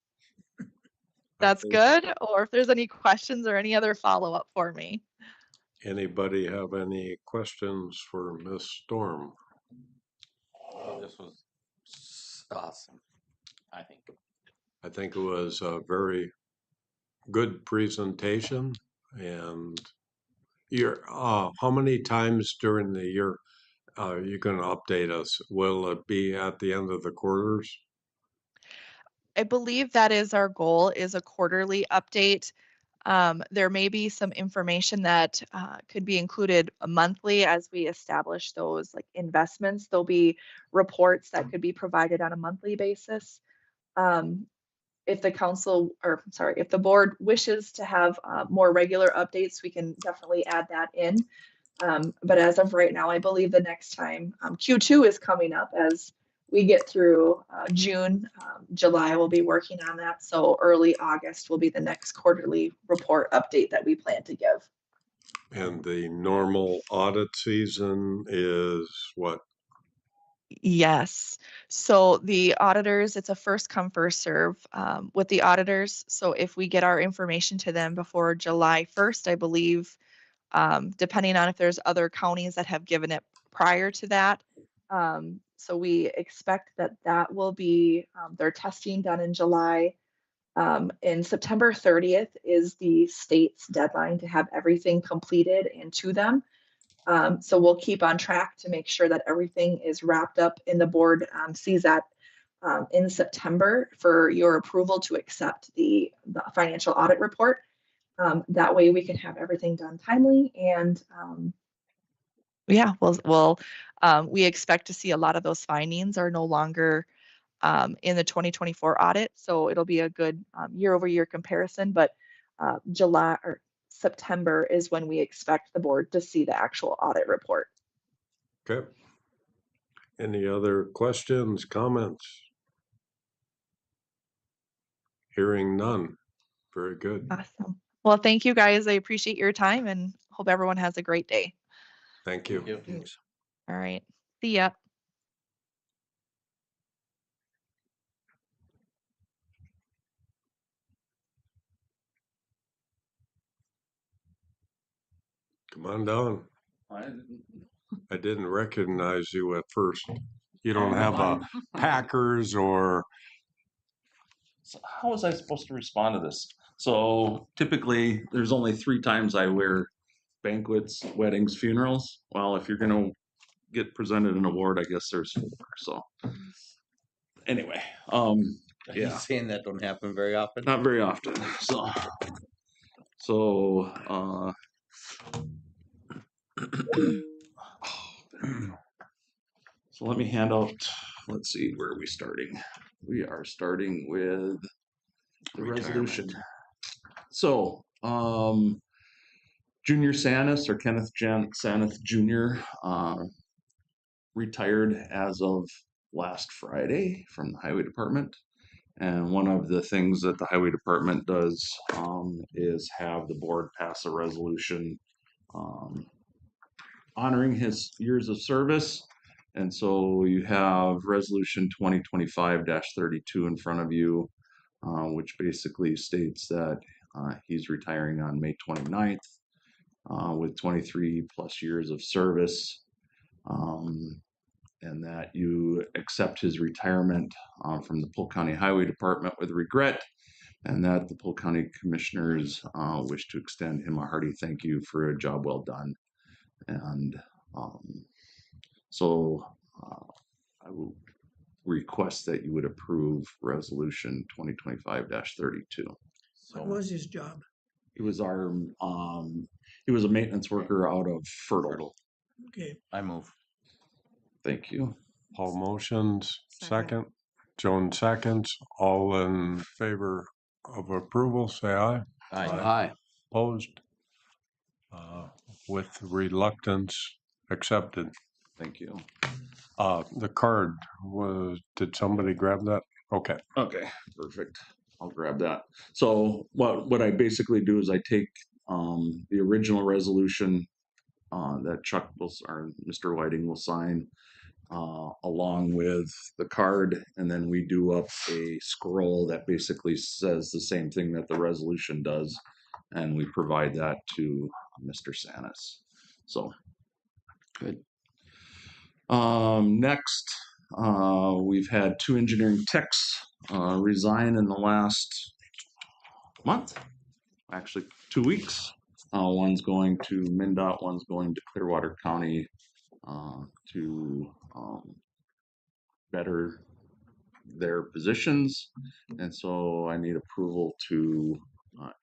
good, or if there's any questions or any other follow-up for me. Anybody have any questions for Miss Storm? This was awesome, I think. I think it was a very good presentation. And how many times during the year you can update us? Will it be at the end of the quarters? I believe that is our goal, is a quarterly update. There may be some information that could be included monthly as we establish those like investments. There'll be reports that could be provided on a monthly basis. If the board wishes to have more regular updates, we can definitely add that in. But as of right now, I believe the next time Q2 is coming up, as we get through June, July, we'll be working on that. So early August will be the next quarterly report update that we plan to give. And the normal audit season is what? Yes. So the auditors, it's a first come, first serve with the auditors. So if we get our information to them before July 1st, I believe, depending on if there's other counties that have given it prior to that. So we expect that that will be their testing done in July. And September 30th is the state's deadline to have everything completed and to them. So we'll keep on track to make sure that everything is wrapped up and the board sees that in September for your approval to accept the financial audit report. That way we can have everything done timely and yeah, we expect to see a lot of those findings are no longer in the 2024 audit. So it'll be a good year over year comparison, but July or September is when we expect the board to see the actual audit report. Okay. Any other questions, comments? Hearing none. Very good. Awesome. Well, thank you guys. I appreciate your time and hope everyone has a great day. Thank you. Thanks. All right. See ya. Come on down. I didn't recognize you at first. You don't have a Packers or So how was I supposed to respond to this? So typically, there's only 3 times I wear banquets, weddings, funerals. Well, if you're gonna get presented an award, I guess there's 4. So anyway, Are you yeah, saying that don't happen very often? not very often. So so let me hand out. Let's see, where are we starting? We are starting with the resolution. So, Junior Sanis or Kenneth Saneth Jr. Retired as of last Friday from the Highway Department. And one of the things that the Highway Department does is have the board pass a resolution honoring his years of service. And so you have resolution 2025-32 in front of you, which basically states that he's retiring on May 29th with 23 plus years of service, and that you accept his retirement from the Polk County Highway Department with regret, and that the Polk County Commissioners wish to extend him a hearty thank you for a job well done. And so I will request that you would approve resolution 2025-32. What was his job? He was he was a maintenance worker out of Fertile. Okay. I move. Thank you. Paul motions, second. Joan seconds. All in favor of approval, say aye. Aye. Opposed? With reluctance, accepted. Thank you. The card did somebody grab that? Okay. Okay, perfect. I'll grab that. So what I basically do is I take the original resolution that Chuck or Mr. Whiting will sign along with the card, and then we do up a scroll that basically says the same thing that the resolution does, and we provide that to Mr. Sanis. So good. Next, we've had 2 engineering techs resign in the last month, actually 2 weeks. One's going to MnDOT, one's going to Clearwater County to better their positions. And so I need approval to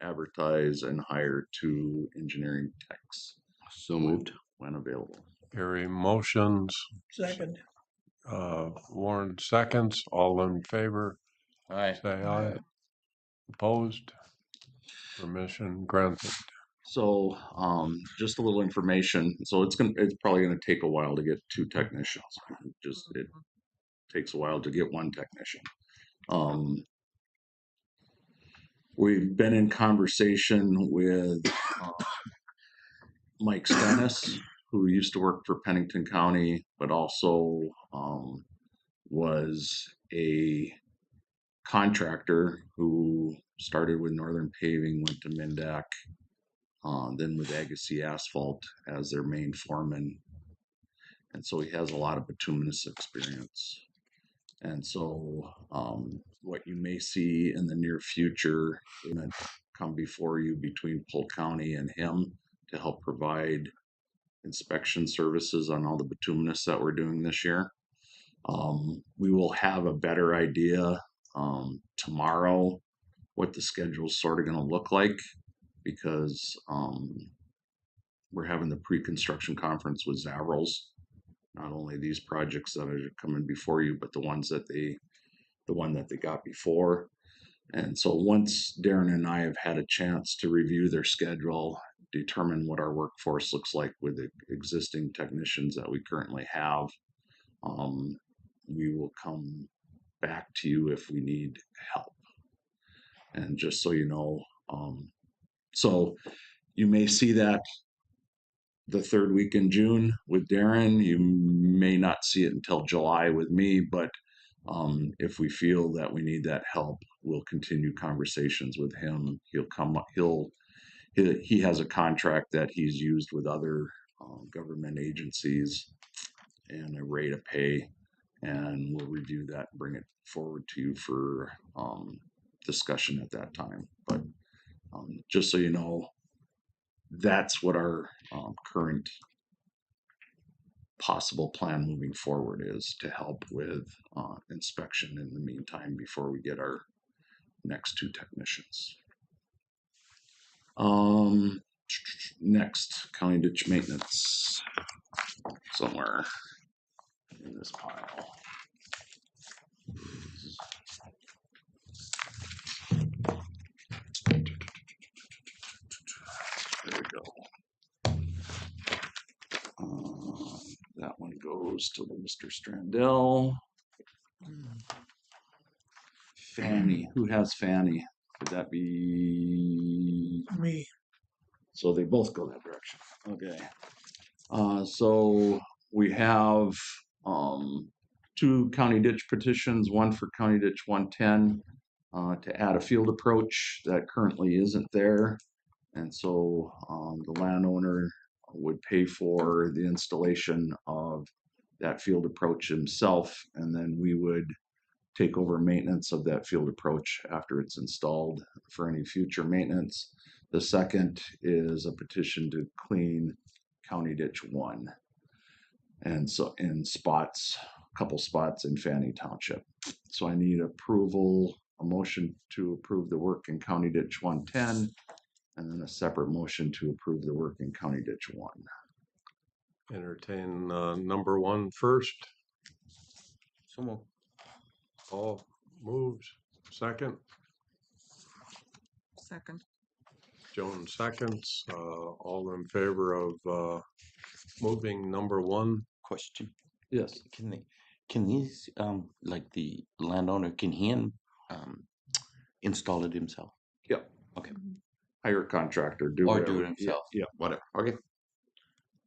advertise and hire 2 engineering techs. So moved. When available. Gary motions. Second. Warren seconds. All in favor, Aye. say aye. Opposed? Permission granted. So just a little information. So it's probably gonna take a while to get 2 technicians. It takes a while to get 1 technician. We've been in conversation with Mike Stennis, who used to work for Pennington County, but also was a contractor who started with Northern Paving, went to Mindak, then with Agassiz Asphalt as their main foreman. And so he has a lot of bituminous experience. And so what you may see in the near future come before you between Polk County and him to help provide inspection services on all the bituminous that we're doing this year. We will have a better idea tomorrow what the schedule is sort of going to look like, because we're having the pre-construction conference with Zavrels. Not only these projects that are coming before you, but the one that they got before. And so once Darren and I have had a chance to review their schedule, determine what our workforce looks like with the existing technicians that we currently have, we will come back to you if we need help. And just so you know, so you may see that the third week in June with Darren. You may not see it until July with me, but if we feel that we need that help, we'll continue conversations with him. He has a contract that he's used with other government agencies and a rate of pay, and we'll review that and bring it forward to you for discussion at that time. But just so you know, that's what our current possible plan moving forward is, to help with inspection in the meantime before we get our next two technicians. Next, county ditch maintenance, somewhere in this pile. There we go. That one goes to Mr. Strandell. Fanny, who has Fanny? Would that be Me. So they both go that direction. Okay. So we have two county ditch petitions, one for county ditch 110 to add a field approach that currently isn't there. And so the landowner would pay for the installation of that field approach himself, and then we would take over maintenance of that field approach after it's installed for any future maintenance. The second is a petition to clean County Ditch 1, and so in spots, a couple spots in Fanny Township. So I need approval, a motion to approve the work in County Ditch 110, and then a separate motion to approve the work in County Ditch 1. Entertain number one first. So moved. Paul moves. Second. Second. Joan seconds. All in favor of moving number one? Question. Yes. Can these like the landowner, can he install it himself? Yep. Okay. Hire a contractor, Or do it himself. Yeah. Whatever. Okay.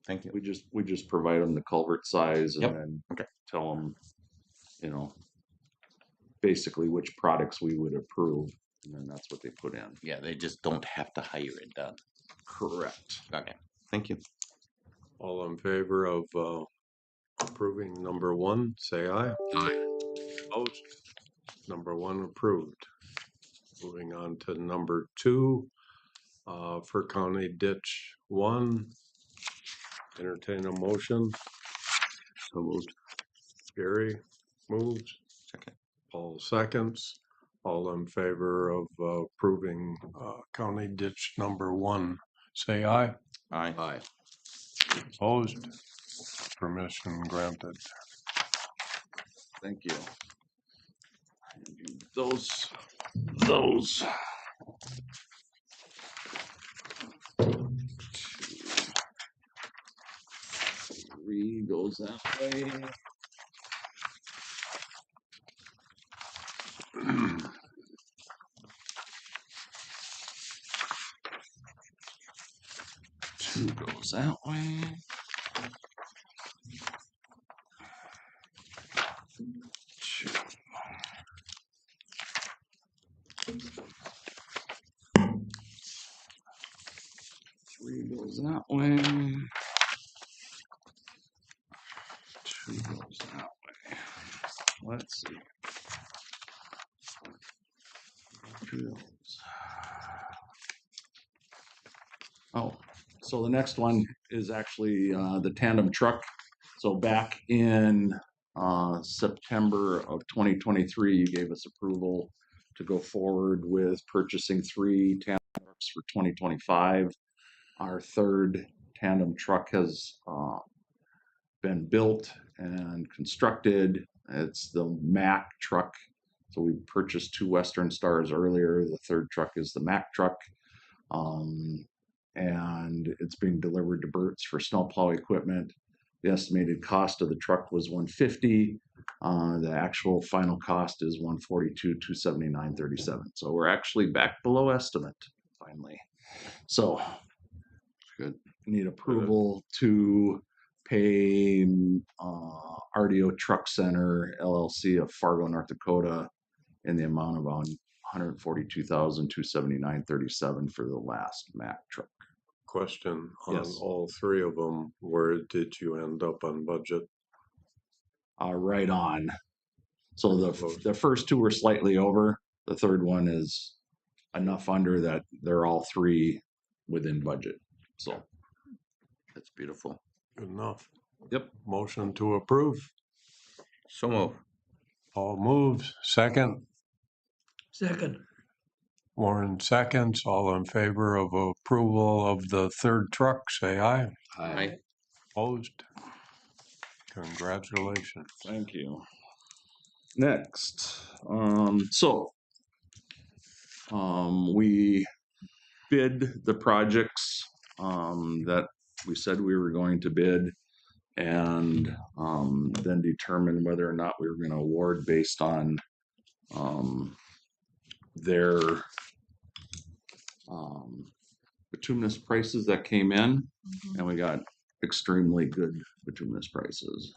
Thank you. We just provide them the culvert size and Yep. then tell them, basically which products we would approve, and then that's what they put in. Yeah, they just don't have to hire it done. Correct. Okay. Thank you. All in favor of approving number one, say aye. Aye. Opposed? Number one approved. Moving on to number two, for County Ditch 1. Entertain a motion. So moved. Gary moves. Second. Paul seconds. All in favor of approving County Ditch number 1, say aye. Aye. Aye. Opposed? Permission granted. Thank you. Those. 3 goes that way. Two goes goes that way. Two. Three goes that way. Two goes that way. Let's see. Two goes. Oh, so the next one is actually the tandem truck. So back in September of 2023, you gave us approval to go forward with purchasing 3 tandem trucks for 2025. Our third tandem truck has been built and constructed. It's the Mack truck. So we purchased 2 Western Stars earlier. The third truck is the Mack truck. And it's being delivered to Burt's for snowplow equipment. The estimated cost of the truck was $150. The actual final cost is $142, $279.37. So we're actually back below estimate finally. So good. Need approval to pay RDO Truck Center LLC of Fargo, North Dakota, in the amount of $142,279.37 for the last Mack truck. Question on Yes. all 3 of them. Where did you end up on budget? Right on. So the first 2 were slightly over. The third one is enough under that they're all 3 within budget. So that's beautiful. Good enough. Yep. Motion to approve. So move. Paul moves. Second. Second. Warren seconds. All in favor of approval of the third truck, say aye. Aye. Opposed? Congratulations. Thank you. Next, we bid the projects that we said we were going to bid, and then determine whether or not we were going to award based on their bituminous prices that came in, and we got extremely good bituminous prices.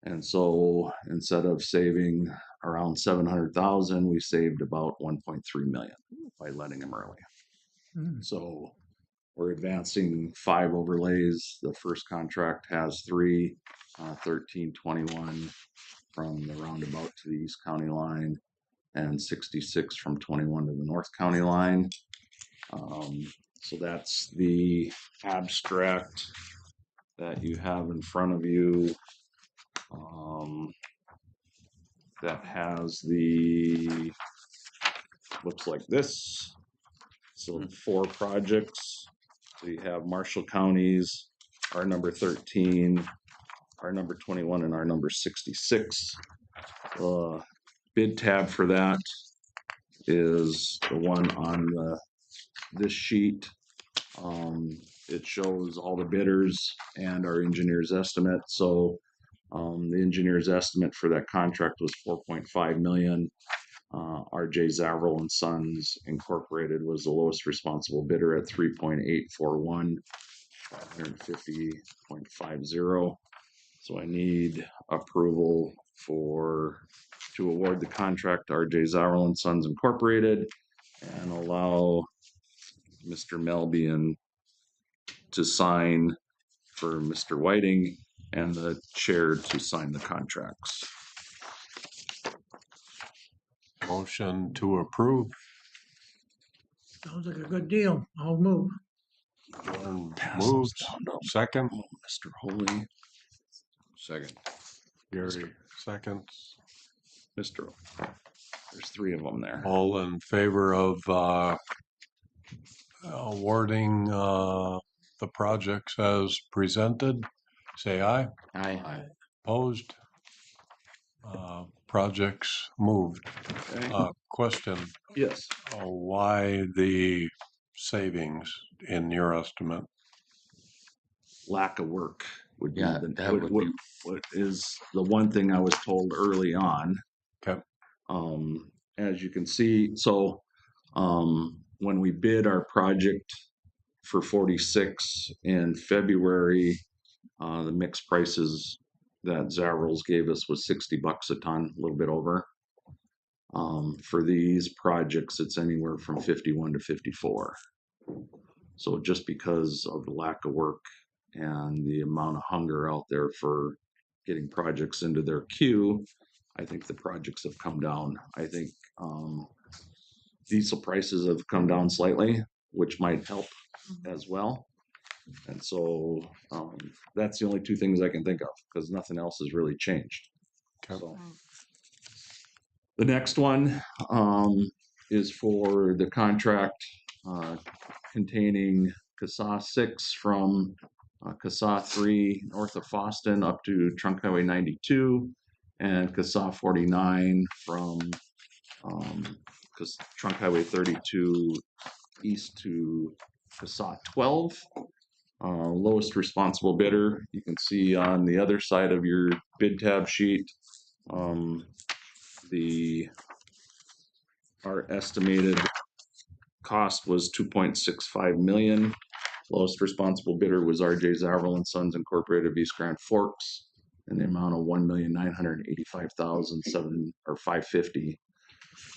And so instead of saving around 700,000, we saved about 1.3 million by letting them early. So we're advancing 5 overlays. The first contract has 3, 1321 from the roundabout to the East County line, and 66 from 21 to the North County line. So that's the abstract that you have in front of you. That has looks like this. So 4 projects. So you have Marshall County's, our number 13, our number 21, and our number 66. Bid tab for that is the one on this sheet. It shows all the bidders and our engineer's estimate. So the engineer's estimate for that contract was $4.5 million. RJ Zavril and Sons Incorporated was the lowest responsible bidder at 3.841, 550.50. So I need approval to award the contract to RJ Zavril and Sons Incorporated and allow Mr. Melbian to sign for Mr. Whiting and the chair to sign the contracts. Motion to approve. Sounds like a good deal. I'll move. Warren moves. Second. Mr. Holy. Second. Gary seconds. Mr. There's 3 of them there. All in favor of awarding the projects as presented, say aye. Aye. Opposed? Projects moved. Okay. Question. Yes. Why the savings in your estimate? Lack of work would be Yeah, that would be. what is the one thing I was told early on. Okay. As you can see, so when we bid our project for 46 in February. The mixed prices that Zavrel's gave us was $60 a ton, a little bit over. For these projects, it's anywhere from 51 to 54. So just because of the lack of work and the amount of hunger out there for getting projects into their queue, I think the projects have come down. I think diesel prices have come down slightly, which might help as well. And so that's the only two things I can think of, because nothing else has really changed. So the next one is for the contract containing CASA 6 from CASA 3 north of Foston up to Trunk Highway 92, and CASA 49 from Trunk Highway 32 east to CASA 12. Lowest responsible bidder, you can see on the other side of your bid tab sheet, our estimated cost was 2.65 million. Lowest responsible bidder was R.J. Zavrel and Sons Incorporated of East Grand Forks in the amount of $1,985,550.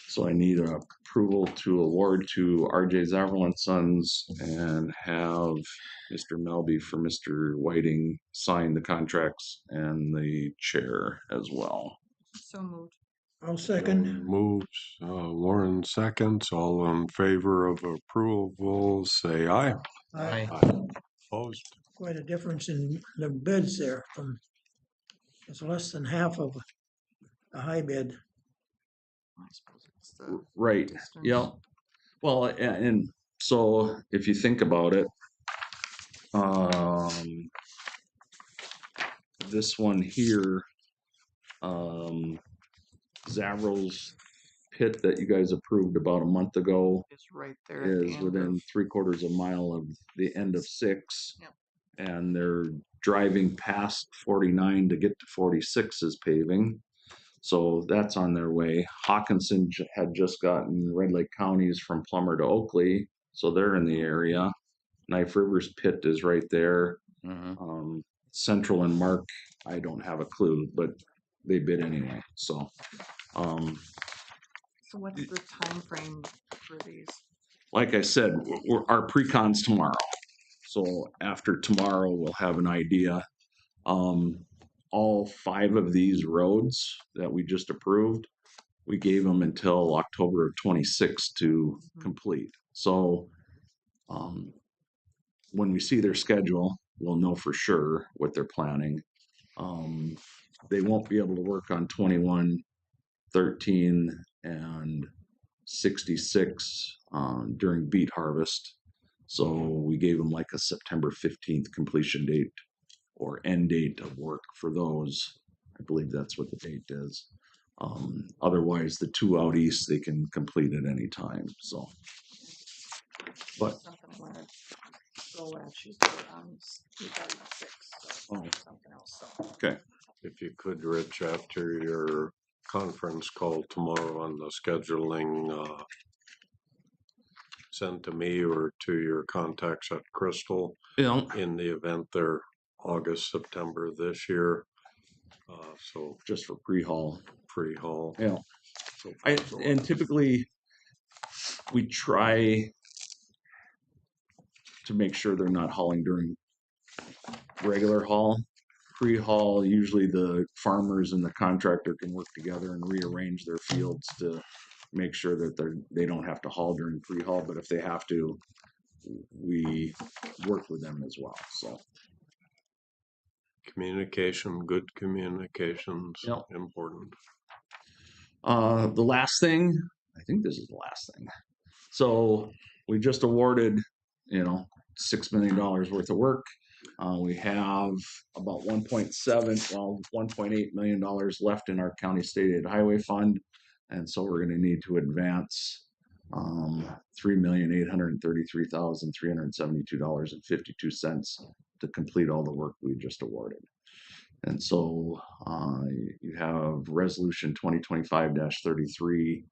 So I need approval to award to R.J. Zavrel and Sons and have Mr. Melby for Mr. Whiting sign the contracts and the chair as well. So moved. I'll second. Moves, Warren seconds. All in favor of approval, say aye. Aye. Opposed? Quite a difference in the bids there. It's less than half of a high bid. I suppose it's the Right. distance. Yeah. Well, and so if you think about it, this one here, Zavrel's pit that you guys approved about a month ago It's right there at the is end within of, 3/4 of a mile of the end of 6. Yep. And they're driving past 49 to get to 46 is paving. So that's on their way. Hawkinson had just gotten Red Lake counties from Plummer to Oakley, so they're in the area. Knife River's pit is right there. Central and Mark, I don't have a clue, but they bid anyway. So so what's the time frame for these? like I said, our pre-con's tomorrow. So after tomorrow, we'll have an idea. All 5 of these roads that we just approved, we gave them until October of 26 to complete. So when we see their schedule, we'll know for sure what they're planning. They won't be able to work on 21, 13, and 66 during beet harvest. So we gave them like a September 15th completion date or end date of work for those. I believe that's what the date is. Otherwise, the 2 out east, they can complete at any time. So, but Something I wanted to throw at you for 2006, so something else. So. Okay. If you could, Rich, after your conference call tomorrow on the scheduling, send to me or to your contacts at Crystal. Yeah. In the event they're August, September this year. So just for pre-haul. Pre-haul. Yeah. And typically we try to make sure they're not hauling during regular haul. Pre-haul, usually the farmers and the contractor can work together and rearrange their fields to make sure that they don't have to haul during pre-haul. But if they have to, we work with them as well. So communication, good communications, important. The last thing, I think this is the last thing. So we just awarded, $6 million worth of work. We have about $1.8 million left in our county state aid highway fund. And so we're going to need to advance $3,833,372.52 to complete all the work we just awarded. And so you have resolution 2025-33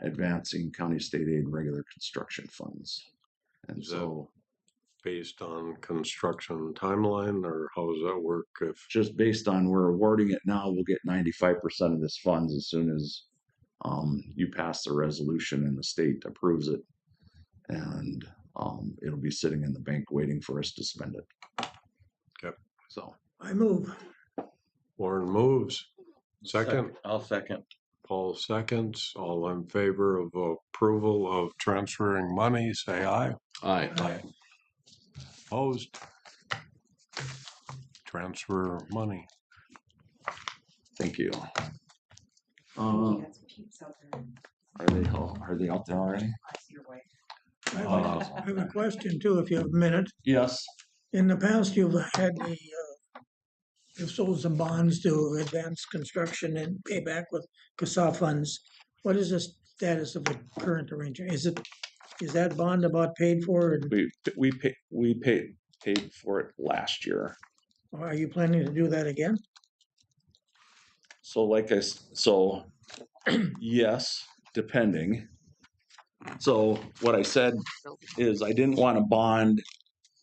advancing county state aid regular construction funds. And so based on construction timeline, or how does that work? If Just based on we're awarding it now, we'll get 95% of this funds as soon as you pass the resolution and the state approves it. And it'll be sitting in the bank waiting for us to spend it. Okay. So I move. Warren moves. Second. I'll second. Paul seconds. All in favor of approval of transferring money, say aye. Aye. Aye. Opposed? Transfer money. thank you. Are they out there already? I have a question too, if you have a minute. Yes. In the past, you've had you've sold some bonds to advance construction and pay back with CASA funds. What is the status of the current arrangement? Is that bond about paid for? We paid for it last year. Or are you planning to do that again? So yes, depending. So what I said is I didn't want a bond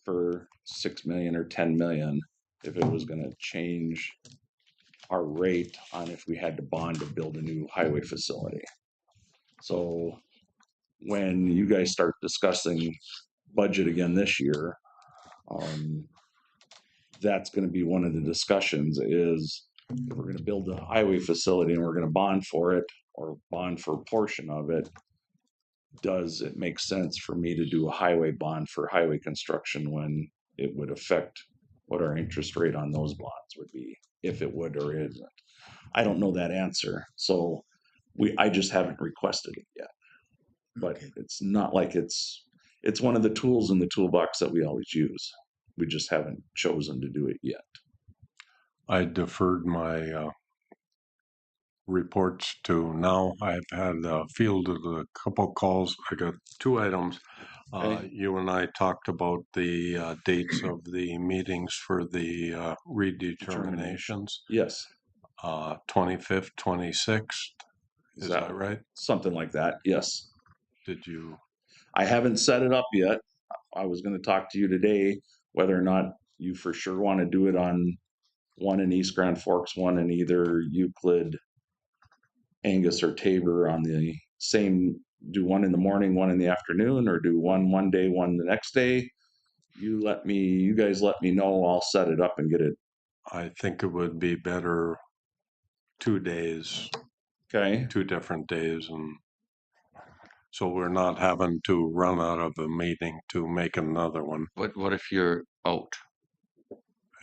for 6 million or 10 million if it was going to change our rate on if we had to bond to build a new highway facility. So when you guys start discussing budget again this year, that's going to be one of the discussions is if we're going to build a highway facility and we're going to bond for it or bond for a portion of it, does it make sense for me to do a highway bond for highway construction when it would affect what our interest rate on those bonds would be, if it would or isn't? I don't know that answer. So I just haven't requested it yet. But it's not like it's one of the tools in the toolbox that we always use. We just haven't chosen to do it yet. I deferred my reports to now. I've had fielded a couple calls. I got 2 items. Okay. You and I talked about the dates of the meetings for the redeterminations. Yes. 25th, 26th. Is that right? Something like that. Yes. Did you? I haven't set it up yet. I was going to talk to you today whether or not you for sure want to do it on one in East Grand Forks, one in either Euclid, Angus, or Tabor on the same, do one in the morning, one in the afternoon, or do one day, one the next day. You guys let me know. I'll set it up and get it. I think it would be better 2 days. Okay. 2 different days, and so we're not having to run out of a meeting to make another one. What if you're out?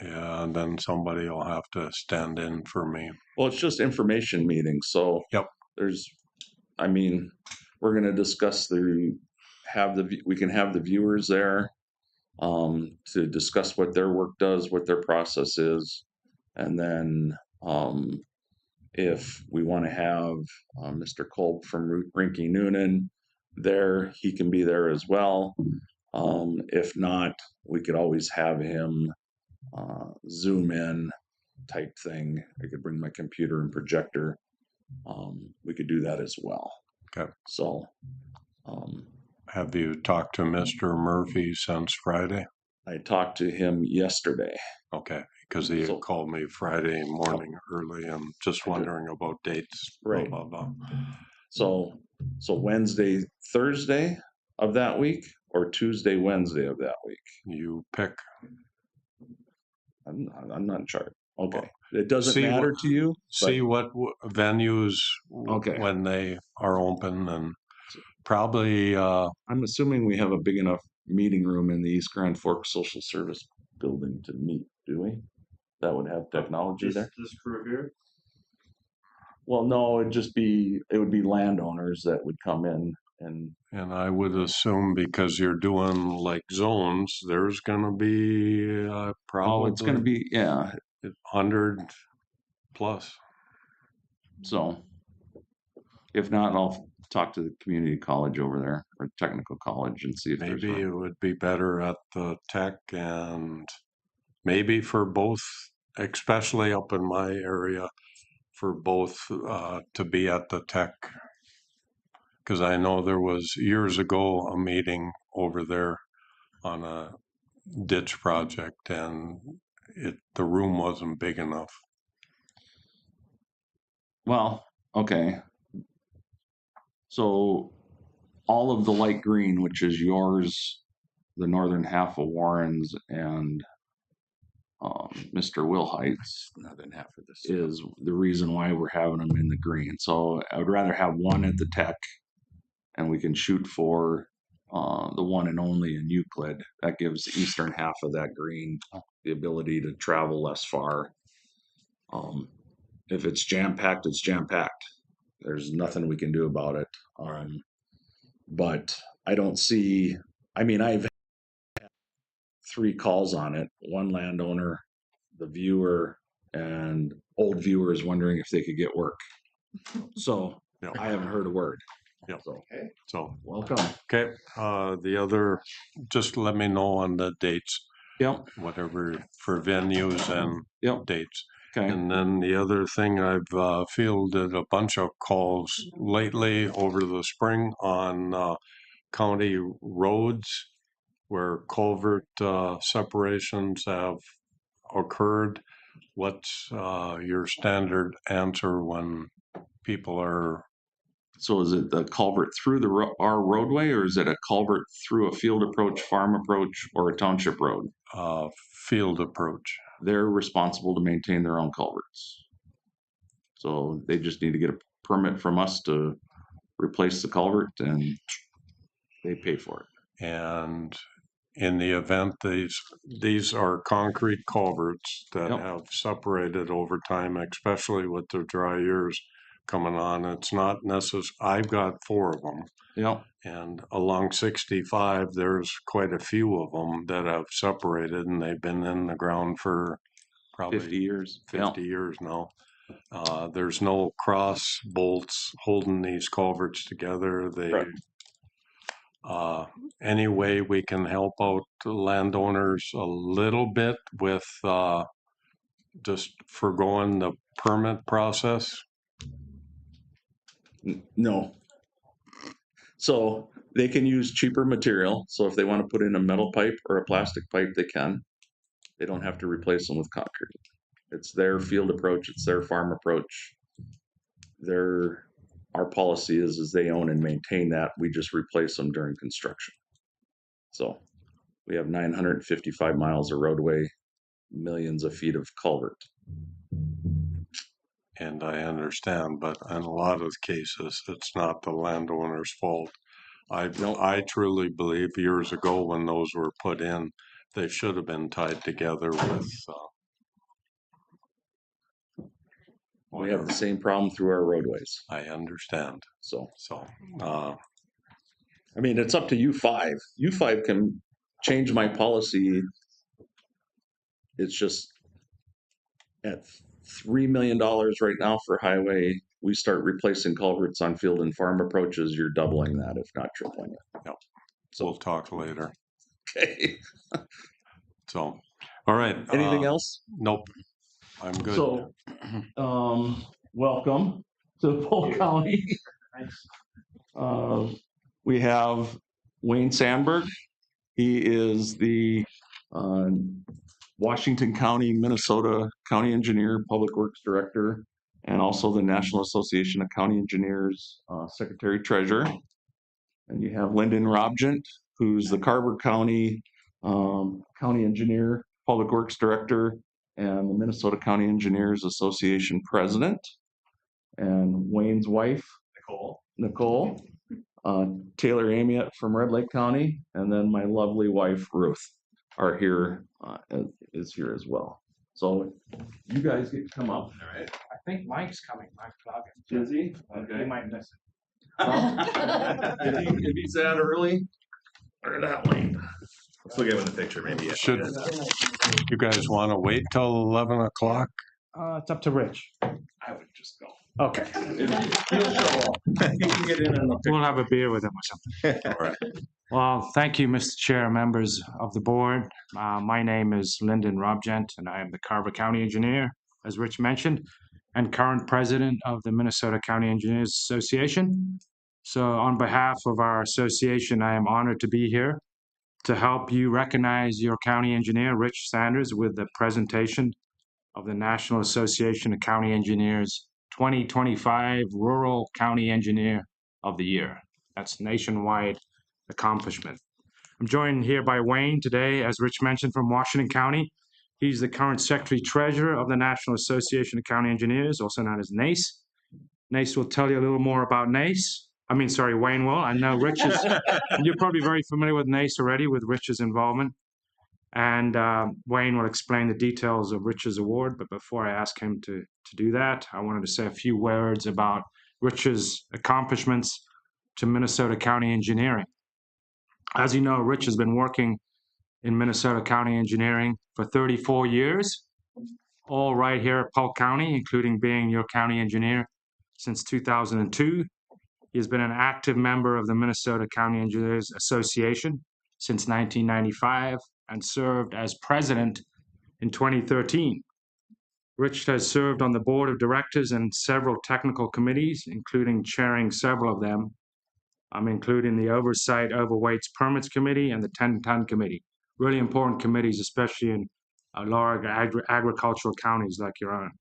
Yeah, and then somebody will have to stand in for me. Well, it's just information meetings. So yep. We're going to discuss we can have the viewers there to discuss what their work does, what their process is. And then if we want to have Mr. Polk from Rinky Noonan there, he can be there as well. If not, we could always have him Zoom in type thing. I could bring my computer and projector. We could do that as well. Okay. So, have you talked to Mr. Murphy since Friday? I talked to him yesterday. Okay, because he had called me Friday morning early. I'm just wondering about dates. Right. Blah, blah, blah. So Wednesday, Thursday of that week, or Tuesday, Wednesday of that week. You pick. I'm not in charge. Okay. It doesn't matter to you. See what venues when they are open, and probably. I'm assuming we have a big enough meeting room in the East Grand Forks Social Service Building to meet. Do we? That would have technology there. This crew here. Well, no, it would be landowners that would come in and I would assume because you're doing like zones, there's going to be probably. Oh, it's going to be 100 plus. So, if not, I'll talk to the community college over there or technical college and see if maybe it would be better at the tech, and maybe for both, especially up in my area, for both to be at the tech. Because I know there was years ago a meeting over there on a ditch project, and the room wasn't big enough. Well, okay. So all of the light green, which is yours, the northern half of Warren's, and Mr. Wilhite's, Northern half of this is the reason why we're having them in the green. So I would rather have one at the Tech, and we can shoot for the one and only in Euclid. That gives the eastern half of that green the ability to travel less far. If it's jam-packed, it's jam-packed. There's nothing we can do about it. But I don't see, I mean, I've had 3 calls on it. One landowner, the viewer, and old viewers wondering if they could get work. So I haven't heard a word. Yep. Okay. So welcome. Okay. The other, just let me know on the dates. Yep. Whatever for venues and dates. Okay. And then the other thing, I've fielded a bunch of calls lately over the spring on county roads where culvert separations have occurred. What's your standard answer when people are? So is it the culvert through our roadway, or is it a culvert through a field approach, farm approach, or a township road? Field approach. They're responsible to maintain their own culverts. So they just need to get a permit from us to replace the culvert, and they pay for it. And in the event these are concrete culverts that have separated over time, especially with the dry years coming on, it's not necessary. I've got 4 of them. Yep. And along 65, there's quite a few of them that have separated, and they've been in the ground for probably 50 years. 50 years now. There's no cross bolts holding these culverts together. Any way we can help out the landowners a little bit with just foregoing the permit process? No. So they can use cheaper material. So if they want to put in a metal pipe or a plastic pipe, they can. They don't have to replace them with concrete. It's their field approach. It's their farm approach. Our policy is they own and maintain that. We just replace them during construction. So we have 955 miles of roadway, millions of feet of culvert. And I understand, but in a lot of cases, it's not the landowner's fault. I truly believe years ago when those were put in, they should have been tied together with. We have the same problem through our roadways. I understand. So, I mean, it's up to U5. U5 can change my policy. It's just at $3 million right now for highway. We start replacing culverts on field and farm approaches. You're doubling that, if not tripling it. Yep. So we'll talk later. Okay. So, all right. Anything else? Nope. I'm good. So, welcome to Polk County. We have Wayne Sandberg. He is the Washington County, Minnesota County Engineer, Public Works Director, and also the National Association of County Engineers Secretary Treasurer. And you have Lyndon Robgent, who's the Carver County County Engineer, Public Works Director, and the Minnesota County Engineers Association President. And Wayne's wife, Nicole, Taylor Amiot from Red Lake County, and then my lovely wife, Ruth, are here, is here as well. So you guys get to come up. All right. I think Mike's coming. Mike's talking. Is he? Okay. You might miss it. If he's that early, or that late. Let's look at it in the picture, maybe. Should you guys want to wait till 11 o'clock? It's up to Rich. I would just go. Okay. He'll show up. He can get in and We'll have a beer with him or something. All right. Well, thank you, Mr. Chair, members of the board. My name is Lyndon Robgent, and I am the Carver County Engineer, as Rich mentioned, and current president of the Minnesota County Engineers Association. So on behalf of our association, I am honored to be here. to help you recognize your county engineer, Rich Sanders, with the presentation of the National Association of County Engineers 2025 Rural County Engineer of the Year. That's nationwide accomplishment. I'm joined here by Wayne today, as Rich mentioned, from Washington County. He's the current Secretary Treasurer of the National Association of County Engineers, also known as NACE. NACE will tell you a little more about NACE. Wayne will. I know Rich is, you're probably very familiar with NACE already with Rich's involvement. And Wayne will explain the details of Rich's award. But before I ask him to do that, I wanted to say a few words about Rich's accomplishments to Minnesota County Engineering. As you know, Rich has been working in Minnesota County Engineering for 34 years, all right here at Polk County, including being your county engineer since 2002. He has been an active member of the Minnesota County Engineers Association since 1995 and served as president in 2013. Rich has served on the board of directors and several technical committees, including chairing several of them, including the Oversight Overweights Permits Committee and the 10-Ton Committee. Really important committees, especially in large agricultural counties like your own.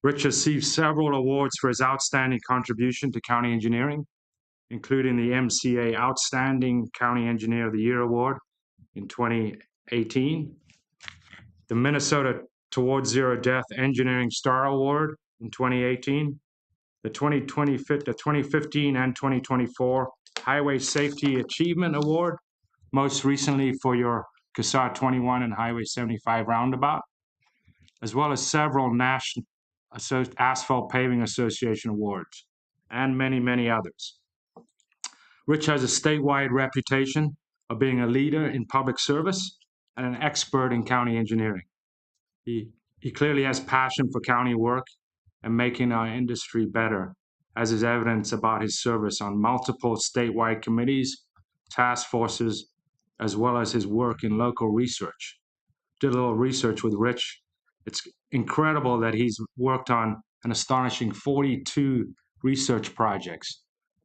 Rich received several awards for his outstanding contribution to county engineering, including the MCA Outstanding County Engineer of the Year Award in 2018, the Minnesota Towards Zero Death Engineering Star Award in 2018, the 2015 and 2024 Highway Safety Achievement Award, most recently for your CASAR 21 and Highway 75 roundabout, as well as several National Asphalt Paving Association awards, and many, many others. Rich has a statewide reputation of being a leader in public service and an expert in county engineering. He clearly has passion for county work and making our industry better, as is evidence about his service on multiple statewide committees, task forces, as well as his work in local research. Did a little research with Rich. It's incredible that he's worked on an astonishing 42 research projects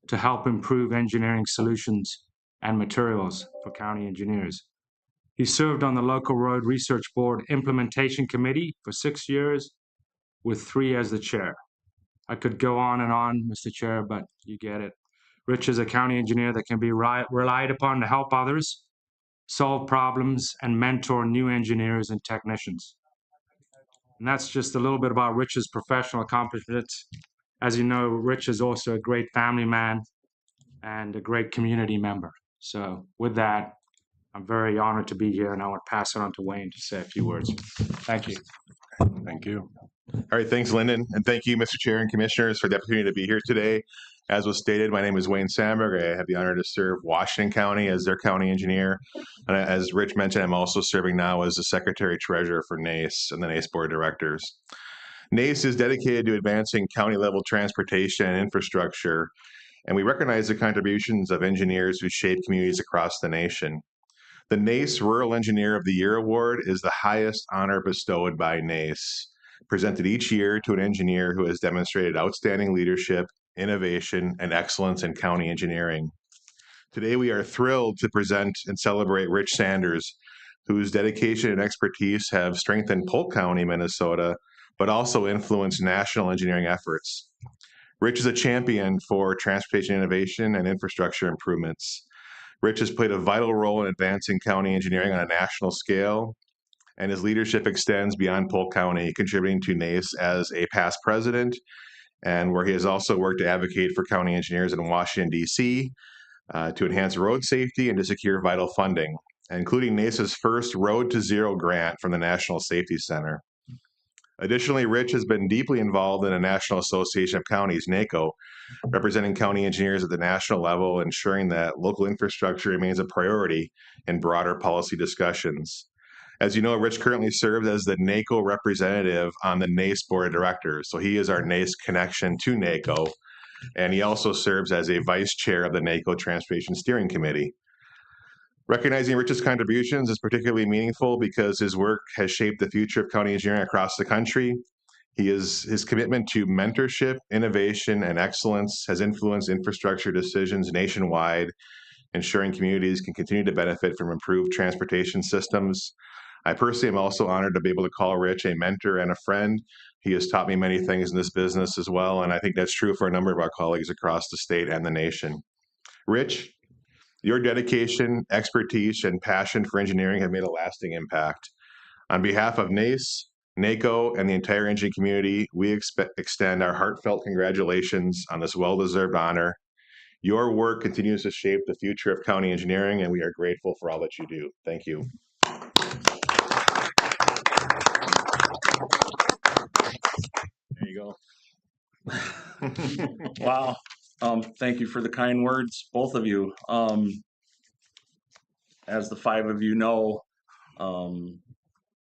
to help improve engineering solutions and materials for county engineers. He served on the Local Road Research Board Implementation Committee for 6 years, with 3 as the chair. I could go on and on, Mr. Chair, but you get it. Rich is a county engineer that can be relied upon to help others, solve problems, and mentor new engineers and technicians. And that's just a little bit about Rich's professional accomplishments. As you know, Rich is also a great family man and a great community member. So with that, I'm very honored to be here, and I want to pass it on to Wayne to say a few words. Thank you. Thank you. All right, thanks, Lyndon, and thank you, Mr. Chair and Commissioners, for the opportunity to be here today. As was stated, my name is Wayne Sandberg. I have the honor to serve Washington County as their county engineer. And as Rich mentioned, I'm also serving now as the Secretary Treasurer for NACE and the NACE Board of Directors. NACE is dedicated to advancing county-level transportation and infrastructure, and we recognize the contributions of engineers who shape communities across the nation. The NACE Rural Engineer of the Year Award is the highest honor bestowed by NACE, presented each year to an engineer who has demonstrated outstanding leadership, innovation, and excellence in county engineering. Today, we are thrilled to present and celebrate Rich Sanders, whose dedication and expertise have strengthened Polk County, Minnesota, but also influenced national engineering efforts. Rich is a champion for transportation innovation and infrastructure improvements. Rich has played a vital role in advancing county engineering on a national scale, and his leadership extends beyond Polk County, contributing to NACE as a past president, and where he has also worked to advocate for county engineers in Washington, D.C., to enhance road safety and to secure vital funding, including NACE's first Road to Zero grant from the National Safety Center. Additionally, Rich has been deeply involved in the National Association of Counties, NACO, representing county engineers at the national level, ensuring that local infrastructure remains a priority in broader policy discussions. As you know, Rich currently serves as the NACO representative on the NACE Board of Directors. So he is our NACE connection to NACO, and he also serves as a vice chair of the NACO Transportation Steering Committee. Recognizing Rich's contributions is particularly meaningful because his work has shaped the future of county engineering across the country. His commitment to mentorship, innovation, and excellence has influenced infrastructure decisions nationwide, ensuring communities can continue to benefit from improved transportation systems. I personally am also honored to be able to call Rich a mentor and a friend. He has taught me many things in this business as well, and I think that's true for a number of our colleagues across the state and the nation. Rich, your dedication, expertise, and passion for engineering have made a lasting impact. On behalf of NACE, NACO, and the entire engineering community, we extend our heartfelt congratulations on this well-deserved honor. Your work continues to shape the future of county engineering, and we are grateful for all that you do. Thank you. There you go. Wow. Thank you for the kind words, both of you. As the five of you know,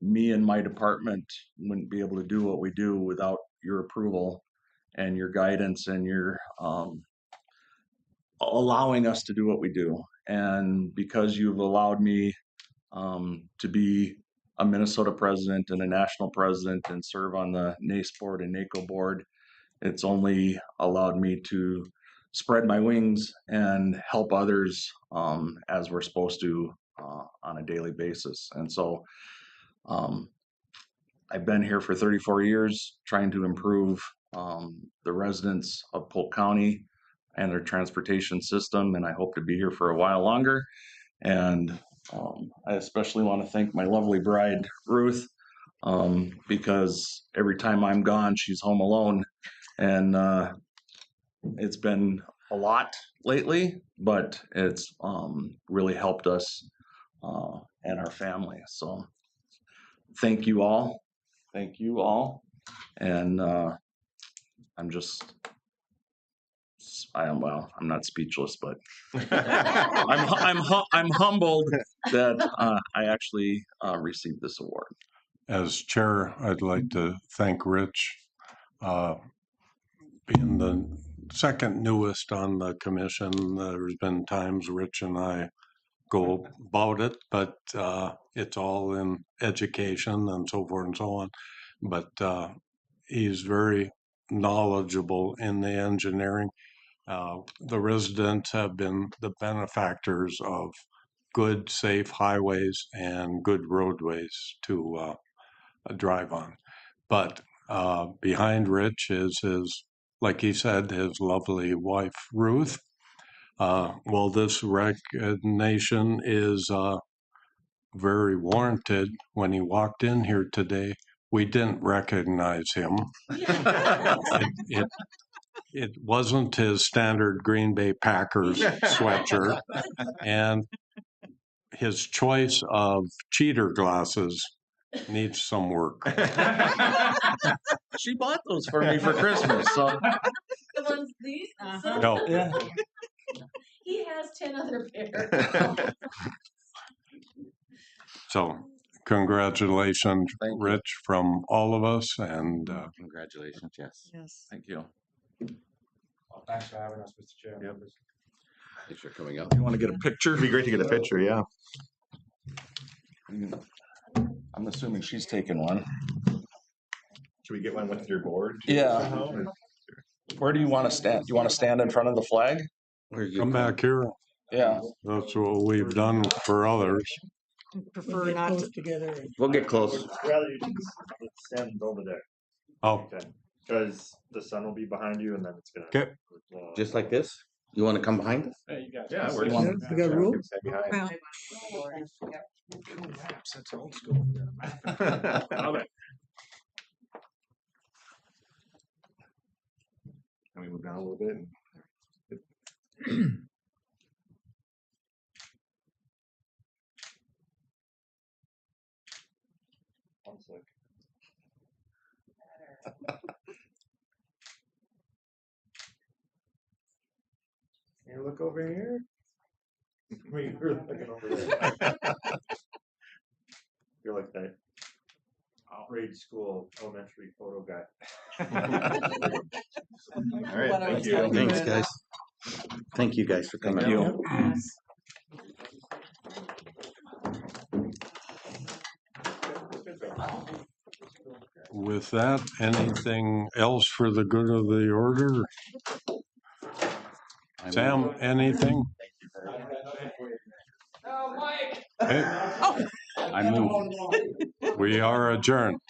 me and my department wouldn't be able to do what we do without your approval and your guidance and your allowing us to do what we do. And because you've allowed me to be a Minnesota president and a national president and serve on the NACE board and NACO board, it's only allowed me to spread my wings and help others as we're supposed to on a daily basis. And so I've been here for 34 years trying to improve the residents of Polk County and their transportation system, and I hope to be here for a while longer. And I especially want to thank my lovely bride, Ruth, because every time I'm gone, she's home alone. And it's been a lot lately, but it's really helped us and our family. So thank you all. Thank you all. And I'm not speechless, but I'm humbled that I actually received this award. As chair, I'd like to thank Rich, being the second newest on the commission. There's been times Rich and I go about it, but it's all in education and so forth and so on. But he's very knowledgeable in the engineering. The residents have been the benefactors of good, safe highways and good roadways to drive on. But behind Rich is his, like he said, his lovely wife, Ruth. Well, this recognition is very warranted. When he walked in here today, we didn't recognize him. It wasn't his standard Green Bay Packers sweatshirt, and his choice of cheater glasses needs some work. She bought those for me for Christmas. So The ones these? No. Yeah. He has 10 other pairs. So congratulations, Rich, from all of us, and Congratulations, yes. Yes. Thank you. Well, thanks for having us, Mr. Chair. Yep. Thanks for coming up. You want to get a picture? It'd be great to get a picture, yeah. I'm assuming she's taking one. Should we get one with your board? Yeah. Where do you want to stand? Do you want to stand in front of the flag? come back here. Yeah. That's what we've done for others. Prefer not to. Together. We'll get close. Rather you just stand over there. Oh. Okay. Because the sun will be behind you and then it's gonna. Okay. Just like this? You want to come behind us? Hey, you guys. Yeah, we're We got room? Well, That's old school. Love it. Can we move down a little bit? One sec. You look over here. You're looking over there. You're like that grade school elementary photo guy. All right, thank you. Thanks, guys. Thank you guys for coming. Thank you. With that, anything else for the good of the order? Sam, anything? Okay, Oh, I move. We are adjourned.